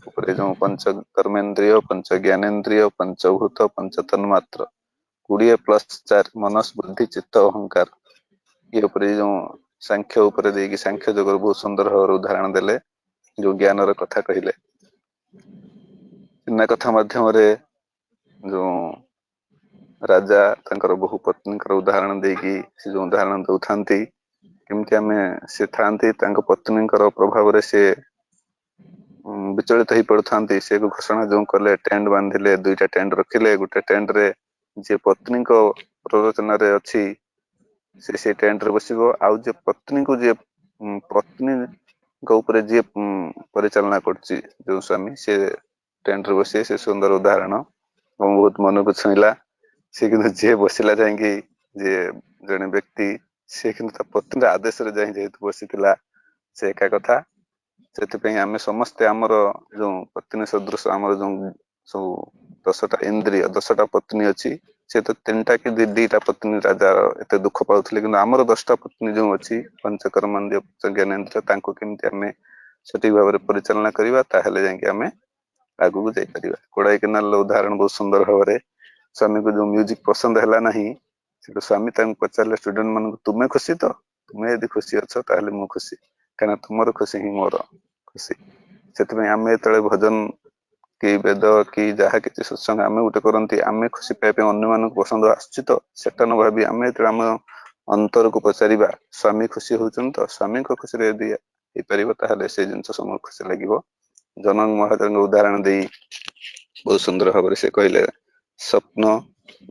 ଉପରେ ଯୋଉ ପଞ୍ଚ କର୍ମେନ୍ଦ୍ରିୟ, ପଞ୍ଚ ଜ୍ଞାନେନ୍ଦ୍ରିୟ, ପଞ୍ଚଭୂତ, ପଞ୍ଚ ତନ୍ମାତ୍ର 20+4 ମନସ୍ ବୁଦ୍ଧି ଚିତ୍ତ ଅହଙ୍କାର, ଇଏ ଉପରେ ଯୋଉ ସାଂଖ୍ୟ ଉପରେ ଦେଇକି ସାଂଖ୍ୟ ଯୋଗରୁ ବହୁତ ସୁନ୍ଦର ଭାବରେ ଉଦାହରଣ ଦେଲେ, ଯୋଉ ଜ୍ଞାନର କଥା କହିଲେ। ଚିହ୍ନା କଥା ମାଧ୍ୟମରେ ଯୋଉ ରାଜା ତାଙ୍କର ବହୁ ପତ୍ନୀଙ୍କର ଉଦାହରଣ ଦେଇକି ସେ ଯୋଉ ଉଦାହରଣ ଦଉଥାନ୍ତି, କେମିତି ଆମେ ସେ ଥାଆନ୍ତି ତାଙ୍କ ପତ୍ନୀଙ୍କର ପ୍ରଭାବରେ ସେ ବିଚଳିତ ହେଇ ପଡୁଥାନ୍ତି। ସେ ଘୋଷଣା ଯୋଉ କଲେ, ଟେଣ୍ଟ ବାନ୍ଧିଲେ, 2ଟା ଟେଣ୍ଟ ରଖିଲେ, ଗୋଟେ ଟେଣ୍ଟ ରେ ଯିଏ ପତ୍ନୀଙ୍କ ପ୍ରରୋଚନାରେ ଅଛି ସେ ସେଇ ଟେଣ୍ଟ ରେ ବସିବ, ଆଉ ଯିଏ ପତ୍ନୀଙ୍କୁ ଯିଏ ପତ୍ନୀଙ୍କ ଉପରେ ଯିଏ ପରିଚାଳନା କରୁଛି ଯୋଉ ସ୍ଵାମୀ, ସେ ଟେଣ୍ଟରେ ବସିବେ। ସେ ସୁନ୍ଦର ଉଦାହରଣ ଏବଂ ବହୁତ ମନକୁ ଛୁଇଁଲା। ସେ କିନ୍ତୁ ଯିଏ ବସିଲା ଯାଇକି, ଯିଏ ଜଣେ ବ୍ୟକ୍ତି, ସେ କିନ୍ତୁ ତା ପତ୍ନୀର ଆଦେଶରେ ଯାଇ ଯେହେତୁ ବସିଥିଲା, ସେ ଏକା କଥା। ସେଥିପାଇଁ ଆମେ ସମସ୍ତେ ଆମର ଯୋଉ ପତ୍ନୀ ସଦୃଶ ଆମର ଯୋଉ ସବୁ 10ଟା ଇନ୍ଦ୍ରିୟ, 10ଟା ପତ୍ନୀ ଅଛି, ସେ ତ 3ଟା କି 2ଟା ପତ୍ନୀ ରାଜା ଏତେ ଦୁଃଖ ପାଉଥିଲେ, କିନ୍ତୁ ଆମର 10ଟା ପତ୍ନୀ ଯୋଉ ଅଛି ପଞ୍ଚକର୍ମେନ୍ଦ୍ରିୟ, ପଞ୍ଚ ଜ୍ଞାନେନ୍ଦ୍ରିୟ, ତାଙ୍କୁ କେମିତି ଆମେ ସଠିକ ଭାବରେ ପରିଚାଳନା କରିବା, ତାହେଲେ ଯାଇକି ଆମେ ଆଗକୁ ଯାଇପାରିବା। କୋଡାଇକେନାଲ ର ଉଦାହରଣ ବହୁତ ସୁନ୍ଦର ଭାବରେ, ସ୍ୱାମୀକୁ ଯୋଉ ମ୍ୟୁଜିକ ପସନ୍ଦ ହେଲା ନାହିଁ, ସେଠୁ ସ୍ୱାମୀ ତାଙ୍କୁ ପଚାରିଲେ ଷ୍ଟୁଡେଣ୍ଟ ମାନଙ୍କୁ, ତୁମେ ଖୁସି ତ? ତୁମେ ଯଦି ଖୁସି ଅଛ ତାହେଲେ ମୁଁ ଖୁସି, କାହିଁକିନା ତୁମର ଖୁସି ହିଁ ମୋର ଖୁସି। ସେଥିପାଇଁ ଆମେ ଯେତେବେଳେ ଭଜନ କି ବେଦ କି ଯାହା କିଛି ସତ୍ସଙ୍ଗ ଆମେ ଗୋଟେ କରନ୍ତି, ଆମେ ଖୁସି ପାଇବା ପାଇଁ ଅନ୍ୟମାନଙ୍କୁ ପସନ୍ଦ ଆସୁଛି ତ, ସେଟା ନ ଭାବି ଆମେ ଯେତେବେଳେ ଆମ ଅନ୍ତରକୁ ପଚାରିବା, ସ୍ଵାମୀ ଖୁସି ହଉଛନ୍ତି ତ? ସ୍ଵାମୀଙ୍କ ଖୁସିରେ ଯଦି ହେଇପାରିବ, ତାହେଲେ ସେ ଜିନିଷ ସମସ୍ତଙ୍କୁ ଖୁସି ଲାଗିବ। ଜନକ ମହାରାଜଙ୍କ ଉଦାହରଣ ଦେଇ ବହୁତ ସୁନ୍ଦର ଭାବରେ ସେ କହିଲେ, ସ୍ୱପ୍ନ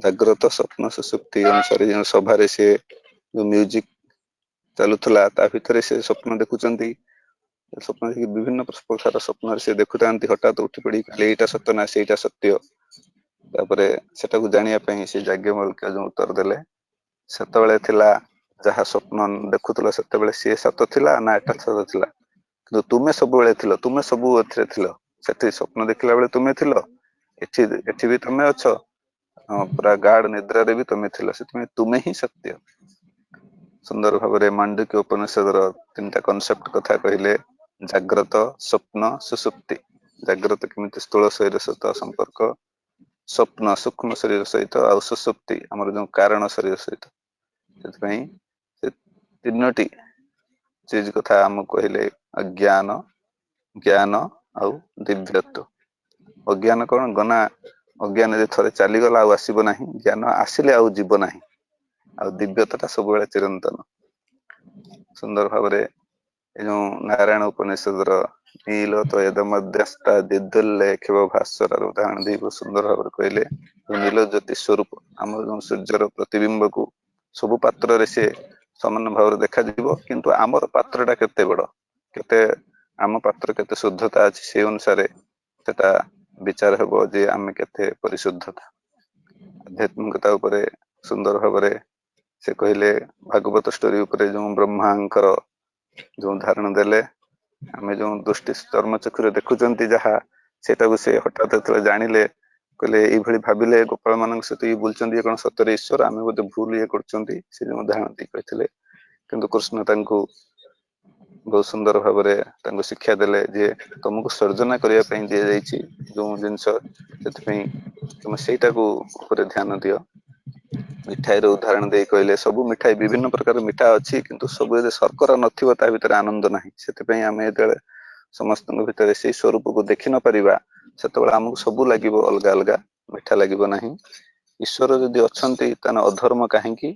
ଜାଗ୍ରତ, ସ୍ୱପ୍ନ ସୁଷୁପ୍ତି ଅନୁସାରେ ଯେଉଁ ସଭାରେ ସେ ଯୋଉ ମ୍ୟୁଜିକ ଚାଲୁଥିଲା, ତା ଭିତରେ ସେ ସ୍ୱପ୍ନ ଦେଖୁଛନ୍ତି। ସ୍ୱପ୍ନ ଦେଖି ବିଭିନ୍ନ ପ୍ରକାର ସ୍ୱପ୍ନରେ ସେ ଦେଖୁଥାନ୍ତି, ହଠାତ୍ ଉଠି ପଡି କହିଲେ, ଏଇଟା ସତ୍ୟ ନା ସେଇଟା ସତ୍ୟ। ତାପରେ ସେଟାକୁ ଜାଣିବା ପାଇଁ ସେ ଯାଜ୍ଞବଲ୍କ୍ୟ ଯୋଉ ଉତ୍ତର ଦେଲେ, ସେତେବେଳେ ଥିଲା ଯାହା ସ୍ୱପ୍ନ ଦେଖୁଥିଲ, ସେତେବେଳେ ସିଏ ସତ ଥିଲା ନା ଏଟା ସତ ଥିଲା? କିନ୍ତୁ ତୁମେ ସବୁବେଳେ ଥିଲ, ତୁମେ ସବୁ ଏଥିରେ ଥିଲ। ସେଠି ସ୍ୱପ୍ନ ଦେଖିଲା ବେଳେ ତୁମେ ଥିଲ, ଏଠି ବି ତମେ ଅଛ। ହଁ, ପୁରା ଗାଢ ନିଦ୍ରାରେ ବି ତମେ ଥିଲ, ସେଥିପାଇଁ ତୁମେ ହିଁ ସତ୍ୟ। ସୁନ୍ଦର ଭାବରେ ମାଣ୍ଡୁକ୍ୟ ଉପନିଷଦର 3ଟା କନସେପ୍ଟ କଥା କହିଲେ, ଜାଗ୍ରତ, ସ୍ୱପ୍ନ, ସୁଷୁପ୍ତି। ଜାଗ୍ରତ କେମିତି ସ୍ଥୂଳ ଶରୀର ସହିତ ସମ୍ପର୍କ, ସ୍ୱପ୍ନ ସୂକ୍ଷ୍ମ ଶରୀର ସହିତ, ଆଉ ସୁଷୁପ୍ତି ଆମର ଯୋଉ କାରଣ ଶରୀର ସହିତ। ସେଥିପାଇଁ ସେ 3ଟି ଚିଜ କଥା ଆମକୁ କହିଲେ, ଅଜ୍ଞାନ, ଜ୍ଞାନ ଆଉ ଦିବ୍ୟତ୍ଵ। ଅଜ୍ଞାନ କଣ ଗନା, ଅଜ୍ଞାନ ଯେ ଥରେ ଚାଲିଗଲା ଆଉ ଆସିବ ନାହିଁ, ଜ୍ଞାନ ଆସିଲେ ଆଉ ଯିବ ନାହିଁ, ଆଉ ଦିବ୍ୟତା ଟା ସବୁବେଳେ ଚିରନ୍ତନ। ସୁନ୍ଦର ଭାବରେ ଏ ଯୋଉ ନାରାୟଣ ଉପନିଷଦର ନୀଳ ତ ଏଦ ମଧ୍ୟସ୍ଥା ଦିଦୁଲ୍ଲେଖିବ ଭାସ୍ୱରର ଉଦାହରଣ ଦେଇ ବହୁତ ସୁନ୍ଦର ଭାବରେ କହିଲେ, ନୀଳ ଜ୍ୟୋତି ସ୍ୱରୂପ ଆମର ଯୋଉ ସୂର୍ଯ୍ୟର ପ୍ରତିବିମ୍ବକୁ ସବୁ ପାତ୍ରରେ ସେ ସମାନ ଭାବରେ ଦେଖାଯିବ, କିନ୍ତୁ ଆମର ପାତ୍ର ଟା କେତେ ବଡ, କେତେ ଆମ ପାତ୍ର କେତେ ଶୁଦ୍ଧତା ଅଛି, ସେଇ ଅନୁସାରେ ସେଟା ବିଚାର ହେବ ଯେ ଆମେ କେତେ ପରିଶୁଦ୍ଧତା। ଆଧ୍ୟାତ୍ମିକତା ଉପରେ ସୁନ୍ଦର ଭାବରେ ସେ କହିଲେ, ଭାଗବତ ଷ୍ଟୋରି ଉପରେ ଯୋଉ ବ୍ରହ୍ମାଙ୍କର ଯୋଉ ଉଦାହରଣ ଦେଲେ, ଆମେ ଯୋଉ ଦୃଷ୍ଟି ଚର୍ମ ଚକ୍ଷୁରେ ଦେଖୁଛନ୍ତି ଯାହା, ସେଇଟାକୁ ସେ ହଠାତ୍ ଯେତେବେଳେ ଜାଣିଲେ, କହିଲେ ଏଇଭଳି ଭାବିଲେ ଗୋପାଳ ମାନଙ୍କ ସହିତ ଇଏ ବୁଲୁଛନ୍ତି, ଇଏ କଣ ସତରେ ଈଶ୍ୱର? ଆମେ ବୋଧେ ଭୁଲ ଇଏ କରୁଛନ୍ତି। ସେ ଯୋଉ ଉଦାହରଣ ଦେଇ କହିଥିଲେ, କିନ୍ତୁ କୃଷ୍ଣ ତାଙ୍କୁ ବହୁତ ସୁନ୍ଦର ଭାବରେ ତାଙ୍କୁ ଶିକ୍ଷା ଦେଲେ ଯେ, ତମକୁ ସର୍ଜନା କରିବା ପାଇଁ ଦିଆଯାଇଛି ଯୋଉ ଜିନିଷ, ସେଥିପାଇଁ ତମେ ସେଇଟାକୁ ଉପରେ ଧ୍ୟାନ ଦିଅ। ମିଠାଇର ଉଦାହରଣ ଦେଇ କହିଲେ, ସବୁ ମିଠାଇ ବିଭିନ୍ନ ପ୍ରକାର ମିଠା ଅଛି, କିନ୍ତୁ ସବୁ ଯଦି ଶର୍କରା ନଥିବ ତା ଭିତରେ ଆନନ୍ଦ ନାହିଁ। ସେଥିପାଇଁ ଆମେ ଯେତେବେଳେ ସମସ୍ତଙ୍କ ଭିତରେ ସେଇ ସ୍ୱରୂପକୁ ଦେଖି ନ ପାରିବା, ସେତେବେଳେ ଆମକୁ ସବୁ ଲାଗିବ ଅଲଗା ଅଲଗା, ମିଠା ଲାଗିବ ନାହିଁ। ଈଶ୍ୱର ଯଦି ଅଛନ୍ତି, ତାହେଲେ ଅଧର୍ମ କାହିଁକି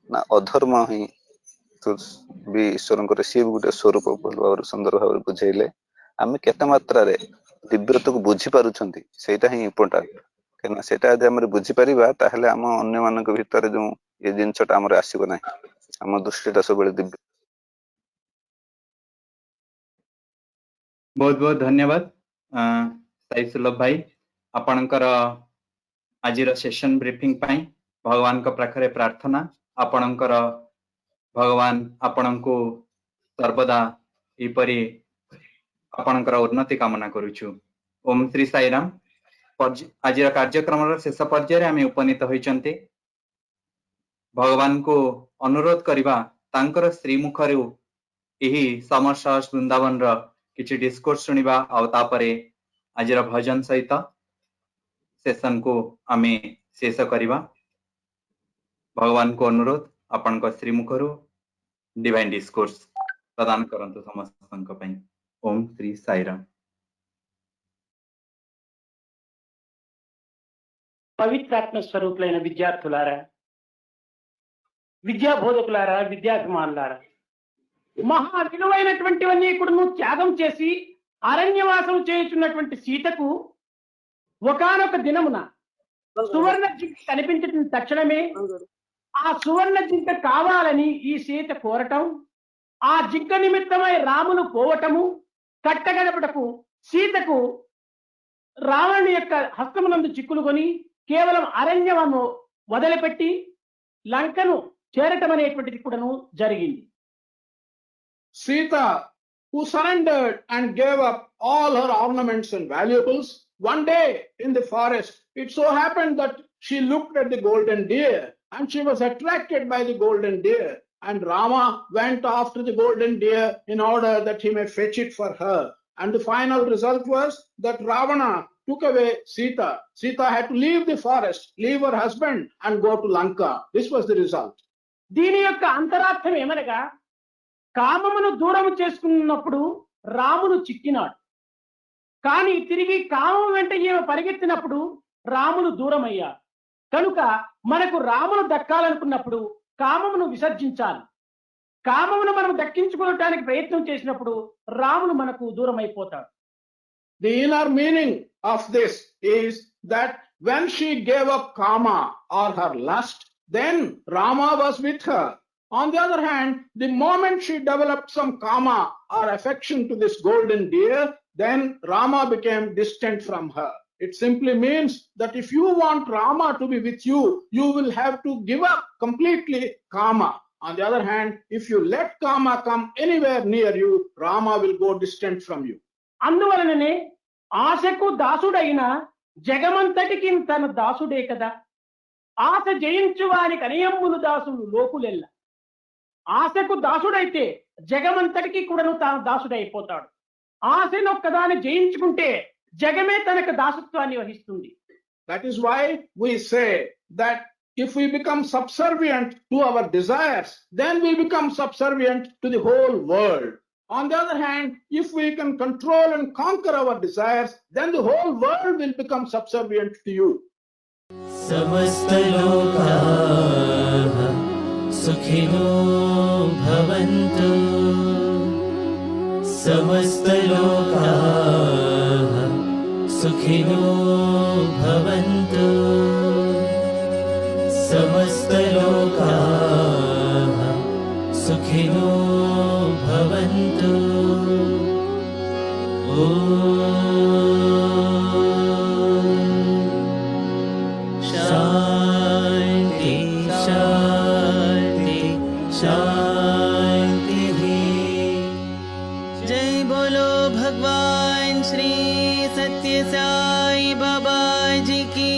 ନା, ଅଧର୍ମ ହିଁ ବି ଈଶ୍ୱରଙ୍କର ସିଏ ବି ଗୋଟେ ସ୍ୱରୂପ ଭଲ ଭାବରେ ସୁନ୍ଦର ଭାବରେ ବୁଝେଇଲେ। ଆମେ କେତେ ମାତ୍ରାରେ ଦିବ୍ୟତାକୁ ବୁଝି ପାରୁଛନ୍ତି ସେଇଟା ହିଁ ଇମ୍ପୋର୍ଟାଣ୍ଟ। କାହିଁକିନା ସେଇଟା ଯଦି ଆମେ ବୁଝିପାରିବା ତାହେଲେ ଆମ ଅନ୍ୟମାନଙ୍କ ଭିତରେ ଯୋଉ ଏ ଜିନିଷଟା ଆମର ଆସିବ ନାହିଁ, ଆମ ଦୃଷ୍ଟିଟା ସବୁବେଳେ ଦିବ୍ୟ। बहुत बहुत धन्यवाद साई सुलभ भाई आपणकर आजिर सेशन ब्रीफिंग पाई भगवान का पाखरे प्रार्थना आपणकर भगवान आपणको सर्वदा एपरी आपणकर उन्नति कामना करुछु। ओम श्री साईराम। आजिर कार्यक्रम शेष पर्यायर आम उपनीत होइचंते। भगवान को अनुरोध करिबा तांकर श्रीमुखरु एही समर सहज वृंदावन र किछि डिस्कोर्स सुनिबा आ तापरे आजिर भजन सहित सेशन को आमे शेष करिबा। भगवान को अनुरोध आपण को श्रीमुखरु डिवाइन डिस्कोर्स प्रदान करंतु समस्त पई। ओम श्री साईराम। పవిత్రాత్మ స్వరూపులైన విద్యార్థులారా, విద్యా బోధకులారా, విద్యాభిమానులారా, మహా విలువైనటువంటివన్నీ కూడా త్యాగం చేసి అరణ్యవాసం చేయుచున్నటువంటి సీతకు ఒకానొక దినమున సువర్ణ జింక కనిపించిన తక్షణమే ఆ సువర్ణ జింక కావాలని ఈ సీత కోరటం, ఆ జింక నిమిత్తమై రాములు పోవటము, కట్టగడపటకు సీతకు రావణుని యొక్క హస్తమునందు చిక్కులుకొని కేవలం అరణ్యము వదిలిపెట్టి లంకను చేరటం అనేటువంటిది కూడాను జరిగింది. Sita, who surrendered and gave up all her ornaments and valuables, one day in the forest, it so happened that she looked at the golden deer and she was attracted by the golden deer. And Rama went after the golden deer in order that he may fetch it for her. And the final result was that Ravana took away Sita. Sita had to leave the forest, leave her husband and go to Lanka. This was the result. దీని యొక్క అంతరార్థం ఏమనగా, కామమును దూరం చేసుకున్నప్పుడు రాముడు చిక్కినాడు, కానీ తిరిగి కామం వెంట ఈమె పరిగెత్తినప్పుడు రాముడు దూరం అయ్యాడు. కనుక మనకు రాముడు దక్కాలనుకున్నప్పుడు కామమును విసర్జించాలి. కామమును మనం దక్కించుకోవడానికి ప్రయత్నం చేసినప్పుడు రాముడు మనకు దూరం అయిపోతాడు. The inner meaning of this is that when she gave up kama or her lust, then Rama was with her. On the other hand, the moment she developed some kama or affection to this golden deer, then Rama became distant from her. It simply means that if you want Rama to be with you, you will have to give up completely kama. On the other hand, if you let kama come anywhere near you, Rama will go distant from you. అందువలననే ఆశకు దాసుడైన జగమంతటికి తన దాసుడే కదా. ఆశ జయించు వారికి అనేయమ్ములు దాసులు లోకులెల్ల. ఆశకు దాసుడైతే జగమంతటికి కూడాను తాను దాసుడైపోతాడు. ఆశను ఒక్కదాన్ని జయించుకుంటే జగమే తనకు దాసత్వాన్ని వహిస్తుంది. That is why we say that if we become subservient to our desires, then we become subservient to the whole world. On the other hand, if we can control and conquer our desires, then the whole world will become subservient to you. समस्तलोकाः सुखिनो भवन्तु, समस्तलोकाः सुखिनो भवन्तु, समस्तलोकाः सुखिनो भवन्तु। शान्ति शान्ति शान्तिः। जय बोलो भगवान श्री सत्य साई बाबा जी की।